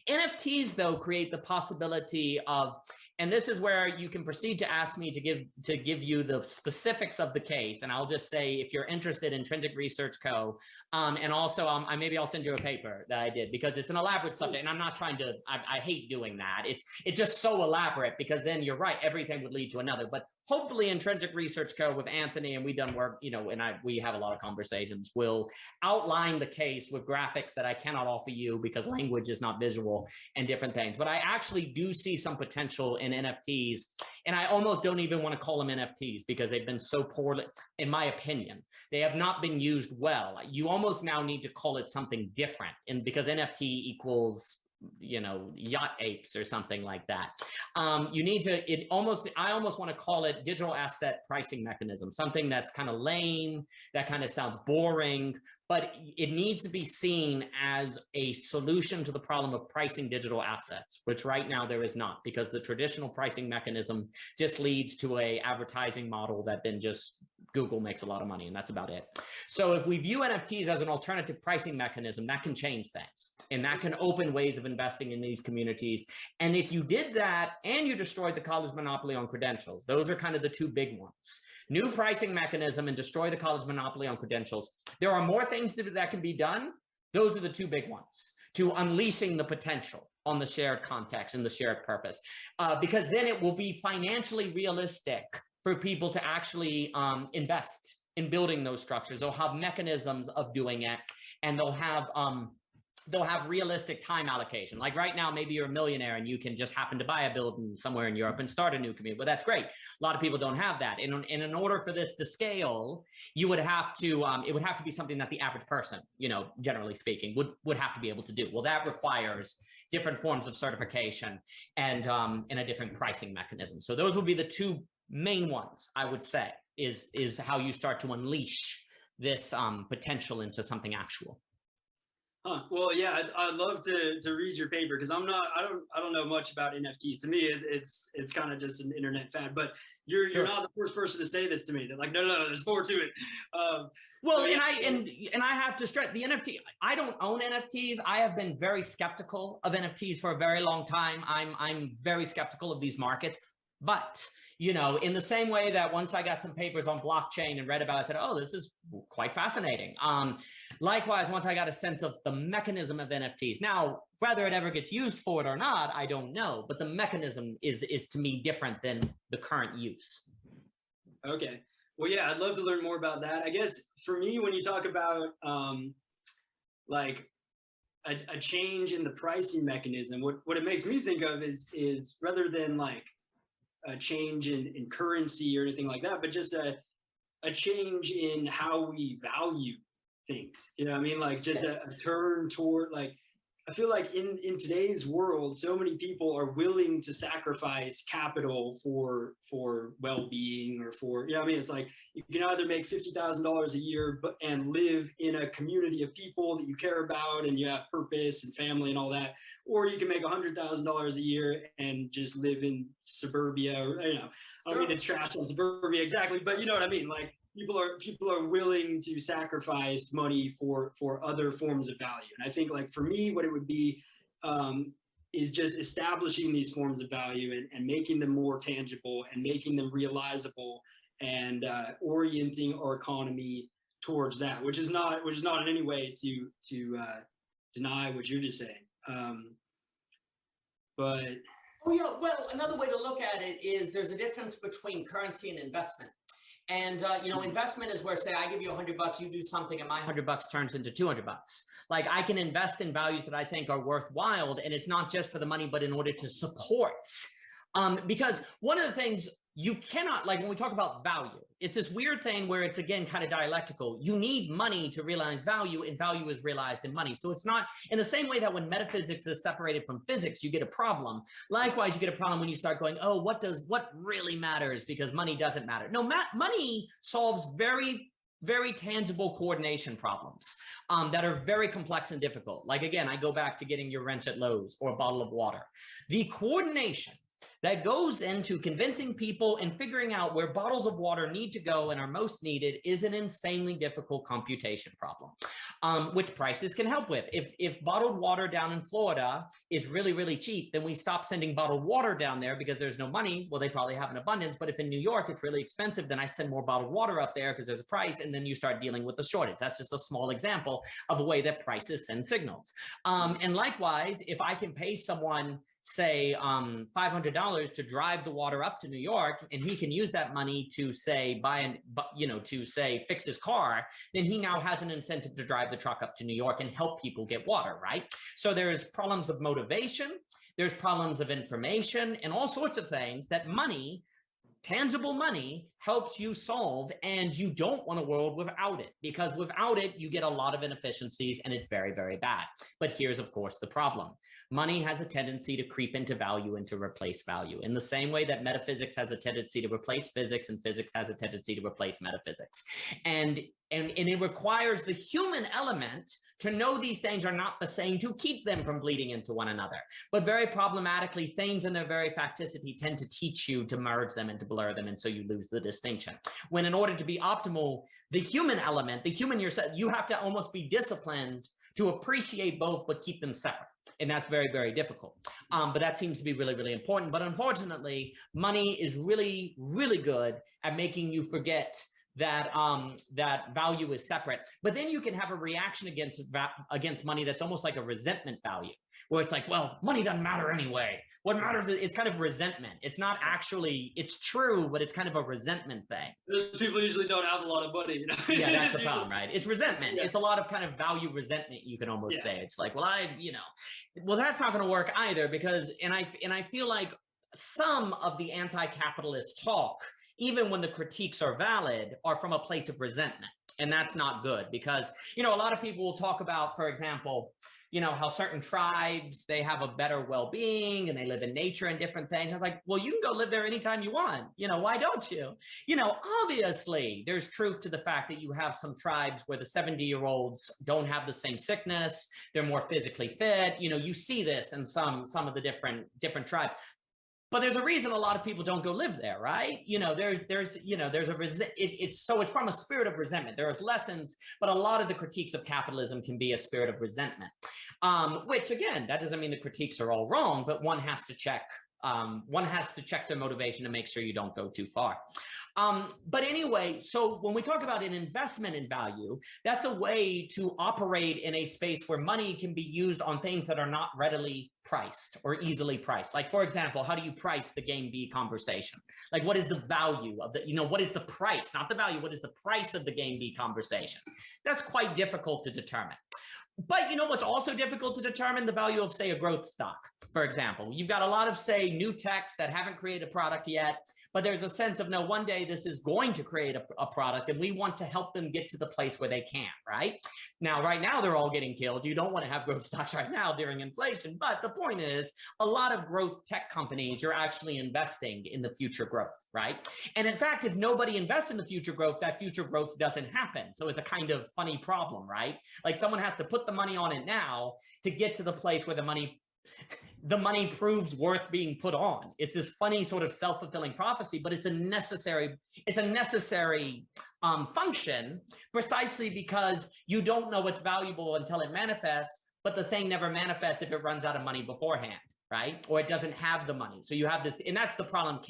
NFTs, though, create the possibility of, and this is where you can proceed to ask me to give you the specifics of the case. And I'll just say, if you're interested in Intrinsic Research Co., and also maybe I'll send you a paper that I did, because it's an elaborate subject, and I'm not trying to, I hate doing that. It's just so elaborate, because then you're right, everything would lead to another. But hopefully Intrinsic Research Co. with Anthony, and we've done work, you know, and we have a lot of conversations, will outline the case with graphics that I cannot offer you because language is not visual and different things. But I actually do see some potential in NFTs, and I almost don't even want to call them NFTs because they've been so poorly, in my opinion, they have not been used well. You almost now need to call it something different, and because NFT equals, you know, yacht apes or something like that. You need to, I almost want to call it digital asset pricing mechanism, something that's kind of lame, that kind of sounds boring, but it needs to be seen as a solution to the problem of pricing digital assets, which right now there is not, because the traditional pricing mechanism just leads to a advertising model that then just Google makes a lot of money, and that's about it. So if we view NFTs as an alternative pricing mechanism, that can change things, and that can open ways of investing in these communities. And if you did that and you destroyed the college monopoly on credentials, those are kind of the two big ones. New pricing mechanism and destroy the college monopoly on credentials. There are more things that can be done. Those are the two big ones to unleashing the potential on the shared context and the shared purpose, because then it will be financially realistic for people to actually invest in building those structures. They'll have mechanisms of doing it, and they'll have realistic time allocation. Like right now, maybe you're a millionaire and you can just happen to buy a building somewhere in Europe and start a new community. But that's great. A lot of people don't have that. And in order for this to scale, you would have to, it would have to be something that the average person, you know, generally speaking, would have to be able to do. Well, that requires different forms of certification and a different pricing mechanism. So those would be the two main ones, I would say, is how you start to unleash this potential into something actual. Huh. Well, yeah, I'd love to read your paper, because I don't know much about NFTs. To me, it's kind of just an internet fad. But you're Sure. not the first person to say this to me. They're like, no, there's more to it. Well, so, yeah. and I have to stress the NFT. I don't own NFTs. I have been very skeptical of NFTs for a very long time. I'm very skeptical of these markets, but you know, in the same way that once I got some papers on blockchain and read about it, I said, oh, this is quite fascinating. Likewise, once I got a sense of the mechanism of NFTs. Now, whether it ever gets used for it or not, I don't know, but the mechanism is to me different than the current use. Okay. Well, yeah, I'd love to learn more about that. I guess for me, when you talk about like a change in the pricing mechanism, what it makes me think of is rather than like a change in currency or anything like that, but just a change in how we value things. You know what I mean? Like just a turn toward, like, I feel like in today's world, so many people are willing to sacrifice capital for well-being or for, you know what I mean? It's like you can either make $50,000 a year and live in a community of people that you care about and you have purpose and family and all that, or you can make $100,000 a year and just live in suburbia, or, you know, I don't mean to trash on suburbia exactly, but you know what I mean? Like people are willing to sacrifice money for other forms of value. And I think, like, for me, what it would be is just establishing these forms of value and making them more tangible and making them realizable and orienting our economy towards that, which is not in any way to deny what you're just saying. But oh yeah, well, another way to look at it is there's a difference between currency and investment. And, you know, investment is where, say, I give you $100, you do something, and my $100 turns into $200. Like, I can invest in values that I think are worthwhile, and it's not just for the money, but in order to support. Because one of the things you cannot, like, when we talk about value, it's this weird thing where it's, again, kind of dialectical. You need money to realize value, and value is realized in money. So it's not in the same way that when metaphysics is separated from physics, you get a problem. Likewise, you get a problem when you start going, oh, what really matters, because money doesn't matter. No, money solves very, very tangible coordination problems that are very complex and difficult. Like, again, I go back to getting your wrench at Lowe's or a bottle of water. The coordination that goes into convincing people and figuring out where bottles of water need to go and are most needed is an insanely difficult computation problem, which prices can help with. If bottled water down in Florida is really, really cheap, then we stop sending bottled water down there because there's no money. Well, they probably have an abundance, but if in New York it's really expensive, then I send more bottled water up there because there's a price, and then you start dealing with the shortage. That's just a small example of a way that prices send signals. And likewise, if I can pay someone, say, $500 to drive the water up to New York, and he can use that money to say fix his car, then he now has an incentive to drive the truck up to New York and help people get water, right? So there's problems of motivation, there's problems of information, and all sorts of things that money, tangible money, helps you solve, and you don't want a world without it, because without it, you get a lot of inefficiencies, and it's very, very bad. But here's, of course, the problem. Money has a tendency to creep into value and to replace value, in the same way that metaphysics has a tendency to replace physics, and physics has a tendency to replace metaphysics. And it requires the human element to know these things are not the same, to keep them from bleeding into one another. But very problematically, things in their very facticity tend to teach you to merge them and to blur them, and so you lose the distinction. When in order to be optimal, the human element, the human yourself, you have to almost be disciplined to appreciate both but keep them separate. And that's very, very difficult. But that seems to be really, really important. But unfortunately, money is really, really good at making you forget that that value is separate. But then you can have a reaction against money that's almost like a resentment value, where it's like, well, money doesn't matter anyway. What matters is it's kind of resentment. It's not actually, it's true, but it's kind of a resentment thing. Those people usually don't have a lot of money, you know? Yeah, that's the problem, right? It's resentment. Yeah. It's a lot of kind of value resentment, you can almost say. It's like, well, well, that's not going to work either, because, and I feel like some of the anti-capitalist talk, even when the critiques are valid, are from a place of resentment. And that's not good, because, a lot of people will talk about, for example, how certain tribes, they have a better well-being and they live in nature and different things. I was like, well, you can go live there anytime you want. Why don't you? Obviously there's truth to the fact that you have some tribes where the 70-year-olds don't have the same sickness. They're more physically fit. You see this in some of the different tribes. But there's a reason a lot of people don't go live there, right? There's it's from a spirit of resentment. There are lessons, but a lot of the critiques of capitalism can be a spirit of resentment. Which, again, that doesn't mean the critiques are all wrong, but one has to check their motivation to make sure you don't go too far. But anyway, so when we talk about an investment in value, that's a way to operate in a space where money can be used on things that are not readily priced or easily priced. Like, for example, how do you price the game B conversation? Like, what is the value of the, what is the price, not the value, what is the price of the game B conversation? That's quite difficult to determine. But what's also difficult to determine? The value of, say, a growth stock, for example. You've got a lot of, say, new techs that haven't created a product yet, but there's a sense of, no, one day this is going to create a product, and we want to help them get to the place where they can, right? Now, right now, they're all getting killed. You don't want to have growth stocks right now during inflation. But the point is, a lot of growth tech companies are actually investing in the future growth, right? And in fact, if nobody invests in the future growth, that future growth doesn't happen. So it's a kind of funny problem, right? Like, someone has to put the money on it now to get to the place where the money proves worth being put on. It's this funny sort of self-fulfilling prophecy, but it's a necessary function, precisely because you don't know what's valuable until it manifests, but the thing never manifests if it runs out of money beforehand, right? Or it doesn't have the money. So you have this, and that's the problem.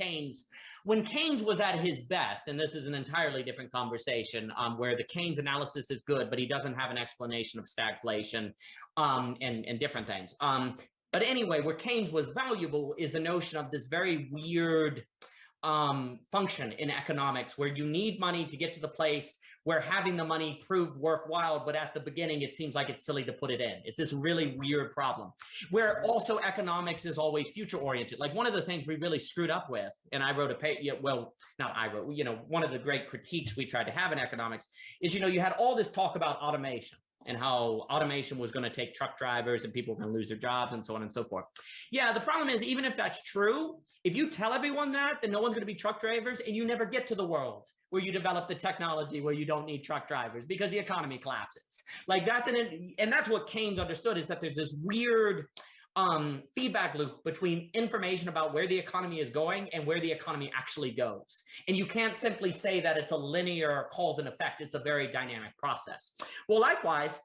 When Keynes was at his best, and this is an entirely different conversation, where the Keynes analysis is good, but he doesn't have an explanation of stagflation and different things. But anyway, where Keynes was valuable is the notion of this very weird function in economics, where you need money to get to the place where having the money proved worthwhile, but at the beginning, it seems like it's silly to put it in. It's this really weird problem, where also economics is always future-oriented. Like, one of the things we really screwed up with, and I wrote a paper, one of the great critiques we tried to have in economics is, you had all this talk about automation, and how automation was going to take truck drivers and people were going to lose their jobs and so on and so forth. Yeah, the problem is, even if that's true, if you tell everyone that, then no one's going to be truck drivers, and you never get to the world where you develop the technology where you don't need truck drivers because the economy collapses. Like and that's what Keynes understood, is that there's this weird feedback loop between information about where the economy is going and where the economy actually goes. And you can't simply say that it's a linear cause and effect. It's a very dynamic process. Well, likewise,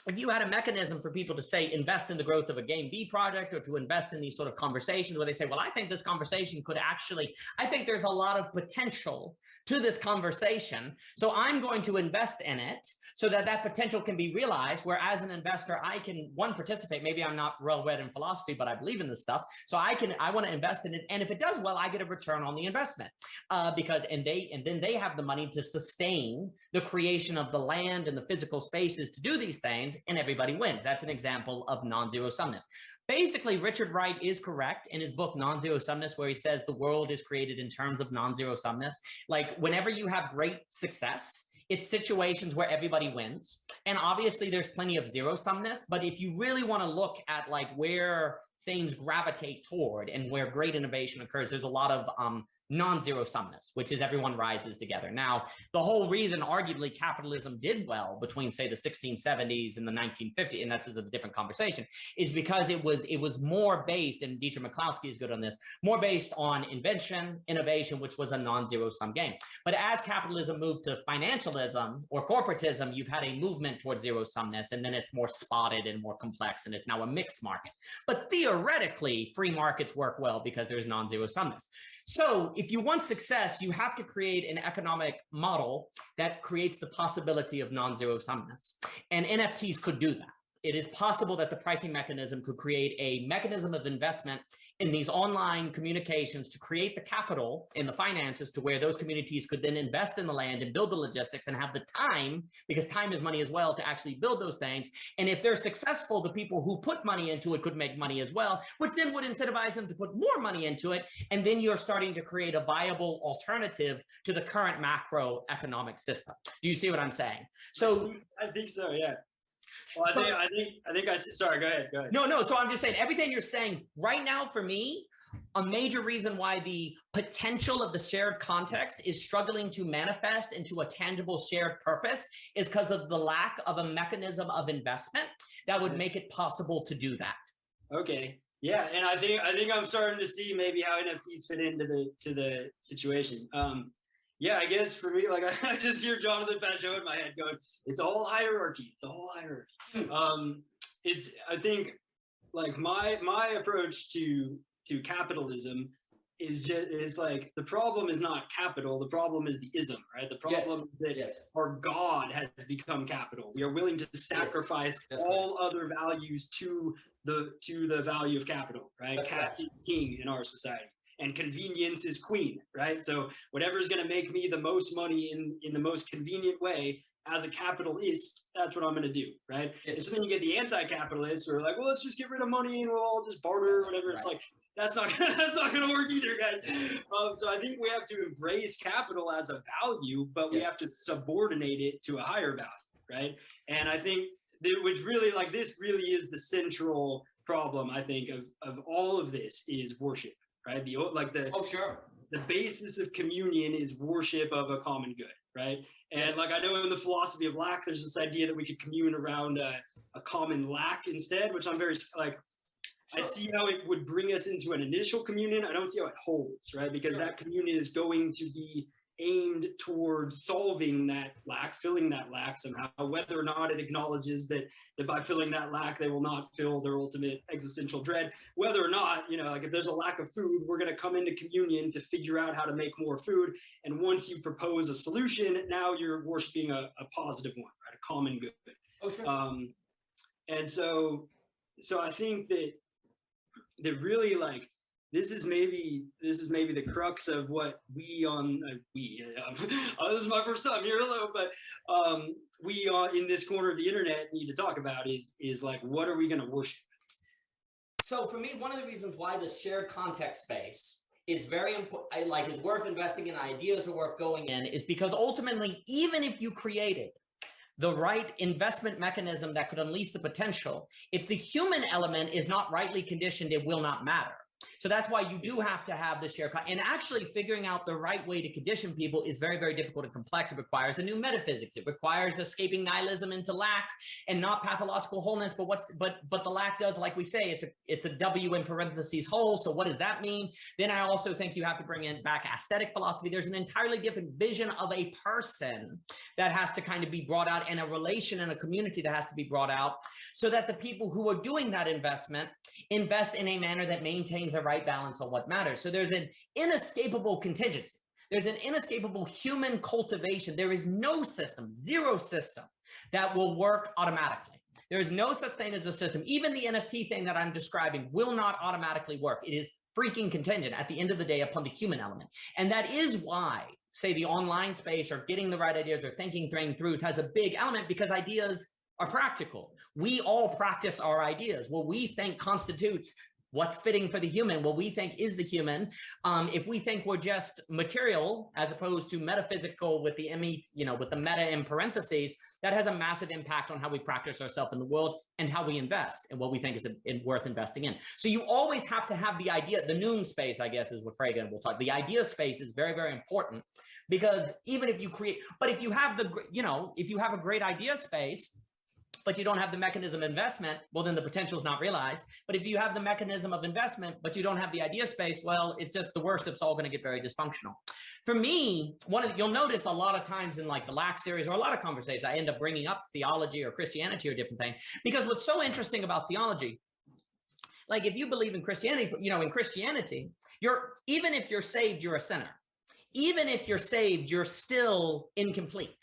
if you had a mechanism for people to say invest in the growth of a game B project, or to invest in these sort of conversations where they say, well, I think this conversation could actually, I think there's a lot of potential to this conversation, so I'm going to invest in it so that that potential can be realized, where as an investor, I can, one, participate. Maybe I'm not well read in philosophy, but I believe in this stuff. So I want to invest in it. And if it does well, I get a return on the investment and then they have the money to sustain the creation of the land and the physical spaces to do these things, and everybody wins. That's an example of non-zero sumness. Basically, Richard Wright is correct in his book, Non-Zero Sumness, where he says the world is created in terms of non-zero sumness. Like, whenever you have great success, it's situations where everybody wins. And obviously, there's plenty of zero sumness. But if you really want to look at like where things gravitate toward and where great innovation occurs, there's a lot of non-zero sumness, which is everyone rises together. Now, the whole reason arguably capitalism did well between, say, the 1670s and the 1950s, and this is a different conversation, is because it was more based, and Dietrich McCloskey is good on this, more based on invention, innovation, which was a non-zero sum game. But as capitalism moved to financialism or corporatism, you've had a movement towards zero sumness, and then it's more spotted and more complex, and it's now a mixed market. But theoretically, free markets work well because there's non-zero sumness. So if you want success, you have to create an economic model that creates the possibility of non-zero sumness. And NFTs could do that. It is possible that the pricing mechanism could create a mechanism of investment in these online communications to create the capital and the finances to where those communities could then invest in the land and build the logistics and have the time, because time is money as well, to actually build those things. And if they're successful, the people who put money into it could make money as well, which then would incentivize them to put more money into it. And then you're starting to create a viable alternative to the current macroeconomic system. Do you see what I'm saying? So I think so, yeah. Well, I think sorry, go ahead. No. So I'm just saying, everything you're saying right now, for me, a major reason why the potential of the shared context is struggling to manifest into a tangible shared purpose is because of the lack of a mechanism of investment that would make it possible to do that. Okay. Yeah, and I think I'm starting to see maybe how NFTs fit into the situation. Yeah, I guess for me, like I just hear Jonathan Pageau in my head going, "It's all hierarchy. It's all hierarchy." I think like my approach to capitalism is like, the problem is not capital. The problem is the ism, right? The problem is that our God has become capital. We are willing to sacrifice all other values to the value of capital, right? Cat is king in our society. And convenience is queen, right? So whatever's going to make me the most money in the most convenient way as a capitalist, that's what I'm going to do, right? And so then you get the anti-capitalists who are like, well, let's just get rid of money and we'll all just barter or whatever. It's like, that's not going to work either, guys. So I think we have to embrace capital as a value, but we have to subordinate it to a higher value, right? And I think which really, like, this really is the central problem, I think, of all of this is worship. Right? The basis of communion is worship of a common good, right? And like, I know in the philosophy of lack, there's this idea that we could commune around a common lack instead, which I'm very like, I see how it would bring us into an initial communion. I don't see how it holds, right? Because that communion is going to be aimed towards solving that lack, filling that lack somehow, whether or not it acknowledges that by filling that lack, they will not feel their ultimate existential dread. Whether or not, like if there's a lack of food, we're going to come into communion to figure out how to make more food. And once you propose a solution, now you're worshiping a positive one, right? A common good. Oh, sure. And so I think that really, like, this is maybe the crux of what we this is my first time here, hello, but we in this corner of the internet need to talk about is like, what are we going to worship? So for me, one of the reasons why the shared context space is very important, like, is worth investing in, ideas are worth going in, is because ultimately, even if you created the right investment mechanism that could unleash the potential, if the human element is not rightly conditioned, it will not matter. So that's why you do have to have the shared, and actually figuring out the right way to condition people is very, very difficult and complex. It requires a new metaphysics. It requires escaping nihilism into lack and not pathological wholeness. But the lack does, like we say, it's a W in parentheses whole. So what does that mean? Then I also think you have to bring in back aesthetic philosophy. There's an entirely different vision of a person that has to kind of be brought out, and a relation and a community that has to be brought out, so that the people who are doing that investment invest in a manner that maintains a right balance on what matters. So there's an inescapable contingency. There's an inescapable human cultivation. There is no system, zero system, that will work automatically. There is no such thing as a system. Even the NFT thing that I'm describing will not automatically work. It is freaking contingent at the end of the day upon the human element. And that is why, say, the online space or getting the right ideas or thinking through has a big element, because ideas are practical. We all practice our ideas. What we think constitutes what's fitting for the human, what we think is the human. If we think we're just material as opposed to metaphysical with the with the meta in parentheses, that has a massive impact on how we practice ourselves in the world and how we invest and what we think is worth investing in. So you always have to have the idea. The noon space, I guess, is what Fraga will talk. The idea space is very, very important, because even if you create, but if you have if you have a great idea space, but you don't have the mechanism of investment, well, then the potential is not realized. But if you have the mechanism of investment, but you don't have the idea space, well, it's just the worst. It's all going to get very dysfunctional. For me, you'll notice a lot of times in like the LAC series or a lot of conversations, I end up bringing up theology or Christianity or different things, because what's so interesting about theology, like if you believe in Christianity, in Christianity, even if you're saved, you're a sinner. Even if you're saved, you're still incomplete,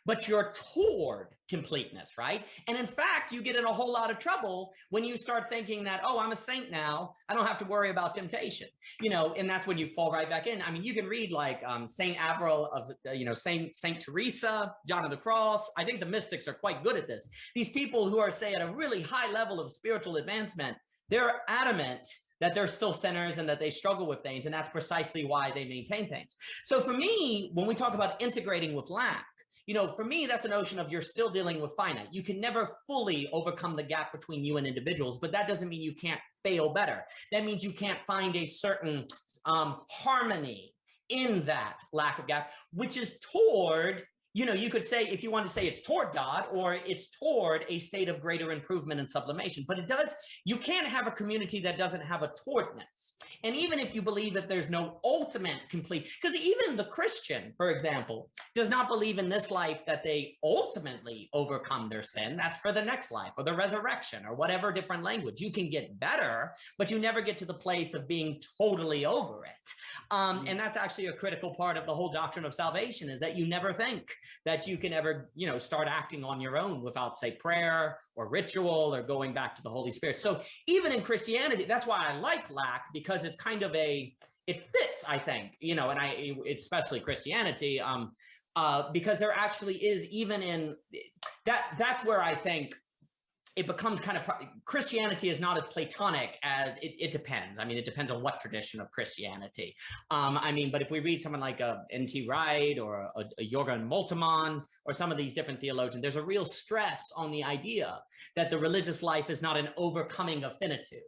but you're toward completeness, right? And in fact, you get in a whole lot of trouble when you start thinking that, oh, I'm a saint now, I don't have to worry about temptation, and that's when you fall right back in. I mean, you can read like Saint Avril of, Saint Teresa, John of the Cross. I think the mystics are quite good at this. These people who are, say, at a really high level of spiritual advancement, they're adamant that they're still sinners and that they struggle with things, and that's precisely why they maintain things. So for me, when we talk about integrating with lack, for me, that's a notion of you're still dealing with finite. You can never fully overcome the gap between you and individuals, but that doesn't mean you can't fail better. That means you can't find a certain harmony in that lack of gap, which is toward, you could say, if you want to say it's toward God or it's toward a state of greater improvement and sublimation, but you can't have a community that doesn't have a towardness. And even if you believe that there's no ultimate complete, because even the Christian, for example, does not believe in this life that they ultimately overcome their sin. That's for the next life or the resurrection or whatever different language. You can get better, but you never get to the place of being totally over it. And that's actually a critical part of the whole doctrine of salvation, is that you never think that you can ever, start acting on your own without, say, prayer or ritual or going back to the Holy Spirit. So even in Christianity, that's why I like lack, because it's kind of it fits, I think, and especially Christianity, because there actually is, even in that's where I think it becomes kind of, Christianity is not as Platonic as it depends. I mean, it depends on what tradition of Christianity. But if we read someone like N.T. Wright or a Jürgen Moltmann or some of these different theologians, there's a real stress on the idea that the religious life is not an overcoming of finitude,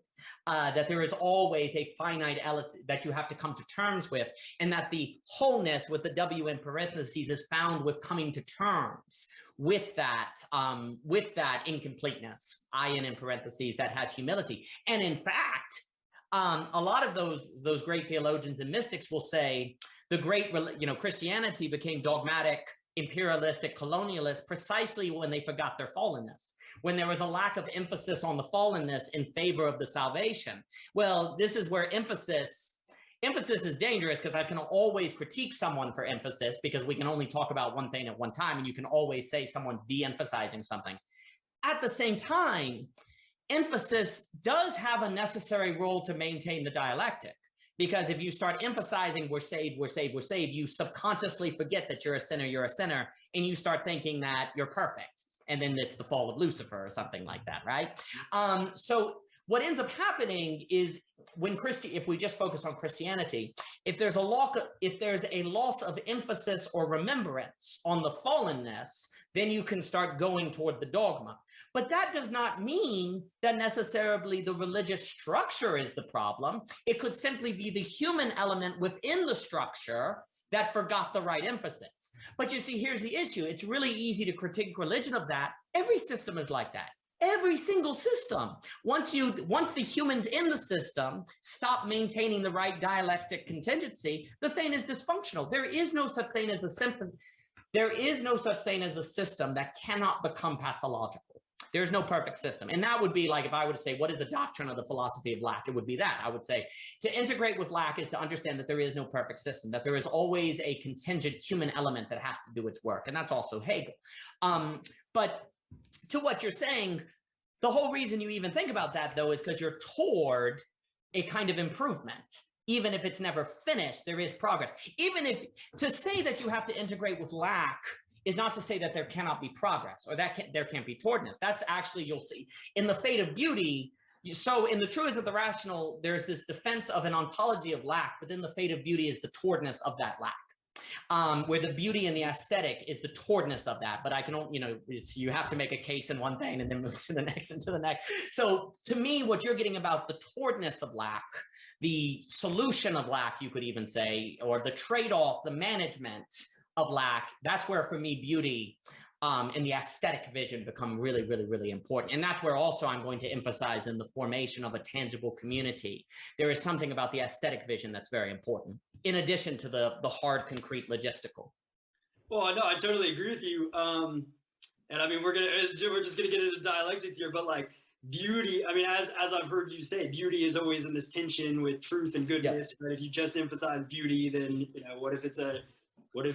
that there is always a finite element that you have to come to terms with, and that the wholeness with the W in parentheses is found with coming to terms with that incompleteness, I-N in parentheses, that has humility. And in fact, a lot of those great theologians and mystics will say the great, Christianity became dogmatic, imperialistic, colonialist precisely when they forgot their fallenness, when there was a lack of emphasis on the fallenness in favor of the salvation. Well, this is where emphasis is dangerous, because I can always critique someone for emphasis, because we can only talk about one thing at one time, and you can always say someone's de-emphasizing something. At the same time, emphasis does have a necessary role to maintain the dialectic, because if you start emphasizing we're saved, we're saved, we're saved, you subconsciously forget that you're a sinner, and you start thinking that you're perfect. And then it's the fall of Lucifer or something like that, right? So what ends up happening is when if we just focus on Christianity, if there's a loss of emphasis or remembrance on the fallenness, then you can start going toward the dogma. But that does not mean that necessarily the religious structure is the problem. It could simply be the human element within the structure that forgot the right emphasis. But you see, here's the issue. It's really easy to critique religion of that. Every system is like that. Every single system. Once the humans in the system stop maintaining the right dialectic contingency, the thing is dysfunctional. There is no such thing as a system that cannot become pathological. There's no perfect system. And that would be like, if I were to say, what is the doctrine of the philosophy of lack? It would be that. I would say to integrate with lack is to understand that there is no perfect system, that there is always a contingent human element that has to do its work. And that's also Hegel. But to what you're saying, the whole reason you even think about that, though, is because you're toward a kind of improvement. Even if it's never finished, there is progress. Even if to say that you have to integrate with lack is not to say that there cannot be progress or that there can't be towardness. That's actually, you'll see in the fate of beauty. So in the truism of the rational, there's this defense of an ontology of lack, but then the fate of beauty is the towardness of that lack. Where the beauty and the aesthetic is the towardness of that, but I can only, you have to make a case in one thing and then move to the next and to the next. So to me, what you're getting about the towardness of lack, the solution of lack, you could even say, or the trade-off, the management of lack, that's where for me beauty and the aesthetic vision become really, really, really important. And that's where also I'm going to emphasize in the formation of a tangible community. There is something about the aesthetic vision that's very important, in addition to the hard, concrete, logistical. Well, no, I totally agree with you. And I mean, we're just gonna get into dialectics here, but like beauty, I mean, as I've heard you say, beauty is always in this tension with truth and goodness. Yeah. Right? If you just emphasize beauty, then what if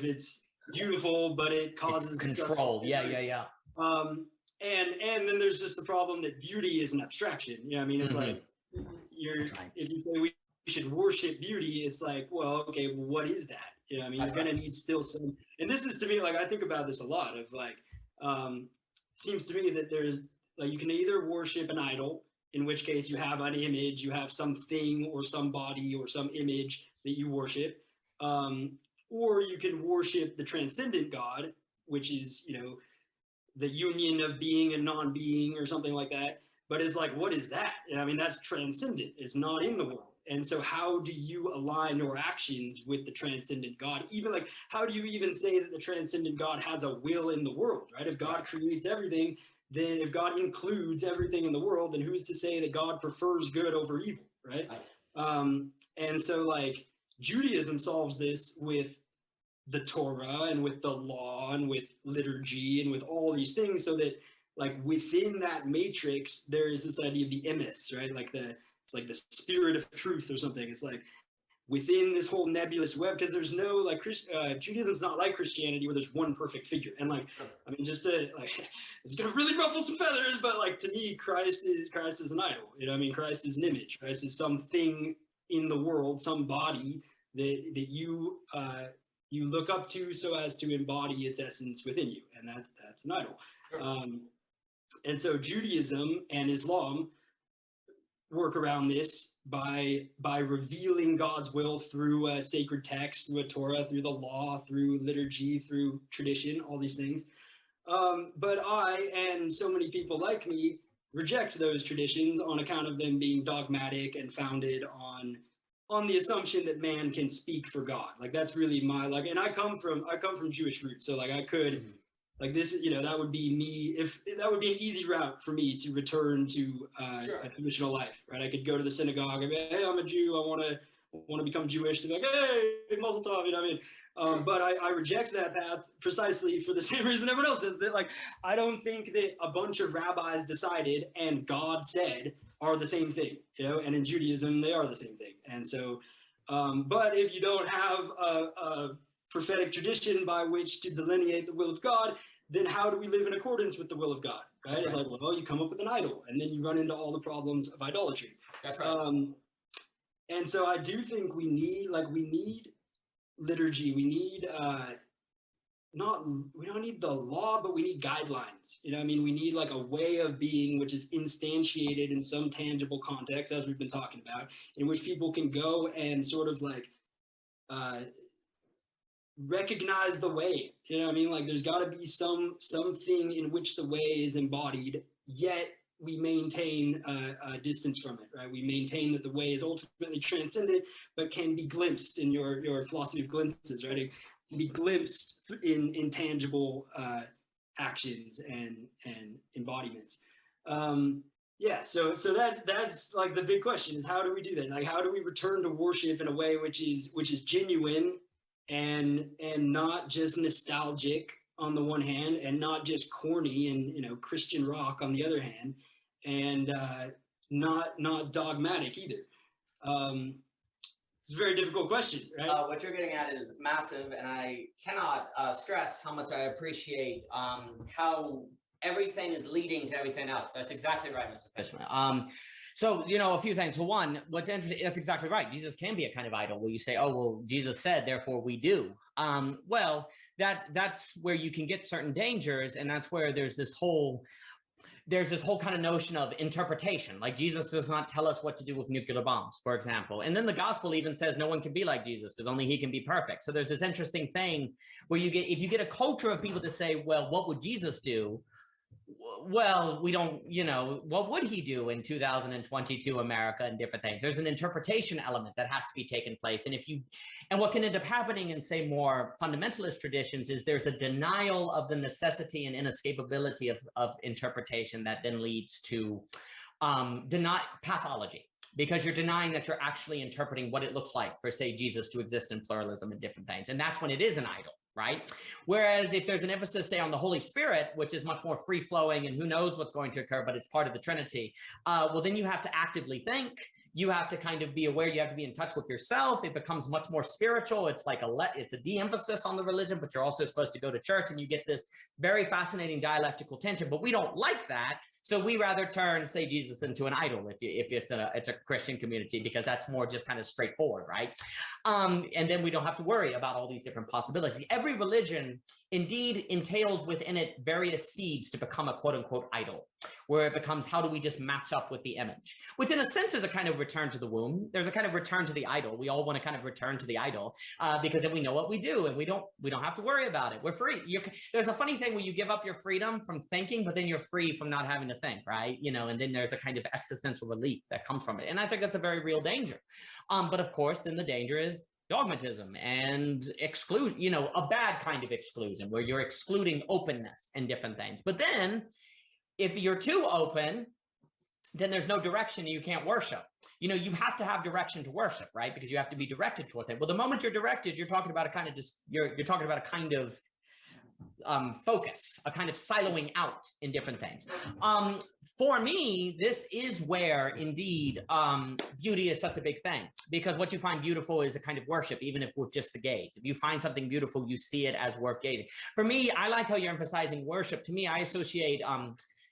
it's beautiful, but it causes control? Yeah. And then there's just the problem that beauty is an abstraction. I mean, it's like if you say we should worship beauty, it's like, well, okay, well, what is that? I mean, you're gonna need still some. And this is, to me, like, I think about this a lot. Of like, seems to me that there's like, you can either worship an idol, in which case you have an image, you have something or somebody or some image that you worship. Or you can worship the transcendent God, which is, the union of being and non-being or something like that. But it's like, what is that? I mean, that's transcendent. It's not in the world. And so how do you align your actions with the transcendent God? Even like, how do you even say that the transcendent God has a will in the world, right? If God creates everything, then if God includes everything in the world, then who's to say that God prefers good over evil, right? And so like Judaism solves this with the Torah and with the law and with liturgy and with all these things, so that like within that matrix there is this idea of the emis, right? Like the spirit of truth or something. It's like within this whole nebulous web, because there's no like Judaism's not like Christianity where there's one perfect figure. And like, I mean, just to like, it's gonna really ruffle some feathers, but like to me, Christ is an idol. I mean, Christ is an image. Christ is something in the world, some body that you look up to so as to embody its essence within you, and that's an idol. And so Judaism and Islam work around this by revealing God's will through a sacred text, through a Torah, through the law, through liturgy, through tradition, all these things. But I and so many people like me reject those traditions on account of them being dogmatic and founded on the assumption that man can speak for God. Like that's really my like, and I come from Jewish roots, so like I could like this, that would be me. If that would be an easy route for me to return to a traditional life, right? I could go to the synagogue and be, hey, I'm a Jew, I want to become Jewish. They're like, hey, Mazel Tov, what I mean? But I reject that path precisely for the same reason everyone else does. That like, I don't think that a bunch of rabbis decided and God said are the same thing, and in Judaism, they are the same thing. And so, but if you don't have a prophetic tradition by which to delineate the will of God, then how do we live in accordance with the will of God, right? It's like, well, you come up with an idol, and then you run into all the problems of idolatry. That's right. And so I do think we need liturgy, we need we don't need the law, but we need guidelines. You know, I mean, we need like a way of being which is instantiated in some tangible context, as we've been talking about, in which people can go and sort of like recognize the way. You know what I mean? Like there's got to be something in which the way is embodied, yet we maintain a distance from it, right? We maintain that the way is ultimately transcendent, but can be glimpsed in your philosophy of glimpses, right? It can be glimpsed in intangible actions and embodiments. Yeah, so that's like the big question is, how do we do that? Like, how do we return to worship in a way which is genuine and not just nostalgic on the one hand, and not just corny and, you know, Christian rock on the other hand, and not dogmatic either. It's a very difficult question, right? What you're getting at is massive, and I cannot stress how much I appreciate how everything is leading to everything else. That's exactly right, Mr. Fishman. So, you know, a few things. For one, what's interesting, that's exactly right. Jesus can be a kind of idol where you say, oh, well, Jesus said, therefore we do. Well, that's where you can get certain dangers, and that's where there's this whole kind of notion of interpretation. Like Jesus does not tell us what to do with nuclear bombs, for example. And then the gospel even says no one can be like Jesus because only he can be perfect. So there's this interesting thing where if you get a culture of people to say, well, what would Jesus do? Well, we don't, you know, what would he do in 2022 America and different things? There's an interpretation element that has to be taken place. And what can end up happening in, say, more fundamentalist traditions is there's a denial of the necessity and inescapability of interpretation that then leads to pathology, because you're denying that you're actually interpreting what it looks like for, say, Jesus to exist in pluralism and different things. And that's when it is an idol. Right? Whereas if there's an emphasis, say, on the Holy Spirit, which is much more free-flowing and who knows what's going to occur, but it's part of the Trinity, well, then you have to actively think. You have to kind of be aware. You have to be in touch with yourself. It becomes much more spiritual. It's like it's a de-emphasis on the religion, but you're also supposed to go to church, and you get this very fascinating dialectical tension. But we don't like that. So we rather turn, say, Jesus into an idol if it's a Christian community, because that's more just kind of straightforward, right? And then we don't have to worry about all these different possibilities. Every religion indeed entails within it various seeds to become a quote unquote idol, where it becomes, how do we just match up with the image, which in a sense is a kind of return to the womb. There's a kind of return to the idol. We all want to kind of return to the idol because then we know what we do, and we don't have to worry about it. We're free. There's a funny thing where you give up your freedom from thinking, but then you're free from not having to think, right? You know, and then there's a kind of existential relief that comes from it. And I think that's a very real danger. But of course, then the danger is dogmatism and exclude, you know, a bad kind of exclusion where you're excluding openness and different things. But then if you're too open, then there's no direction, and you can't worship. You know, you have to have direction to worship, right? Because you have to be directed toward it. Well, the moment you're directed, you're talking about a kind of you're talking about a kind of focus, a kind of siloing out in different things. For me, this is where indeed beauty is such a big thing, because what you find beautiful is a kind of worship, even if with just the gaze. If you find something beautiful, you see it as worth gazing. For me, I like how you're emphasizing worship. To me, I associate,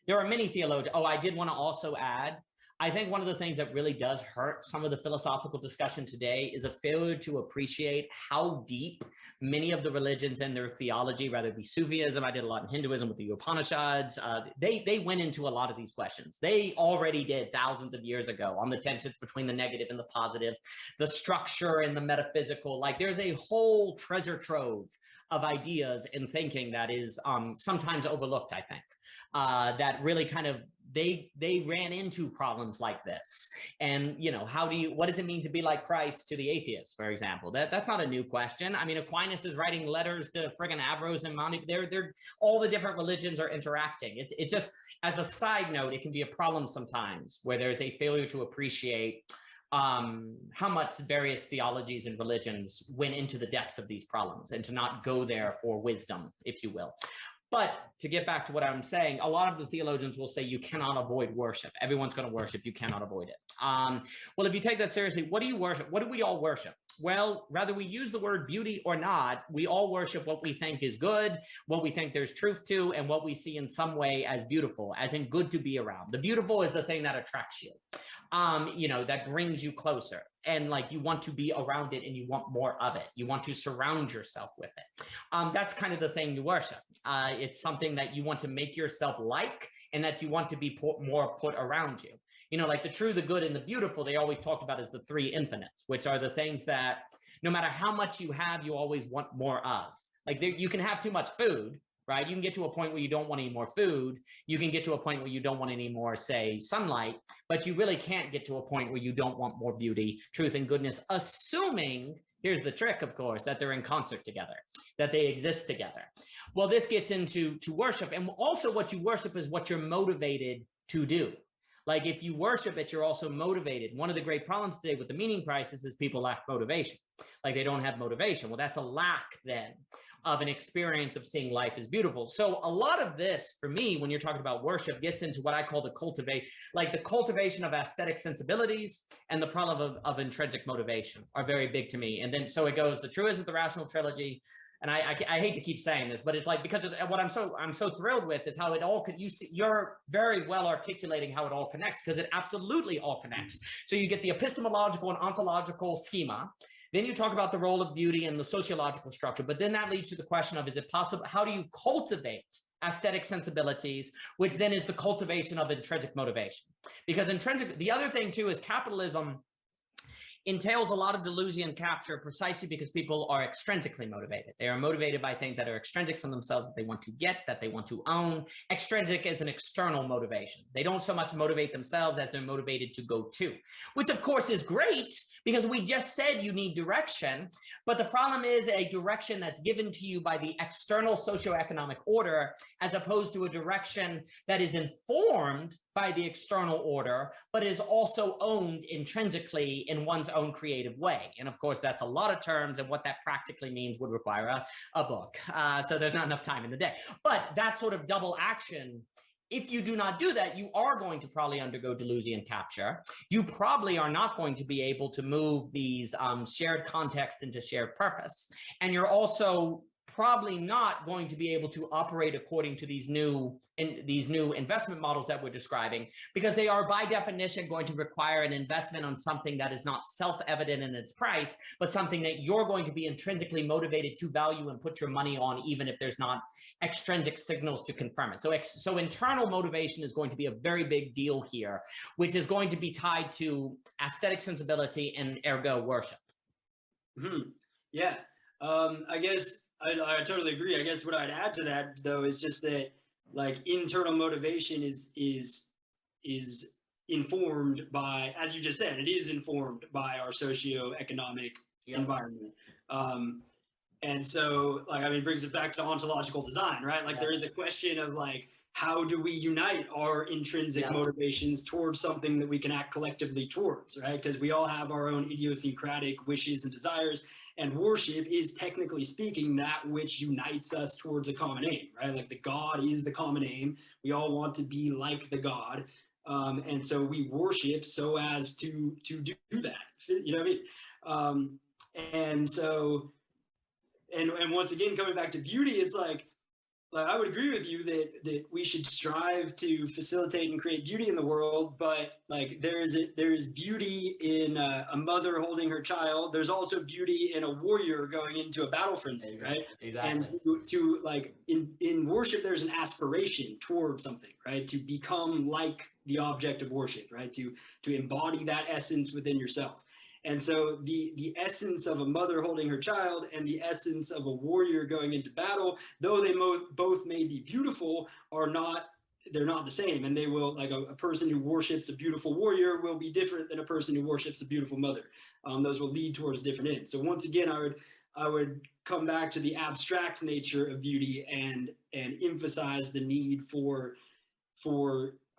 there are many theologians. Oh, I did want to also add, I think one of the things that really does hurt some of the philosophical discussion today is a failure to appreciate how deep many of the religions and their theology, whether it be Sufism, I did a lot in Hinduism with the Upanishads, they went into a lot of these questions. They already did thousands of years ago on the tensions between the negative and the positive, the structure and the metaphysical. Like there's a whole treasure trove of ideas and thinking that is sometimes overlooked, I think, that really kind of, they ran into problems like this. And, you know, what does it mean to be like Christ to the atheists, for example? That's not a new question. I mean, Aquinas is writing letters to friggin' Avros and Monty. They're all the different religions are interacting. It's just, as a side note, it can be a problem sometimes where there's a failure to appreciate how much various theologies and religions went into the depths of these problems, and to not go there for wisdom, if you will. But to get back to what I'm saying, a lot of the theologians will say you cannot avoid worship. Everyone's going to worship. You cannot avoid it. Well, if you take that seriously, what do you worship? What do we all worship? Well, whether we use the word beauty or not, we all worship what we think is good, what we think there's truth to, and what we see in some way as beautiful, as in good to be around. The beautiful is the thing that attracts you, that brings you closer. And like you want to be around it and you want more of it. You want to surround yourself with it. That's kind of the thing you worship. It's something that you want to make yourself like, and that you want to be more put around you. Like the true, the good, and the beautiful, they always talked about as the three infinites, which are the things that no matter how much you have, you always want more of. Like you can have too much food, right? You can get to a point where you don't want any more food. You can get to a point where you don't want any more, say, sunlight, but you really can't get to a point where you don't want more beauty, truth, and goodness, assuming, here's the trick, of course, that they're in concert together, that they exist together. Well, this gets into worship. And also what you worship is what you're motivated to do. Like if you worship it, you're also motivated. One of the great problems today with the meaning crisis is people lack motivation. Like they don't have motivation. Well, that's a lack then of an experience of seeing life as beautiful. So a lot of this, for me, when you're talking about worship, gets into what I call the cultivation of aesthetic sensibilities, and the problem of intrinsic motivation are very big to me. And then so it goes, the truism, the rational trilogy. And I hate to keep saying this, but it's like, because what I'm so thrilled with is how it all could, you're very well articulating how it all connects, because it absolutely all connects. So you get the epistemological and ontological schema. Then you talk about the role of beauty and the sociological structure, but then that leads to the question of, is it possible, how do you cultivate aesthetic sensibilities, which then is the cultivation of intrinsic motivation? Because the other thing too is capitalism entails a lot of delusion capture precisely because people are extrinsically motivated. They are motivated by things that are extrinsic from themselves, that they want to get, that they want to own. Extrinsic is an external motivation. They don't so much motivate themselves as they're motivated to go to, which of course is great because we just said you need direction. But the problem is a direction that's given to you by the external socioeconomic order, as opposed to a direction that is informed by the external order, but is also owned intrinsically in one's own creative way. And of course, that's a lot of terms, and what that practically means would require a book. So there's not enough time in the day. But that sort of double action, if you do not do that, you are going to probably undergo delusion capture. You probably are not going to be able to move these shared context into shared purpose. And you're also probably not going to be able to operate according to these new investment models that we're describing, because they are by definition going to require an investment on something that is not self-evident in its price, but something that you're going to be intrinsically motivated to value and put your money on, even if there's not extrinsic signals to confirm it. So internal motivation is going to be a very big deal here, which is going to be tied to aesthetic sensibility and ergo worship. Mm-hmm. Yeah, I guess I totally agree. I guess what I'd add to that, though, is just that like internal motivation is informed by, as you just said, it is informed by our socioeconomic environment. And so, like, I mean, it brings it back to ontological design, right? Like, there is a question of like, how do we unite our intrinsic motivations towards something that we can act collectively towards, right? Because we all have our own idiosyncratic wishes and desires. And worship is, technically speaking, that which unites us towards a common aim, right? Like the God is the common aim. We all want to be like the God. And so we worship so as to do that, you know what I mean? And so, and once again, coming back to beauty, it's like I would agree with you that we should strive to facilitate and create beauty in the world, but like there is beauty in a mother holding her child. There's also beauty in a warrior going into a battle frenzy, right? Exactly. And to like in worship, there's an aspiration towards something, right? To become like the object of worship, right? To embody that essence within yourself. And so the essence of a mother holding her child and the essence of a warrior going into battle, though they both may be beautiful, they're not the same. And they will, like a person who worships a beautiful warrior will be different than a person who worships a beautiful mother. Those will lead towards different ends. So once again, I would come back to the abstract nature of beauty and emphasize the need for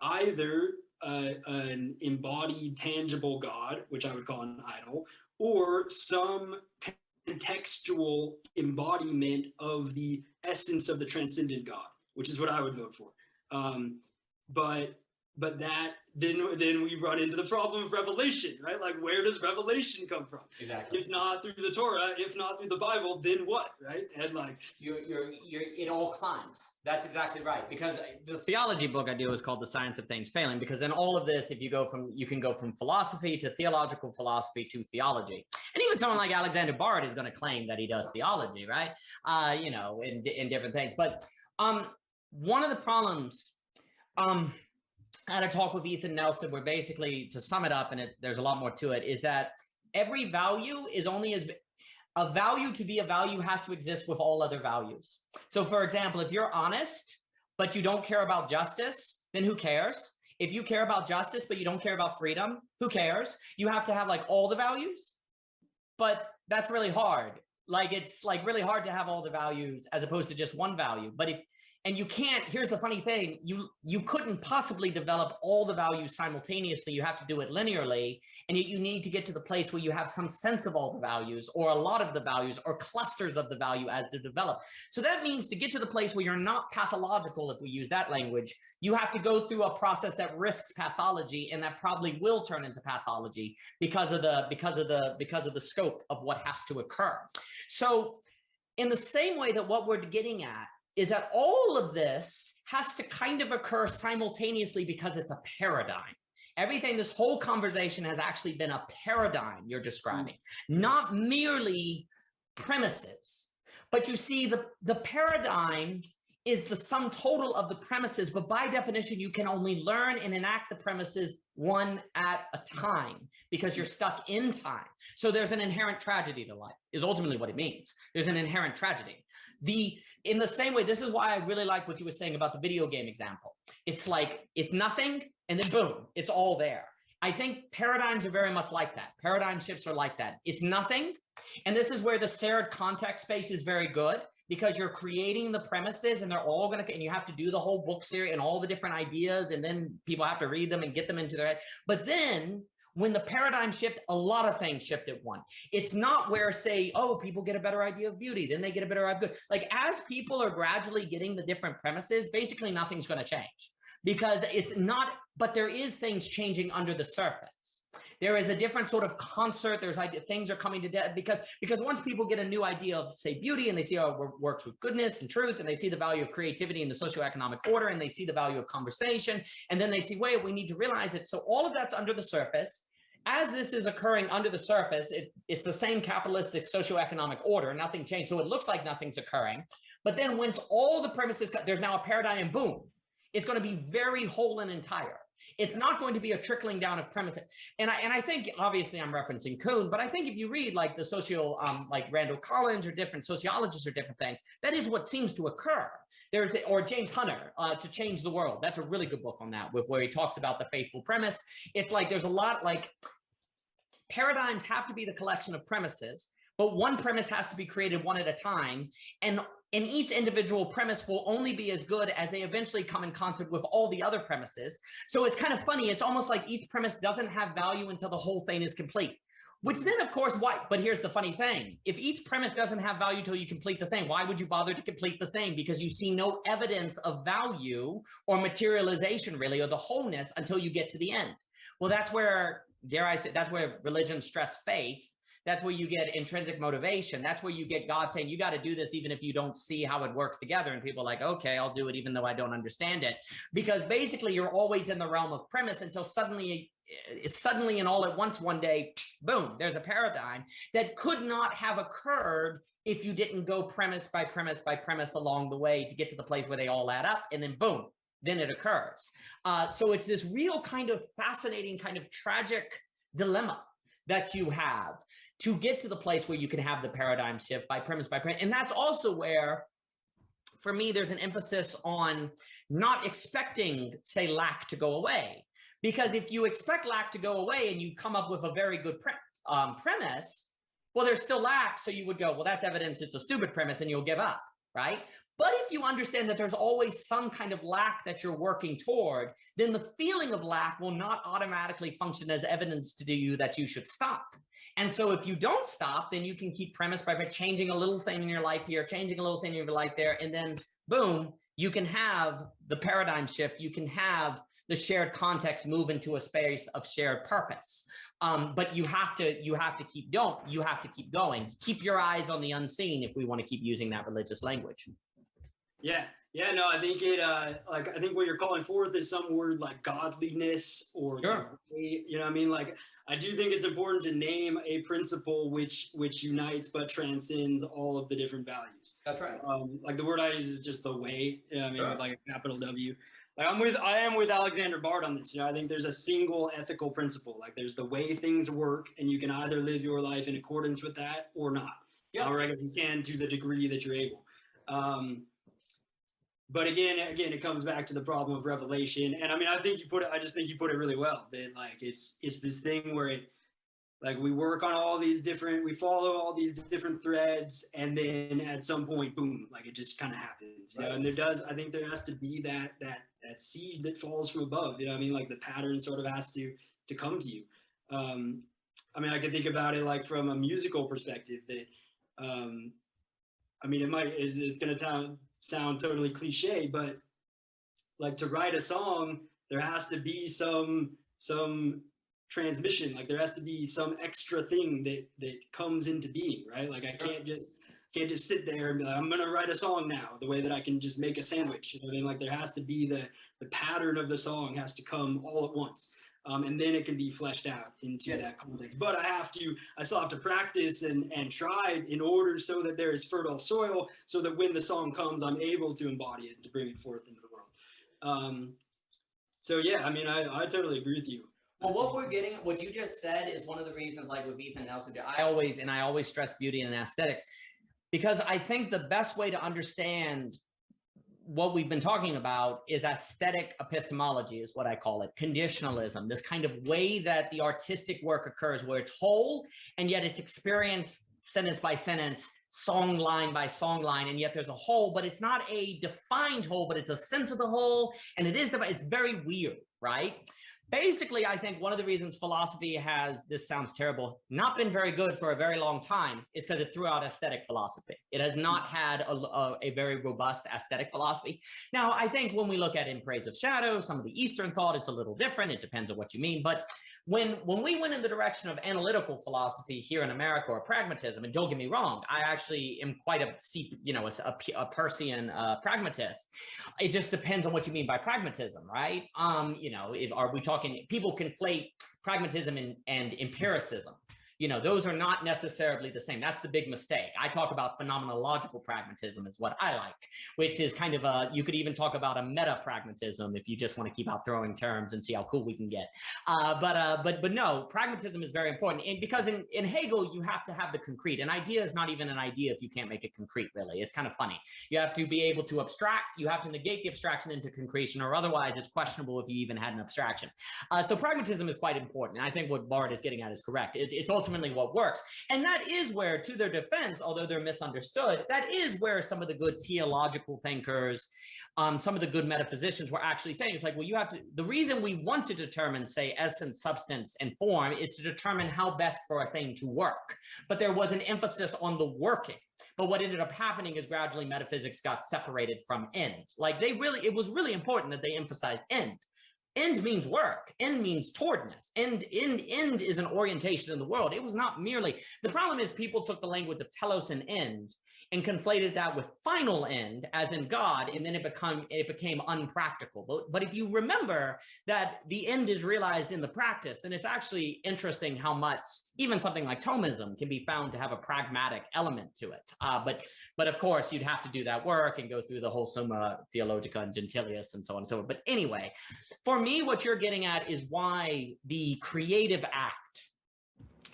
either an embodied, tangible God, which I would call an idol, or some contextual embodiment of the essence of the transcendent God, which is what I would vote for. But but that then we run into the problem of revelation, right? Like, where does revelation come from? Exactly. If not through the Torah, if not through the Bible, then what, right? And like, you're it all climbs. That's exactly right. Because The theology book I do is called The Science of Things Failing, because then all of this, if you can go from philosophy to theological philosophy to theology. And even someone like Alexander Bard is going to claim that he does theology, right? You know, in different things. But one of the problems, I had a talk with Ethan Nelson where basically, to sum it up, and there's a lot more to it, is that every value is only as a value to be a value has to exist with all other values. So for example, if you're honest, but you don't care about justice, then who cares? If you care about justice, but you don't care about freedom, who cares? You have to have like all the values, but that's really hard. Like, it's like really hard to have all the values as opposed to just one value. But and you can't, here's the funny thing, you couldn't possibly develop all the values simultaneously. You have to do it linearly, and yet you need to get to the place where you have some sense of all the values, or a lot of the values, or clusters of the value as they develop. So that means to get to the place where you're not pathological, if we use that language, you have to go through a process that risks pathology, and that probably will turn into pathology because of the scope of what has to occur. So in the same way that what we're getting at is that all of this has to kind of occur simultaneously because it's a paradigm. Everything, this whole conversation has actually been a paradigm you're describing, not merely premises. But you see, the paradigm is the sum total of the premises, but by definition, you can only learn and enact the premises one at a time because you're stuck in time. So there's an inherent tragedy to life, is ultimately what it means. There's an inherent tragedy. In the same way, this is why I really like what you were saying about the video game example. It's like, it's nothing, and then boom, it's all there. I think paradigms are very much like that. Paradigm shifts are like that. It's nothing, and this is where the shared context space is very good, because you're creating the premises, and they're all going to, and you have to do the whole book series and all the different ideas, and then people have to read them and get them into their head. But then when the paradigm shift, a lot of things shift at once. It's not where, say, oh, people get a better idea of beauty, then they get a better idea of good. Like, as people are gradually getting the different premises, basically nothing's going to change, because it's not, but there is things changing under the surface. There is a different sort of concert. There's things are coming to death because once people get a new idea of, say, beauty, and they see how it works with goodness and truth, and they see the value of creativity in the socioeconomic order, and they see the value of conversation, and then they see, wait, we need to realize it. So all of that's under the surface. As this is occurring under the surface, it's the same capitalistic socioeconomic order. Nothing changed. So it looks like nothing's occurring. But then once all the premises, there's now a paradigm, and boom, it's going to be very whole and entire. It's not going to be a trickling down of premises. And I think, obviously I'm referencing Kuhn, but I think if you read like the like Randall Collins or different sociologists or different things, that is what seems to occur. Or James Hunter, To Change the World. That's a really good book on that, where he talks about the faithful premise. It's like, there's a lot, like, paradigms have to be the collection of premises, but one premise has to be created one at a time. And each individual premise will only be as good as they eventually come in concert with all the other premises. So it's kind of funny. It's almost like each premise doesn't have value until the whole thing is complete. Which then, of course, why? But here's the funny thing. If each premise doesn't have value till you complete the thing, why would you bother to complete the thing? Because you see no evidence of value or materialization, really, or the wholeness until you get to the end. Well, that's where, dare I say, that's where religion stress faith. That's where you get intrinsic motivation. That's where you get God saying, you got to do this even if you don't see how it works together. And people are like, okay, I'll do it even though I don't understand it. Because basically you're always in the realm of premise until suddenly and all at once one day, boom, there's a paradigm that could not have occurred if you didn't go premise by premise by premise along the way to get to the place where they all add up, and then boom, then it occurs. So it's this real kind of fascinating kind of tragic dilemma that you have to get to the place where you can have the paradigm shift by premise by premise. And that's also where, for me, there's an emphasis on not expecting, say, lack to go away. Because if you expect lack to go away and you come up with a very good premise, well, there's still lack. So you would go, well, that's evidence it's a stupid premise, and you'll give up, right? But if you understand that there's always some kind of lack that you're working toward, then the feeling of lack will not automatically function as evidence to you that you should stop. And so if you don't stop, then you can keep premise by changing a little thing in your life here, changing a little thing in your life there, and then boom, you can have the paradigm shift. You can have the shared context move into a space of shared purpose. But you have to keep going. Keep your eyes on the unseen if we want to keep using that religious language. Yeah, no, I think I think what you're calling forth is some word like godliness or, sure. You know what I mean? Like, I do think it's important to name a principle which unites but transcends all of the different values. That's right. Like the word I use is just the way, you know what I mean, Sure. with like a capital W. Like I am with Alexander Bard on this. You know, I think there's a single ethical principle. Like there's the way things work, and you can either live your life in accordance with that or not. Yep. Or if you can, to the degree that you're able. But again, it comes back to the problem of revelation. And I mean, I just think you put it really well. That like it's this thing where like we work on we follow all these different threads, and then at some point, boom, like it just kind of happens. You know? And I think there has to be that seed that falls from above. You know what I mean? Like the pattern sort of has to come to you. I mean, I can think about it like from a musical perspective that, I mean, it's going to sound totally cliche, but like to write a song, there has to be some transmission. Like there has to be some extra thing that comes into being, right? Like I can't just sit there and be like, I'm going to write a song now, the way that I can just make a sandwich. You know what I mean? Like there has to be the pattern of the song has to come all at once. And then it can be fleshed out into that context. But I still have to practice and try in order so that there is fertile soil, so that when the song comes, I'm able to embody it and to bring it forth into the world. So yeah, I mean, I totally agree with you. Well, what you just said is one of the reasons, like with Ethan Nelson, I always stress beauty and aesthetics, because I think the best way to understand what we've been talking about is aesthetic epistemology, is what I call it. Conditionalism, this kind of way that the artistic work occurs, where it's whole and yet it's experienced sentence by sentence, song line by song line, and yet there's a whole, but it's not a defined whole, but it's a sense of the whole, and it's very weird, right? Basically, I think one of the reasons philosophy has, this sounds terrible, not been very good for a very long time is because it threw out aesthetic philosophy. It has not had a very robust aesthetic philosophy. Now, I think when we look at In Praise of Shadow, some of the Eastern thought, it's a little different. It depends on what you mean. But when we went in the direction of analytical philosophy here in America, or pragmatism, and don't get me wrong, I actually am quite a Peircean pragmatist. It just depends on what you mean by pragmatism, right? Are we talking, people conflate pragmatism and empiricism. Those are not necessarily the same. That's the big mistake. I talk about phenomenological pragmatism is what I like, which is kind of you could even talk about a meta pragmatism if you just want to keep out throwing terms and see how cool we can get. But no, pragmatism is very important. And because in Hegel, you have to have the concrete. An idea is not even an idea if you can't make it concrete, really. It's kind of funny. You have to be able to abstract. You have to negate the abstraction into concretion, or otherwise it's questionable if you even had an abstraction. So pragmatism is quite important. And I think what Bard is getting at is correct. It's ultimately what works. And that is where, to their defense, although they're misunderstood, that is where some of the good theological thinkers, some of the good metaphysicians were actually saying, it's like, well, the reason we want to determine, say, essence, substance, and form is to determine how best for a thing to work. But there was an emphasis on the working. But what ended up happening is gradually metaphysics got separated from end. Like it was really important that they emphasized end. End means work. End means towardness. End is an orientation in the world. It was not merely, the problem is people took the language of telos and end and conflated that with final end, as in God, and then it became unpractical. But if you remember that the end is realized in the practice, then it's actually interesting how much even something like Thomism can be found to have a pragmatic element to it. But of course, you'd have to do that work and go through the whole Summa Theologica and Gentilius and so on and so forth. But anyway, for me, what you're getting at is why the creative act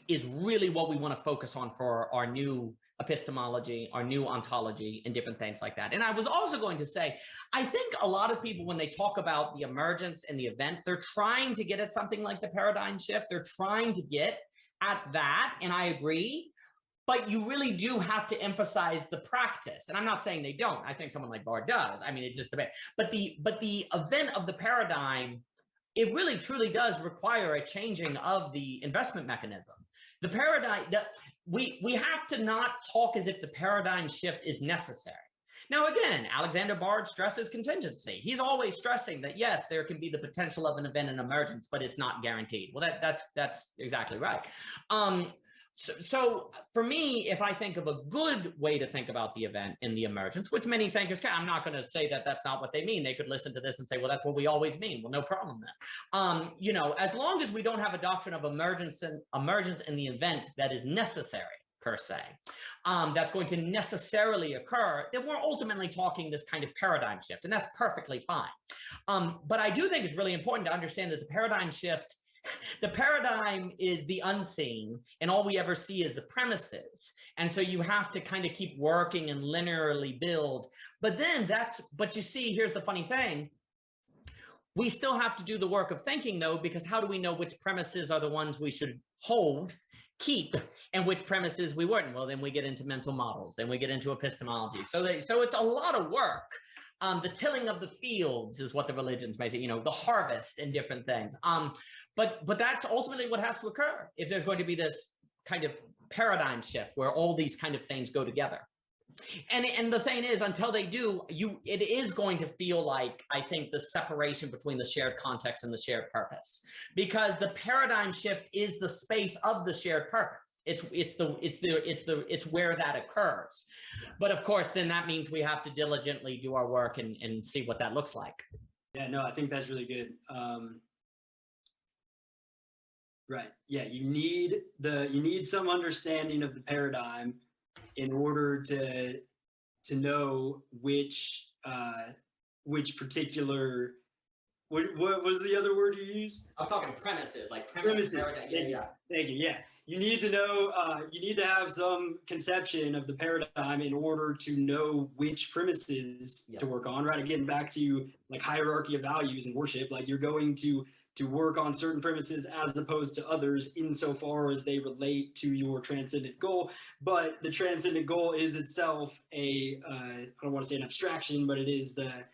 is really what we want to focus on for our new epistemology, our new ontology, and different things like that. And I was also going to say, I think a lot of people, when they talk about the emergence and the event, they're trying to get at something like the paradigm shift. They're trying to get at that, and I agree. But you really do have to emphasize the practice. And I'm not saying they don't. I think someone like Bard does. I mean, it just depends. But the event of the paradigm, it really truly does require a changing of the investment mechanism. The paradigm, we have to not talk as if the paradigm shift is necessary. Now, again, Alexander Bard stresses contingency. He's always stressing that, yes, there can be the potential of an event in emergence, but it's not guaranteed. Well, that's exactly right. So for me, if I think of a good way to think about the event in the emergence, which many thinkers can, I'm not going to say that that's not what they mean. They could listen to this and say, well, that's what we always mean. Well, no problem then. You know, as long as we don't have a doctrine of emergence in the event that is necessary, per se, that's going to necessarily occur, then we're ultimately talking this kind of paradigm shift, and that's perfectly fine. But I do think it's really important to understand that the paradigm shift, the paradigm is the unseen, and all we ever see is the premises. And so you have to kind of keep working and linearly build. But then but you see, here's the funny thing. We still have to do the work of thinking, though, because how do we know which premises are the ones we should hold, keep, and which premises we wouldn't? Well, then we get into mental models, then we get into epistemology. So it's a lot of work. The tilling of the fields is what the religions may say, you know, the harvest and different things. But that's ultimately what has to occur if there's going to be this kind of paradigm shift where all these kind of things go together. And the thing is, until they do, it is going to feel like, I think, the separation between the shared context and the shared purpose, because the paradigm shift is the space of the shared purpose. It's where that occurs. But of course, then that means we have to diligently do our work and see what that looks like. Yeah, no, I think that's really good. Right. Yeah, you need some understanding of the paradigm in order to know which particular, what was the other word you used? I was talking premises, like premises. Yeah. Thank you. Yeah, you need to know. You need to have some conception of the paradigm in order to know which premises to work on. Right. Again, back to like hierarchy of values and worship. Like you're going to work on certain premises as opposed to others insofar as they relate to your transcendent goal. But the transcendent goal is itself I don't want to say an abstraction, but it is the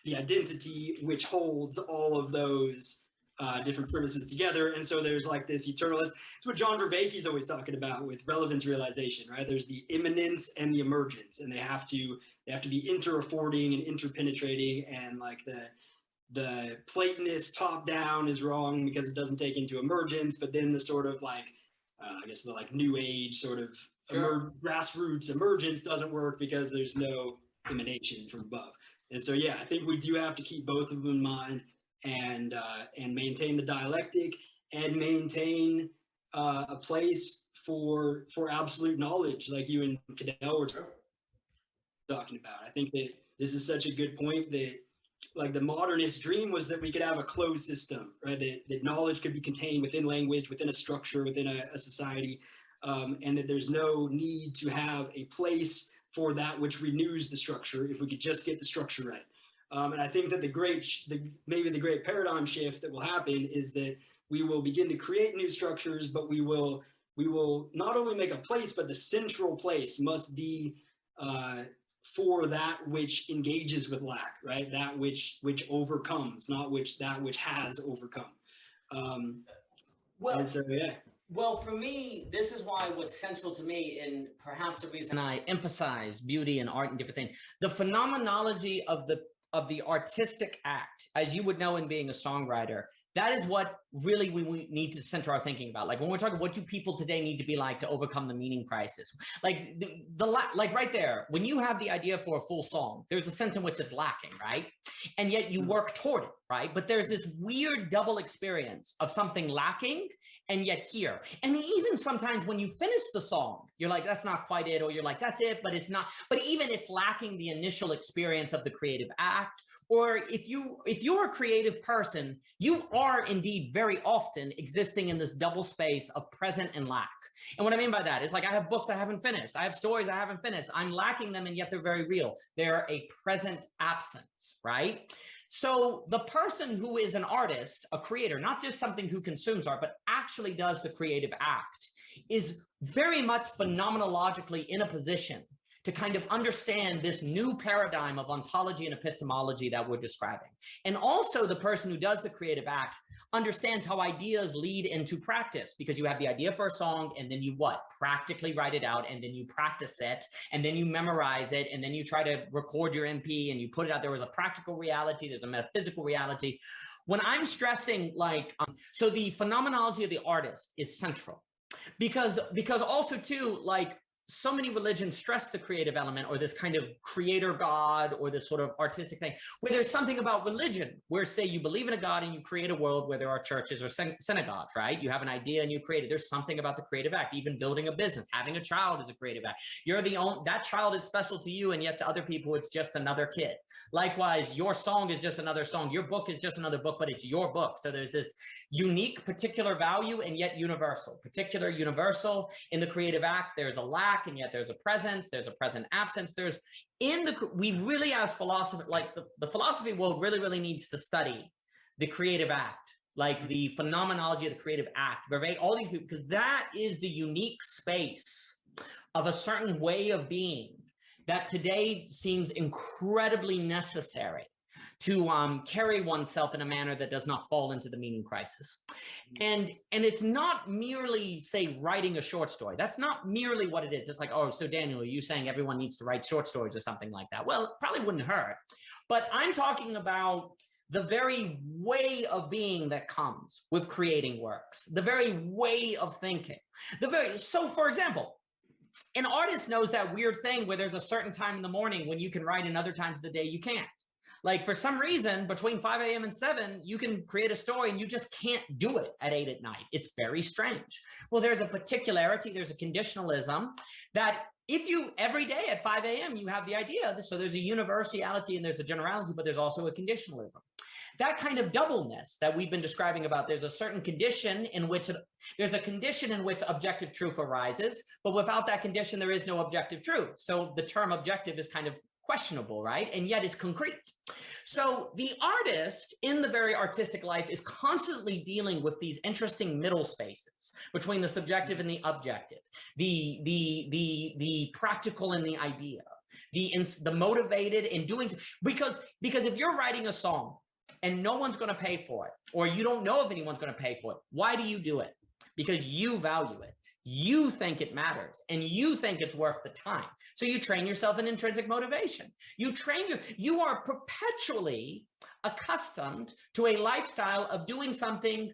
identity which holds all of those different premises together. And so there's like this eternal, it's what John Vervaeke's always talking about with relevance realization, right? There's the immanence and the emergence, and they have to be inter-affording and interpenetrating, and like the Platonist top-down is wrong because it doesn't take into emergence, but then the sort of like, I guess the like new age sort of grassroots emergence doesn't work because there's no emanation from above. And so, yeah, I think we do have to keep both of them in mind and maintain the dialectic and maintain a place for absolute knowledge, like you and Cadell were talking about. I think that this is such a good point that, like, the modernist dream was that we could have a closed system, right? That knowledge could be contained within language, within a structure, within a society, and that there's no need to have a place for that which renews the structure if we could just get the structure right. And I think that maybe the great paradigm shift that will happen is that we will begin to create new structures, but we will not only make a place, but the central place must be for that which engages with lack, right? That which overcomes, not that which has overcome. Well, so, yeah. Well, for me, this is why what's central to me, and perhaps the reason I emphasize beauty and art and different things, the phenomenology of the artistic act, as you would know in being a songwriter, that is what really we need to center our thinking about. Like when we're talking, what do people today need to be like to overcome the meaning crisis? Like like right there, when you have the idea for a full song, there's a sense in which it's lacking, right? And yet you work toward it, right? But there's this weird double experience of something lacking and yet here. And even sometimes when you finish the song, you're like, that's not quite it, or you're like, that's it, but it's not. But even it's lacking the initial experience of the creative act. Or if you're a creative person, you are indeed very often existing in this double space of present and lack. And what I mean by that is, like, I have books I haven't finished. I have stories I haven't finished. I'm lacking them, and yet they're very real. They're a present absence, right? So the person who is an artist, a creator, not just something who consumes art, but actually does the creative act, is very much phenomenologically in a position to kind of understand this new paradigm of ontology and epistemology that we're describing. And also the person who does the creative act understands how ideas lead into practice, because you have the idea for a song and then you what? Practically write it out, and then you practice it, and then you memorize it, and then you try to record your MP and you put it out. There was a practical reality, there's a metaphysical reality. When I'm stressing so the phenomenology of the artist is central, because also too, like, so many religions stress the creative element, or this kind of creator God, or this sort of artistic thing, where there's something about religion where, say, you believe in a God and you create a world where there are churches or synagogues, right? You have an idea and you create it. There's something about the creative act. Even building a business, having a child is a creative act. You're the only, that child is special to you, and yet to other people it's just another kid. Likewise, your song is just another song. Your book is just another book, but it's your book. So there's this unique particular value, and yet universal. Particular, universal. In the creative act, there's a lack, and yet there's a presence, there's a present absence. There's we really, as philosophy, like the philosophy world really needs to study the creative act, like the phenomenology of the creative act, all these people, because that is the unique space of a certain way of being that today seems incredibly necessary to carry oneself in a manner that does not fall into the meaning crisis. And it's not merely, say, writing a short story. That's not merely what it is. It's like, oh, so Daniel, are you saying everyone needs to write short stories or something like that? Well, it probably wouldn't hurt. But I'm talking about the very way of being that comes with creating works, the very way of thinking. So for example, an artist knows that weird thing where there's a certain time in the morning when you can write, and other times of the day you can't. Like, for some reason, between 5 a.m. and 7, you can create a story and you just can't do it at 8 at night. It's very strange. Well, there's a particularity, there's a conditionalism that if you, every day at 5 a.m., you have the idea, so there's a universality and there's a generality, but there's also a conditionalism. That kind of doubleness that we've been describing about, there's a certain condition in which, objective truth arises, but without that condition, there is no objective truth. So the term objective is kind of questionable, right? And yet it's concrete. So the artist in the very artistic life is constantly dealing with these interesting middle spaces between the subjective and the objective, the practical and the idea, the motivated in doing, because if you're writing a song and no one's going to pay for it, or you don't know if anyone's going to pay for it, why do you do it? Because you value it. You think it matters, and you think it's worth the time. So you train yourself in intrinsic motivation. You are perpetually accustomed to a lifestyle of doing something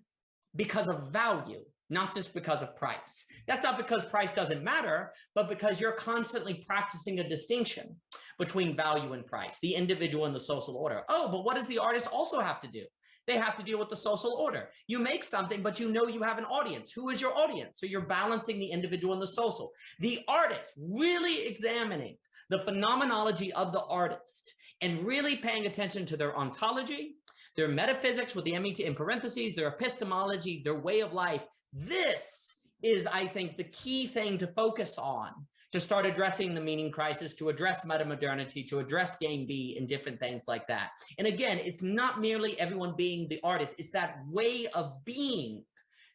because of value, not just because of price. That's not because price doesn't matter, but because you're constantly practicing a distinction between value and price, the individual and the social order. Oh, but what does the artist also have to do? They have to deal with the social order. You make something, but you know you have an audience. Who is your audience? So you're balancing the individual and the social. The artist, really examining the phenomenology of the artist and really paying attention to their ontology, their metaphysics with the MET in parentheses, their epistemology, their way of life. This is, I think, the key thing to focus on to start addressing the meaning crisis, to address metamodernity, to address game B and different things like that. And again, it's not merely everyone being the artist, it's that way of being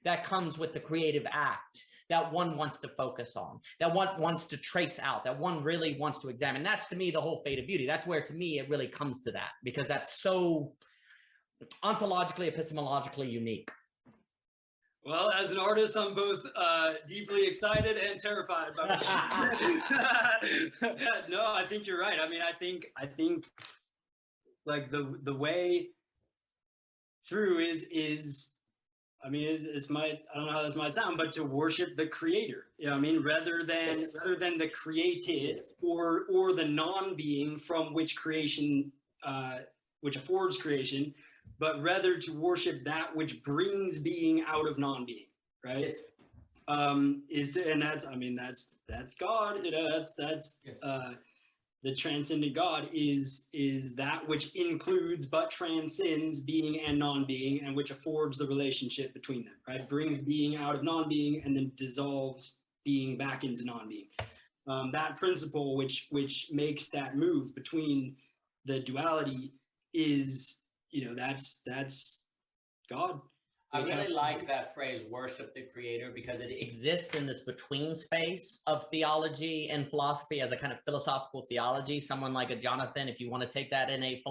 that comes with the creative act that one wants to focus on, that one wants to trace out, that one really wants to examine. That's, to me, the whole fate of beauty. That's where, to me, it really comes to that, because that's so ontologically, epistemologically unique. Well, as an artist, I'm both deeply excited and terrified by No, I think you're right. I mean, I think like the way through is I mean, it's I don't know how this might sound, but to worship the creator. You know what I mean? Rather than the created or the non-being from which creation which affords creation, but rather to worship that which brings being out of non-being, right? Yes. That's God, you know, that's yes. The transcendent God is that which includes but transcends being and non-being, and which affords the relationship between them, right? Yes. Brings being out of non-being and then dissolves being back into non-being. That principle which makes that move between the duality is, you know, that's God. I really like that phrase, worship the creator, because it exists in this between space of theology and philosophy as a kind of philosophical theology. Someone like a Jonathan, if you want to take that in a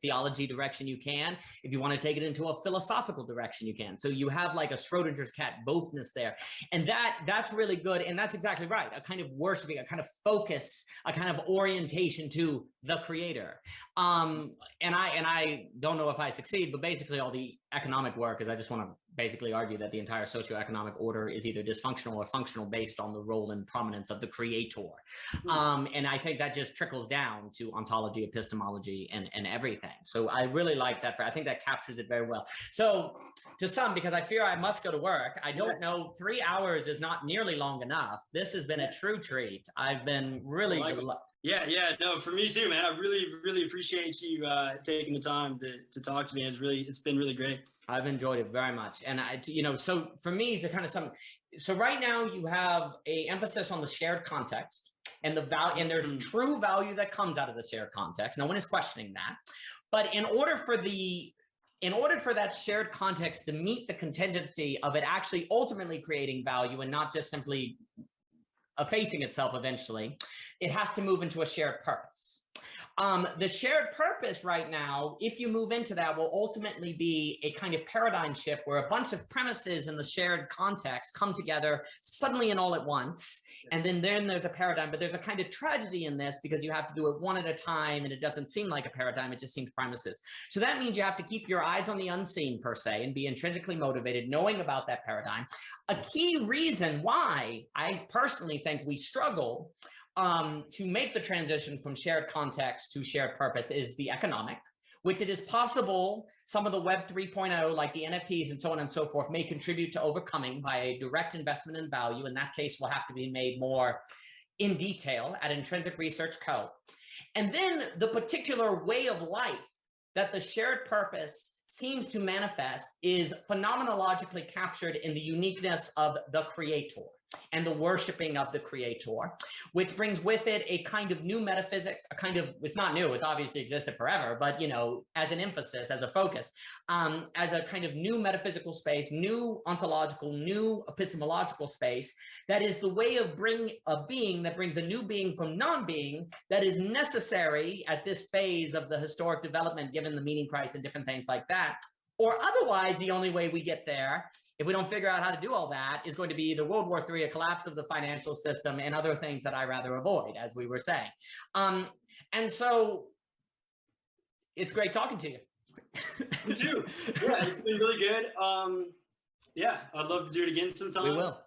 theology direction, you can. If you want to take it into a philosophical direction, you can. So you have like a Schrodinger's cat bothness there. And that's really good. And that's exactly right. A kind of worshiping, a kind of focus, a kind of orientation to the creator. And I don't know if I succeed, but basically all the economic work is I just want to basically argue that the entire socioeconomic order is either dysfunctional or functional based on the role and prominence of the creator. And I think that just trickles down to ontology, epistemology, and everything. So I really like that. I think that captures it very well. So to some, because I fear I must go to work, I don't know, 3 hours is not nearly long enough. This has been a true treat. I've been really Yeah, no, for me too, man. I really appreciate you taking the time to talk to me. It's been really great. I've enjoyed it very much. And so for me to kind of so right now you have a emphasis on the shared context and the value, and there's true value that comes out of the shared context. No one is questioning that. But in order for that shared context to meet the contingency of it actually ultimately creating value and not just simply effacing itself eventually, it has to move into a shared purpose. The shared purpose right now, if you move into that, will ultimately be a kind of paradigm shift where a bunch of premises in the shared context come together suddenly and all at once. And then there's a paradigm, but there's a kind of tragedy in this because you have to do it one at a time and it doesn't seem like a paradigm, it just seems premises. So that means you have to keep your eyes on the unseen per se and be intrinsically motivated, knowing about that paradigm. A key reason why I personally think we struggle to make the transition from shared context to shared purpose is the economic, which it is possible some of the Web 3.0, like the NFTs and so on and so forth, may contribute to overcoming by a direct investment in value. In that case, will have to be made more in detail at Intrinsic Research Co. And then the particular way of life that the shared purpose seems to manifest is phenomenologically captured in the uniqueness of the creator and the worshiping of the creator, which brings with it a kind of new metaphysic, it's not new, it's obviously existed forever, but as an emphasis, as a focus, as a kind of new metaphysical space, new ontological, new epistemological space, that is the way of bringing a being that brings a new being from non-being that is necessary at this phase of the historic development, given the meaning price and different things like that. Or otherwise, the only way we get there, if we don't figure out how to do all that, is going to be either World War III, a collapse of the financial system, and other things that I rather avoid, as we were saying. And so it's great talking to you. You too. Yeah, it's been really good. Yeah, I'd love to do it again sometime. We will.